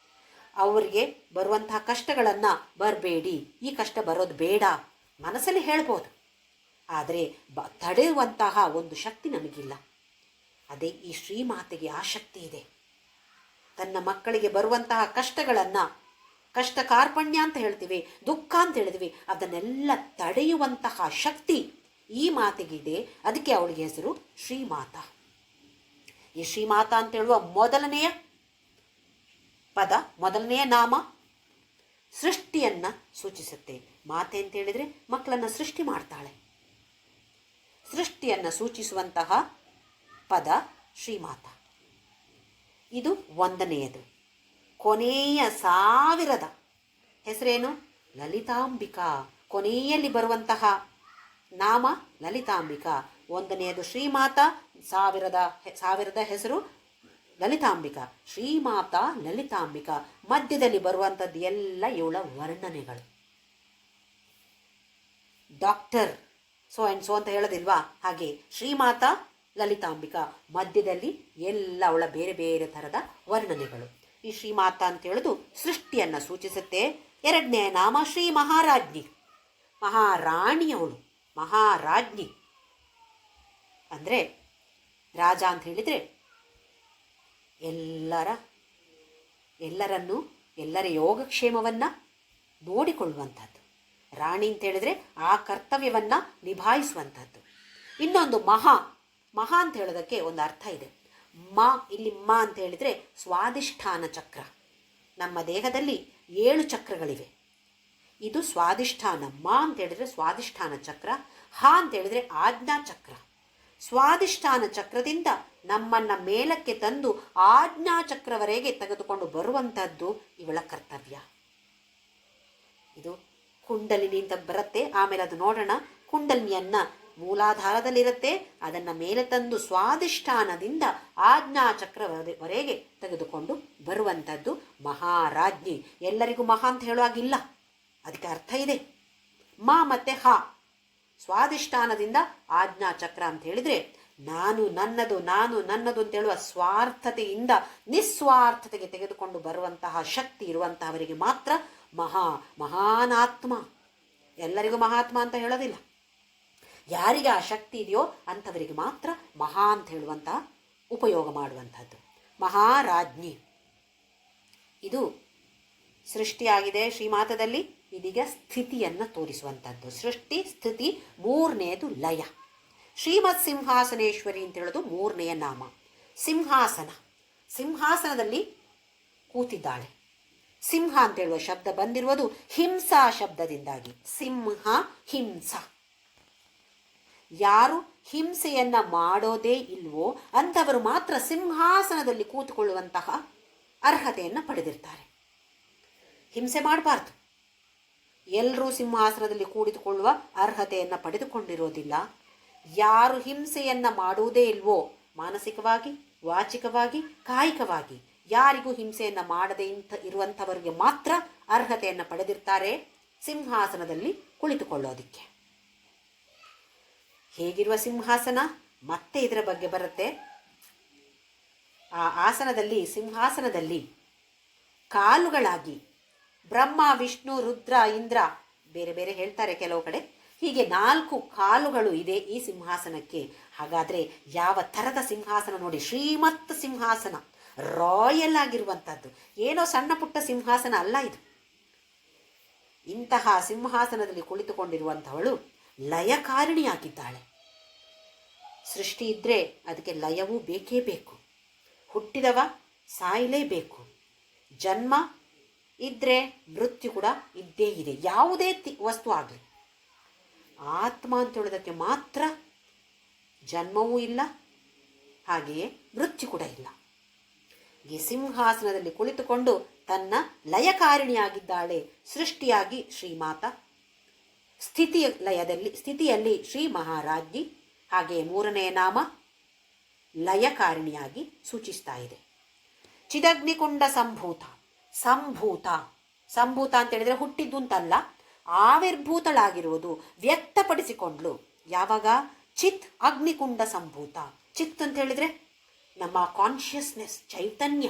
ಅವರಿಗೆ ಬರುವಂತಹ ಕಷ್ಟಗಳನ್ನು ಬರಬೇಡಿ, ಈ ಕಷ್ಟ ಬರೋದು ಬೇಡ ಮನಸ್ಸಲ್ಲಿ ಹೇಳ್ಬೋದು, ಆದರೆ ತಡೆಯುವಂತಹ ಒಂದು ಶಕ್ತಿ ನಮಗಿಲ್ಲ. ಅದೇ ಈ ಶ್ರೀಮಾತೆಗೆ ಆ ಶಕ್ತಿ ಇದೆ. ತನ್ನ ಮಕ್ಕಳಿಗೆ ಬರುವಂತಹ ಕಷ್ಟಗಳನ್ನು, ಕಷ್ಟ ಕಾರ್ಪಣ್ಯ ಅಂತ ಹೇಳ್ತೀವಿ, ದುಃಖ ಅಂತ ಹೇಳ್ತೀವಿ, ಅದನ್ನೆಲ್ಲ ತಡೆಯುವಂತಹ ಶಕ್ತಿ ಈ ಮಾತೆಗಿದೆ. ಅದಕ್ಕೆ ಅವಳಿಗೆ ಹೆಸರು ಶ್ರೀಮಾತಾ. ಈ ಶ್ರೀಮಾತಾ ಅಂತ ಹೇಳುವ ಮೊದಲನೆಯ ಪದ, ಮೊದಲನೆಯ ನಾಮ ಸೃಷ್ಟಿಯನ್ನು ಸೂಚಿಸುತ್ತೆ. ಮಾತೆ ಅಂತ ಹೇಳಿದರೆ ಮಕ್ಕಳನ್ನು ಸೃಷ್ಟಿ ಮಾಡ್ತಾಳೆ. ಸೃಷ್ಟಿಯನ್ನು ಸೂಚಿಸುವಂತಹ ಪದ ಶ್ರೀಮಾತಾ. ಇದು ಒಂದನೆಯದು. ಕೊನೆಯ 1000ದ ಹೆಸರೇನು? ಲಲಿತಾಂಬಿಕಾ. ಕೊನೆಯಲ್ಲಿ ಬರುವಂತಹ ನಾಮ ಲಲಿತಾಂಬಿಕಾ. ಒಂದನೆಯದು ಶ್ರೀಮಾತಾ, 1000ದ ಹೆಸರು ಲಲಿತಾಂಬಿಕಾ. ಶ್ರೀಮಾತಾ ಲಲಿತಾಂಬಿಕಾ. ಮಧ್ಯದಲ್ಲಿ ಬರುವಂಥದ್ದು ಎಲ್ಲ ಇವಳ ವರ್ಣನೆಗಳು. ಡಾಕ್ಟರ್ ಸೋ ಆ್ಯಂಡ್ ಸೋ ಅಂತ ಹೇಳೋದಿಲ್ವಾ, ಹಾಗೆ ಶ್ರೀಮಾತಾ ಲಲಿತಾಂಬಿಕಾ ಮಧ್ಯದಲ್ಲಿ ಎಲ್ಲ ಅವಳ ಬೇರೆ ಬೇರೆ ಥರದ ವರ್ಣನೆಗಳು. ಈ ಶ್ರೀಮಾತಾ ಅಂತ ಹೇಳೋದು ಸೃಷ್ಟಿಯನ್ನು ಸೂಚಿಸುತ್ತೆ. ಎರಡನೆಯ ನಾಮ ಶ್ರೀ ಮಹಾರಾಜ್ಞಿ. ಮಹಾರಾಣಿಯವಳು, ಮಹಾರಾಜ್ಞಿ ಅಂದರೆ ರಾಜ ಅಂತ ಹೇಳಿದರೆ ಎಲ್ಲರ ಯೋಗಕ್ಷೇಮವನ್ನು ನೋಡಿಕೊಳ್ಳುವಂಥದ್ದು. ರಾಣಿ ಅಂತ ಹೇಳಿದರೆ ಆ ಕರ್ತವ್ಯವನ್ನು ನಿಭಾಯಿಸುವಂಥದ್ದು. ಇನ್ನೊಂದು ಮಹಾ ಅಂತ ಹೇಳೋದಕ್ಕೆ ಒಂದು ಅರ್ಥ ಇದೆ. ಇಲ್ಲಿ ಅಂತ ಹೇಳಿದರೆ ಸ್ವಾದಿಷ್ಠಾನ ಚಕ್ರ. ನಮ್ಮ ದೇಹದಲ್ಲಿ 7 ಚಕ್ರಗಳಿವೆ. ಇದು ಸ್ವಾದಿಷ್ಠಾನ. ಅಂತ ಹೇಳಿದರೆ ಸ್ವಾದಿಷ್ಠಾನ ಚಕ್ರ. ಅಂತ ಹೇಳಿದರೆ ಆಜ್ಞಾ ಚಕ್ರ. ಸ್ವಾದಿಷ್ಠಾನ ಚಕ್ರದಿಂದ ನಮ್ಮನ್ನು ಮೇಲಕ್ಕೆ ತಂದು ಆಜ್ಞಾ ಚಕ್ರವರೆಗೆ ತೆಗೆದುಕೊಂಡು ಬರುವಂಥದ್ದು ಇವಳ ಕರ್ತವ್ಯ. ಇದು ಕುಂಡಲಿನಿ ಅಂತ ಬರುತ್ತೆ, ಆಮೇಲೆ ಅದು ನೋಡೋಣ. ಕುಂಡಲಿನಿಯನ್ನು ಮೂಲಾಧಾರದಲ್ಲಿರುತ್ತೆ, ಅದನ್ನು ಮೇಲೆ ತಂದು ಸ್ವಾದಿಷ್ಠಾನದಿಂದ ಆಜ್ಞಾ ಚಕ್ರವರೆಗೆ ತೆಗೆದುಕೊಂಡು ಬರುವಂಥದ್ದು ಮಹಾರಾಜ್ಞಿ. ಎಲ್ಲರಿಗೂ ಮಹಾ ಅಂತ ಹೇಳುವಾಗಿಲ್ಲ, ಅದಕ್ಕೆ ಅರ್ಥ ಇದೆ. ಮತ್ತು ಸ್ವಾದಿಷ್ಠಾನದಿಂದ ಆಜ್ಞಾ ಚಕ್ರ ಅಂತ ಹೇಳಿದರೆ ನಾನು ನನ್ನದು ಅಂತ ಹೇಳುವ ಸ್ವಾರ್ಥತೆಯಿಂದ ನಿಸ್ವಾರ್ಥತೆಗೆ ತೆಗೆದುಕೊಂಡು ಬರುವಂತಹ ಶಕ್ತಿ ಇರುವಂತಹವರಿಗೆ ಮಾತ್ರ ಮಹಾನಾತ್ಮ. ಎಲ್ಲರಿಗೂ ಮಹಾತ್ಮ ಅಂತ ಹೇಳೋದಿಲ್ಲ. ಯಾರಿಗೆ ಆ ಶಕ್ತಿ ಇದೆಯೋ ಅಂಥವರಿಗೆ ಮಾತ್ರ ಮಹಾ ಅಂತ ಹೇಳುವಂತಹ ಉಪಯೋಗ ಮಾಡುವಂಥದ್ದು ಮಹಾರಾಜ್ಞಿ. ಇದು ಸೃಷ್ಟಿಯಾಗಿದೆ ಶ್ರೀಮಾತದಲ್ಲಿ. ಇದೀಗ ಸ್ಥಿತಿಯನ್ನು ತೋರಿಸುವಂಥದ್ದು. ಸೃಷ್ಟಿ, ಸ್ಥಿತಿ, ಮೂರನೆಯದು ಲಯ. ಶ್ರೀಮತ್ ಸಿಂಹಾಸನೇಶ್ವರಿ ಅಂತ ಹೇಳೋದು ಮೂರನೆಯ ನಾಮ. ಸಿಂಹಾಸನದಲ್ಲಿ ಕೂತಿದ್ದಾಳೆ. ಸಿಂಹ ಅಂತ ಹೇಳುವ ಶಬ್ದ ಬಂದಿರುವುದು ಹಿಂಸಾ ಶಬ್ದದಿಂದಾಗಿ. ಸಿಂಹ, ಹಿಂಸ. ಯಾರು ಹಿಂಸೆಯನ್ನ ಮಾಡೋದೇ ಇಲ್ವೋ ಅಂಥವರು ಮಾತ್ರ ಸಿಂಹಾಸನದಲ್ಲಿ ಕೂತುಕೊಳ್ಳುವಂತಹ ಅರ್ಹತೆಯನ್ನು ಪಡೆದಿರ್ತಾರೆ. ಹಿಂಸೆ ಮಾಡಬಾರ್ದು. ಎಲ್ಲರೂ ಸಿಂಹಾಸನದಲ್ಲಿ ಕೂಡಿದುಕೊಳ್ಳುವ ಅರ್ಹತೆಯನ್ನು ಪಡೆದುಕೊಂಡಿರೋದಿಲ್ಲ. ಯಾರು ಹಿಂಸೆಯನ್ನು ಮಾಡುವುದೇ ಇಲ್ವೋ, ಮಾನಸಿಕವಾಗಿ, ವಾಚಿಕವಾಗಿ, ಕಾಯಿಕವಾಗಿ ಯಾರಿಗೂ ಹಿಂಸೆಯನ್ನು ಮಾಡದೇ ಇರುವಂಥವರಿಗೆ ಮಾತ್ರ ಅರ್ಹತೆಯನ್ನು ಪಡೆದಿರ್ತಾರೆ ಸಿಂಹಾಸನದಲ್ಲಿ ಕುಳಿತುಕೊಳ್ಳೋದಿಕ್ಕೆ. ಹೇಗಿರುವ ಸಿಂಹಾಸನ ಮತ್ತೆ ಇದರ ಬಗ್ಗೆ ಬರುತ್ತೆ. ಆ ಆಸನದಲ್ಲಿ, ಸಿಂಹಾಸನದಲ್ಲಿ ಕಾಲುಗಳಾಗಿ ಬ್ರಹ್ಮ, ವಿಷ್ಣು, ರುದ್ರ, ಇಂದ್ರ, ಬೇರೆ ಬೇರೆ ಹೇಳ್ತಾರೆ ಕೆಲವು ಕಡೆ, ಹೀಗೆ 4 ಕಾಲುಗಳು ಇದೆ ಈ ಸಿಂಹಾಸನಕ್ಕೆ. ಹಾಗಾದರೆ ಯಾವ ಥರದ ಸಿಂಹಾಸನ ನೋಡಿ, ಶ್ರೀಮತ್ ಸಿಂಹಾಸನ, ರಾಯಲ್ ಆಗಿರುವಂಥದ್ದು. ಏನೋ ಸಣ್ಣ ಪುಟ್ಟ ಸಿಂಹಾಸನ ಅಲ್ಲ ಇದು. ಇಂತಹ ಸಿಂಹಾಸನದಲ್ಲಿ ಕುಳಿತುಕೊಂಡಿರುವಂಥವಳು ಲಯಕಾರಿಣಿಯಾಗಿದ್ದಾಳೆ. ಸೃಷ್ಟಿ ಇದ್ದರೆ ಅದಕ್ಕೆ ಲಯವೂ ಬೇಕೇ ಬೇಕು. ಹುಟ್ಟಿದವ ಸಾಯಲೇಬೇಕು. ಜನ್ಮ ಇದ್ದರೆ ಮೃತ್ಯು ಕೂಡ ಇದ್ದೇ ಇದೆ, ಯಾವುದೇ ವಸ್ತು ಆಗಲಿ. ಆತ್ಮ ಅಂತ ಹೇಳೋದಕ್ಕೆ ಮಾತ್ರ ಜನ್ಮವೂ ಇಲ್ಲ, ಹಾಗೆಯೇ ಮೃತ್ಯು ಕೂಡ ಇಲ್ಲ. ಈ ಸಿಂಹಾಸನದಲ್ಲಿ ಕುಳಿತುಕೊಂಡು ತನ್ನ ಲಯಕಾರಿಣಿಯಾಗಿದ್ದಾಳೆ. ಸೃಷ್ಟಿಯಾಗಿ ಶ್ರೀಮಾತ, ಸ್ಥಿತಿಯಲ್ಲಿ ಶ್ರೀ ಮಹಾರಾಜ್ಞಿ, ಹಾಗೆಯೇ ಮೂರನೆಯ ನಾಮ ಲಯಕಾರಿಣಿಯಾಗಿ ಸೂಚಿಸ್ತಾ ಇದೆ. ಚಿದಗ್ನಿಕುಂಡ ಸಂಭೂತ. ಸಂಭೂತ ಅಂತ ಹೇಳಿದ್ರೆ ಹುಟ್ಟಿದ್ದು ಅಂತಲ್ಲ, ಆವಿರ್ಭೂತಳಾಗಿರುವುದು, ವ್ಯಕ್ತಪಡಿಸಿಕೊಂಡ್ಲು. ಯಾವಾಗ? ಚಿತ್ ಅಗ್ನಿಕುಂಡ ಸಂಭೂತ. ಚಿತ್ ಅಂತ ಹೇಳಿದ್ರೆ ನಮ್ಮ ಕಾನ್ಷಿಯಸ್ನೆಸ್, ಚೈತನ್ಯ,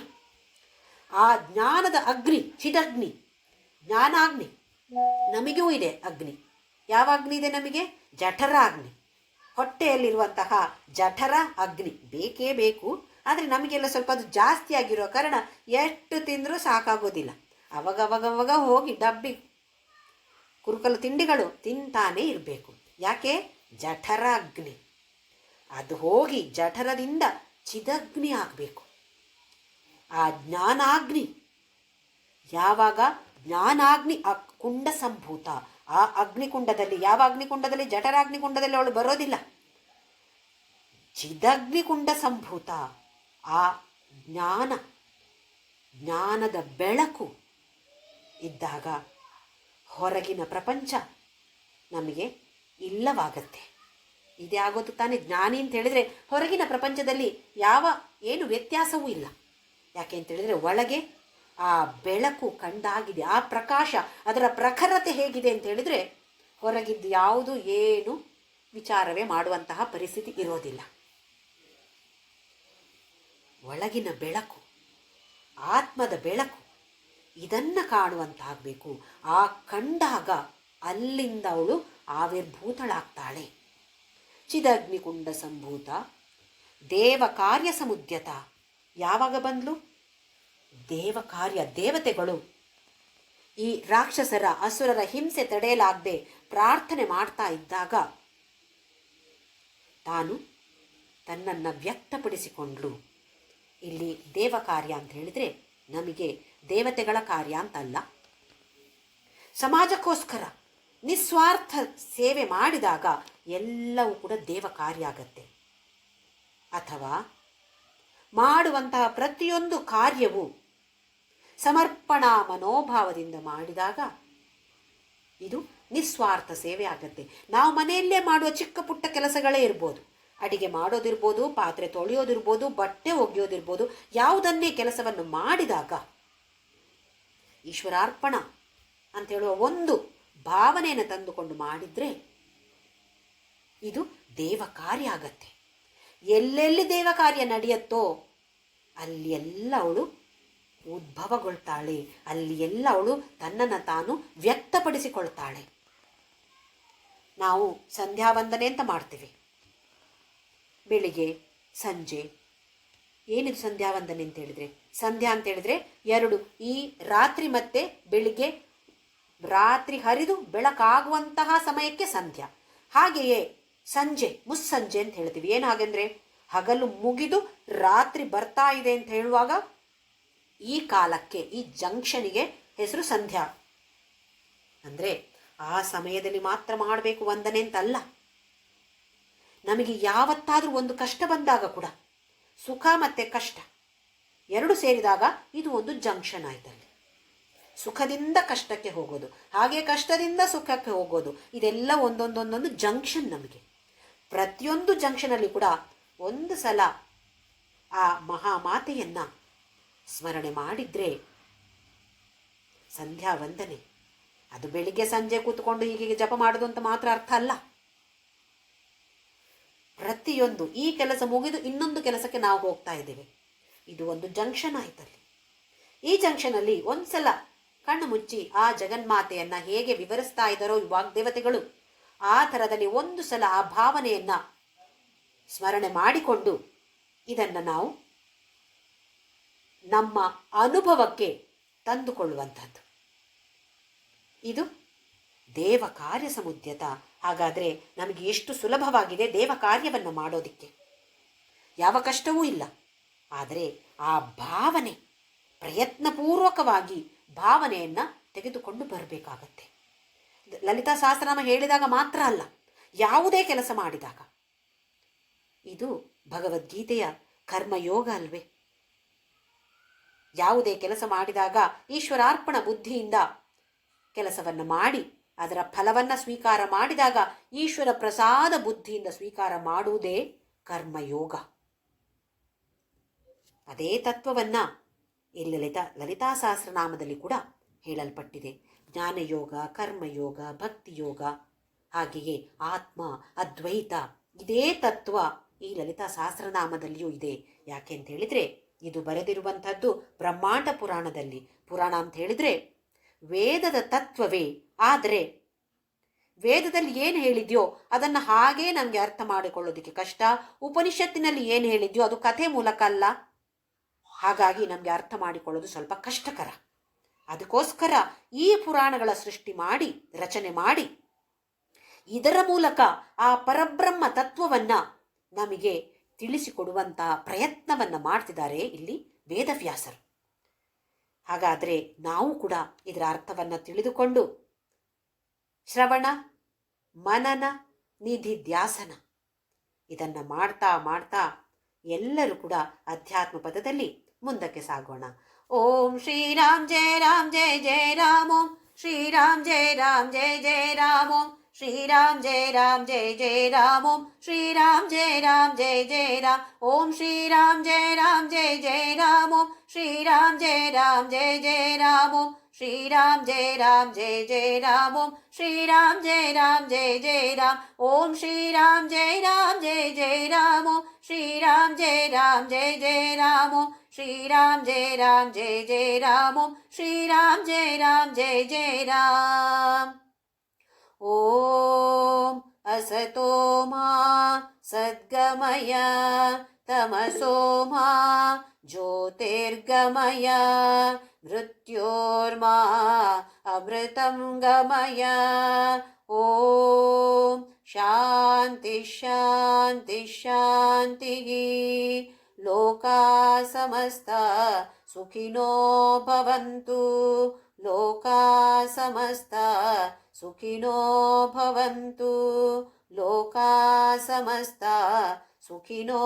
ಆ ಜ್ಞಾನದ ಅಗ್ನಿ, ಚಿದಗ್ನಿ, ಜ್ಞಾನಾಗ್ನಿ. ನಮಗೂ ಇದೆ ಅಗ್ನಿ. ಯಾವ ಅಗ್ನಿ ಇದೆ ನಮಗೆ? ಜಠರ ಅಗ್ನಿ. ಹೊಟ್ಟೆಯಲ್ಲಿರುವಂತಹ ಜಠರ ಅಗ್ನಿ ಬೇಕೇ ಬೇಕು. ಆದರೆ ನಮಗೆಲ್ಲ ಸ್ವಲ್ಪ ಅದು ಜಾಸ್ತಿ ಆಗಿರೋ ಕಾರಣ ಎಷ್ಟು ತಿಂದರೂ ಸಾಕಾಗೋದಿಲ್ಲ. ಅವಾಗವಾಗವಾಗ ಹೋಗಿ ಡಬ್ಬಿ ಕುರುಕಲು ತಿಂಡಿಗಳು ತಿಂತಾನೇ ಇರಬೇಕು. ಯಾಕೆ? ಜಠರ ಅಗ್ನಿ. ಅದು ಹೋಗಿ ಜಠರದಿಂದ ಚಿದಗ್ನಿ ಆಗಬೇಕು. ಆ ಜ್ಞಾನಾಗ್ನಿ ಯಾವಾಗ? ಜ್ಞಾನಾಗ್ನಿ ಕುಂಡ ಸಂಭೂತ. ಆ ಅಗ್ನಿಕುಂಡದಲ್ಲಿ, ಯಾವ ಅಗ್ನಿಕುಂಡದಲ್ಲಿ? ಜಠರಾಗ್ನಿಕುಂಡದಲ್ಲಿ ಅವಳು ಬರೋದಿಲ್ಲ. ಚಿದಗ್ನಿಕುಂಡ ಸಂಭೂತ. ಆ ಜ್ಞಾನದ ಬೆಳಕು ಇದ್ದಾಗ ಹೊರಗಿನ ಪ್ರಪಂಚ ನಮಗೆ ಇಲ್ಲವಾಗತ್ತೆ. ಇದೇ ಆಗೋದು ತಾನೇ ಜ್ಞಾನಿ ಅಂತ ಹೇಳಿದರೆ. ಹೊರಗಿನ ಪ್ರಪಂಚದಲ್ಲಿ ಏನು ವ್ಯತ್ಯಾಸವೂ ಇಲ್ಲ. ಯಾಕೆ ಅಂತ ಹೇಳಿದರೆ ಒಳಗೆ ಆ ಬೆಳಕು ಕಂಡಾಗಿದೆ. ಆ ಪ್ರಕಾಶ, ಅದರ ಪ್ರಖರತೆ ಹೇಗಿದೆ ಅಂತ ಹೇಳಿದರೆ ಹೊರಗಿದ್ದು ಯಾವುದು ಏನು ವಿಚಾರವೇ ಮಾಡುವಂತಹ ಪರಿಸ್ಥಿತಿ ಇರೋದಿಲ್ಲ. ಒಳಗಿನ ಬೆಳಕು, ಆತ್ಮದ ಬೆಳಕು, ಇದನ್ನು ಕಾಣುವಂತಾಗಬೇಕು. ಆ ಕಂಡಾಗ ಅಲ್ಲಿಂದ ಅವಳು ಆವಿರ್ಭೂತಳಾಗ್ತಾಳೆ. ಚಿದಗ್ನಿಕುಂಡ ಸಂಭೂತ ದೇವ ಕಾರ್ಯ ಸಮುದ್ಯತ. ಯಾವಾಗ ಬಂದ್ಲು? ದೇವತೆಗಳು ಈ ರಾಕ್ಷಸರ, ಅಸುರರ ಹಿಂಸೆ ತಡೆಯಲಾಗದೆ ಪ್ರಾರ್ಥನೆ ಮಾಡ್ತಾ ಇದ್ದಾಗ ತಾನು ತನ್ನನ್ನು ವ್ಯಕ್ತಪಡಿಸಿಕೊಂಡ್ಳು. ಇಲ್ಲಿ ದೇವ ಕಾರ್ಯ ಅಂತ ಹೇಳಿದರೆ ನಮಗೆ ದೇವತೆಗಳ ಕಾರ್ಯ ಅಂತಲ್ಲ. ಸಮಾಜಕ್ಕೋಸ್ಕರ ನಿಸ್ವಾರ್ಥ ಸೇವೆ ಮಾಡಿದಾಗ ಎಲ್ಲವೂ ಕೂಡ ದೇವ ಕಾರ್ಯ ಆಗತ್ತೆ. ಅಥವಾ ಮಾಡುವಂತಹ ಪ್ರತಿಯೊಂದು ಕಾರ್ಯವು ಸಮರ್ಪಣಾ ಮನೋಭಾವದಿಂದ ಮಾಡಿದಾಗ ಇದು ನಿಸ್ವಾರ್ಥ ಸೇವೆ ಆಗತ್ತೆ. ನಾವು ಮನೆಯಲ್ಲೇ ಮಾಡುವ ಚಿಕ್ಕ ಪುಟ್ಟ ಕೆಲಸಗಳೇ ಇರ್ಬೋದು, ಅಡಿಗೆ ಮಾಡೋದಿರ್ಬೋದು, ಪಾತ್ರೆ ತೊಳೆಯೋದಿರ್ಬೋದು, ಬಟ್ಟೆ ಒಗೆಯೋದಿರ್ಬೋದು, ಯಾವುದನ್ನೇ ಕೆಲಸವನ್ನು ಮಾಡಿದಾಗ ಈಶ್ವರಾರ್ಪಣ ಅಂತ ಹೇಳುವ ಒಂದು ಭಾವನೆಯನ್ನು ತಂದುಕೊಂಡು ಮಾಡಿದರೆ ಇದು ದೇವ ಕಾರ್ಯ ಆಗತ್ತೆ. ಎಲ್ಲೆಲ್ಲಿ ದೇವ ಕಾರ್ಯ ನಡೆಯುತ್ತೋ ಅಲ್ಲಿ ಎಲ್ಲ ಅವಳು ಉದ್ಭವಗೊಳ್ತಾಳೆ, ಅಲ್ಲಿ ಎಲ್ಲ ಅವಳು ತನ್ನನ್ನು ತಾನು ವ್ಯಕ್ತಪಡಿಸಿಕೊಳ್ತಾಳೆ. ನಾವು ಸಂಧ್ಯಾವಂದನೆ ಅಂತ ಮಾಡ್ತೀವಿ, ಬೆಳಿಗ್ಗೆ ಸಂಜೆ. ಏನಿದು ಸಂಧ್ಯಾವಂದನೆ ಅಂತ ಹೇಳಿದ್ರೆ? ಸಂಧ್ಯಾ ಅಂತ ಹೇಳಿದ್ರೆ ಎರಡು, ಈ ರಾತ್ರಿ ಮತ್ತೆ ಬೆಳಿಗ್ಗೆ, ರಾತ್ರಿ ಹರಿದು ಬೆಳಕಾಗುವಂತಹ ಸಮಯಕ್ಕೆ ಸಂಧ್ಯಾ. ಹಾಗೆಯೇ ಸಂಜೆ, ಮುಸ್ಸಂಜೆ ಅಂತ ಹೇಳ್ತೀವಿ. ಏನು ಹಾಗೆಂದರೆ ಹಗಲು ಮುಗಿದು ರಾತ್ರಿ ಬರ್ತಾ ಇದೆ ಅಂತ ಹೇಳುವಾಗ ಈ ಕಾಲಕ್ಕೆ, ಈ ಜಂಕ್ಷನಿಗೆ ಹೆಸರು ಸಂಧ್ಯಾ. ಅಂದರೆ ಆ ಸಮಯದಲ್ಲಿ ಮಾತ್ರ ಮಾಡಬೇಕು ವಂದನೆ ಅಂತಲ್ಲ. ನಮಗೆ ಯಾವತ್ತಾದರೂ ಒಂದು ಕಷ್ಟ ಬಂದಾಗ ಕೂಡ, ಸುಖ ಮತ್ತು ಕಷ್ಟ ಎರಡು ಸೇರಿದಾಗ ಇದು ಒಂದು ಜಂಕ್ಷನ್ ಆಯ್ತಲ್ಲಿ. ಸುಖದಿಂದ ಕಷ್ಟಕ್ಕೆ ಹೋಗೋದು, ಹಾಗೆ ಕಷ್ಟದಿಂದ ಸುಖಕ್ಕೆ ಹೋಗೋದು, ಇದೆಲ್ಲ ಒಂದೊಂದೊಂದೊಂದು ಜಂಕ್ಷನ್. ನಮಗೆ ಪ್ರತಿಯೊಂದು ಜಂಕ್ಷನಲ್ಲಿ ಕೂಡ ಒಂದು ಸಲ ಆ ಮಹಾಮಾತೆಯನ್ನು ಸ್ಮರಣೆ ಮಾಡಿದರೆ ಸಂಧ್ಯಾ ವಂದನೆ, ಅದು ಬೆಳಿಗ್ಗೆ ಸಂಜೆ ಕೂತ್ಕೊಂಡು ಹೀಗೆ ಜಪ ಮಾಡೋದು ಅಂತ ಮಾತ್ರ ಅರ್ಥ ಅಲ್ಲ. ಪ್ರತಿಯೊಂದು ಈ ಕೆಲಸ ಮುಗಿದು ಇನ್ನೊಂದು ಕೆಲಸಕ್ಕೆ ನಾವು ಹೋಗ್ತಾ ಇದ್ದೇವೆ, ಇದು ಒಂದು ಜಂಕ್ಷನ್ ಆಯ್ತಲ್ಲಿ. ಈ ಜಂಕ್ಷನಲ್ಲಿ ಒಂದ್ಸಲ ಕಣ್ಣು ಮುಚ್ಚಿ ಆ ಜಗನ್ಮಾತೆಯನ್ನ ಹೇಗೆ ವಿವರಿಸ್ತಾ ಇದ್ದಾರೋ ವಾಗ್ದೇವತೆಗಳು, ಆ ಥರದಲ್ಲಿ ಒಂದು ಸಲ ಆ ಭಾವನೆಯನ್ನ ಸ್ಮರಣೆ ಮಾಡಿಕೊಂಡು ಇದನ್ನು ನಾವು ನಮ್ಮ ಅನುಭವಕ್ಕೆ ತಂದುಕೊಳ್ಳುವಂಥದ್ದು. ಇದು ದೇವ ಕಾರ್ಯ ಸಮುದ್ಯತ. ಹಾಗಾದರೆ ನಮಗೆ ಎಷ್ಟು ಸುಲಭವಾಗಿದೆ ದೇವ ಕಾರ್ಯವನ್ನು ಮಾಡೋದಕ್ಕೆ, ಯಾವ ಕಷ್ಟವೂ ಇಲ್ಲ. ಆದರೆ ಆ ಭಾವನೆ, ಪ್ರಯತ್ನಪೂರ್ವಕವಾಗಿ ಭಾವನೆಯನ್ನು ತೆಗೆದುಕೊಂಡು ಬರಬೇಕಾಗತ್ತೆ. ಲಲಿತಾ ಸಹಸ್ರನಾಮ ಹೇಳಿದಾಗ ಮಾತ್ರ ಅಲ್ಲ, ಯಾವುದೇ ಕೆಲಸ ಮಾಡಿದಾಗ ಇದು ಭಗವದ್ಗೀತೆಯ ಕರ್ಮಯೋಗ ಅಲ್ವೇ? ಯಾವುದೇ ಕೆಲಸ ಮಾಡಿದಾಗ ಈಶ್ವರಾರ್ಪಣ ಬುದ್ಧಿಯಿಂದ ಕೆಲಸವನ್ನು ಮಾಡಿ ಅದರ ಫಲವನ್ನು ಸ್ವೀಕಾರ ಮಾಡಿದಾಗ ಈಶ್ವರ ಪ್ರಸಾದ ಬುದ್ಧಿಯಿಂದ ಸ್ವೀಕಾರ ಮಾಡುವುದೇ ಕರ್ಮಯೋಗ. ಅದೇ ತತ್ವವನ್ನು ಇಲ್ಲಿ ಲಲಿತಾ ಸಹಸ್ರನಾಮದಲ್ಲಿ ಕೂಡ ಹೇಳಲ್ಪಟ್ಟಿದೆ. ಜ್ಞಾನಯೋಗ, ಕರ್ಮಯೋಗ, ಭಕ್ತಿಯೋಗ, ಹಾಗೆಯೇ ಆತ್ಮ, ಅದ್ವೈತ, ಇದೇ ತತ್ವ ಈ ಲಲಿತಾ ಸಹಸ್ರನಾಮದಲ್ಲಿಯೂ ಇದೆ. ಯಾಕೆ ಅಂತ ಹೇಳಿದರೆ ಇದು ಬರೆದಿರುವಂಥದ್ದು ಬ್ರಹ್ಮಾಂಡ ಪುರಾಣದಲ್ಲಿ. ಪುರಾಣ ಅಂತ ಹೇಳಿದರೆ ವೇದದ ತತ್ವವೇ. ಆದರೆ ವೇದದಲ್ಲಿ ಏನು ಹೇಳಿದೆಯೋ ಅದನ್ನು ಹಾಗೇ ನಮಗೆ ಅರ್ಥ ಮಾಡಿಕೊಳ್ಳೋದಕ್ಕೆ ಕಷ್ಟ. ಉಪನಿಷತ್ತಿನಲ್ಲಿ ಏನು ಹೇಳಿದೆಯೋ ಅದು ಕಥೆ ಮೂಲಕ ಅಲ್ಲ, ಹಾಗಾಗಿ ನಮಗೆ ಅರ್ಥ ಮಾಡಿಕೊಳ್ಳೋದು ಸ್ವಲ್ಪ ಕಷ್ಟಕರ. ಅದಕ್ಕೋಸ್ಕರ ಈ ಪುರಾಣಗಳ ಸೃಷ್ಟಿ ಮಾಡಿ, ರಚನೆ ಮಾಡಿ, ಇದರ ಮೂಲಕ ಆ ಪರಬ್ರಹ್ಮ ತತ್ವವನ್ನು ನಮಗೆ ತಿಳಿಸಿಕೊಡುವಂತಹ ಪ್ರಯತ್ನವನ್ನು ಮಾಡ್ತಿದ್ದಾರೆ ಇಲ್ಲಿ ವೇದವ್ಯಾಸರು. ಹಾಗಾದರೆ ನಾವು ಕೂಡ ಇದರ ಅರ್ಥವನ್ನು ತಿಳಿದುಕೊಂಡು ಶ್ರವಣ, ಮನನ, ನಿಧಿಧ್ಯಾಸನ ಇದನ್ನು ಮಾಡ್ತಾ ಮಾಡ್ತಾ ಎಲ್ಲರೂ ಕೂಡ ಅಧ್ಯಾತ್ಮ ಪದದಲ್ಲಿ ಮುಂದಕ್ಕೆ ಸಾಗೋಣ. ಓಂ ಶ್ರೀರಾಮ್ ಜಯ ರಾಮ್ ಜಯ ಜಯ ರಾಮ್. ಓಂ ಶ್ರೀರಾಮ್ ಜಯ ರಾಮ್ ಜಯ ಜಯ ರಾಮ್. ಓಂ ಶ್ರೀರಾಮ್ ಜಯ ರಾಮ್ ಜಯ ಜಯ ರಾಮ್. ಓಂ ಶ್ರೀರಾಮ್ ಜಯ ರಾಮ್ ಜಯ ಜಯ ರಾಮ್. ಓಂ ಶ್ರೀರಾಮ್ ಜಯ ರಾಮ್ ಜಯ ಜಯ ರಾಮ್. ಓಂ ಶ್ರೀರಾಮ್ ಜಯ ರಾಮ್ ಜಯ ಜಯ ರಾಮ್. ಓಂ ಶ್ರೀರಾಮ್ ಜಯ ರಾಮ್ ಜಯ ಜಯ ರಾಮ್. ಓಂ ಶ್ರೀರಾಮ್ ಜಯ ರಾಮ್ ಜಯ ಜಯ ರಾಮ್. ಓಂ ಶ್ರೀರಾಮ್ ಜಯ ರಾಮ್ ಜಯ ಜಯ ರಾಮ್. ಓಂ ಶ್ರೀರಾಮ್ ಜಯ ರಾಮ್ ಜಯ ಜಯ ರಾಮ್. ಓಂ ಶ್ರೀರಾಮ್ ಜಯ ರಾಮ್ ಜಯ ಜಯ ರಾಮ್. ಓಂ ಶ್ರೀರಾಮ್ ಜಯ ರಾಮ್ ಜಯ ಜಯ ರಾಮ್. ಓಂ ಅಸತೋ ಮಾ ಸದ್ಗಮಯ ತಮಸೋ ಮಾ ಜ್ಯೋತಿರ್ಗಮಯ ಮೃತ್ಯೋರ್ಮಾ ಅಮೃತಂ ಗಮಯ. ಓಂ ಶಾಂತಿ ಶಾಂತಿ ಶಾಂತಿ. ಲೋಕಾ ಸಮಸ್ತ ಸುಖಿನೋ ಭವಂತು. ಲೋಕಾ ಸಮಸ್ತ ಸುಖಿನೋ ಭವಂತು. ಲೋಕಾ ಸಮಸ್ತ ಸುಖಿನೋ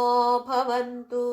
ಭವಂತು.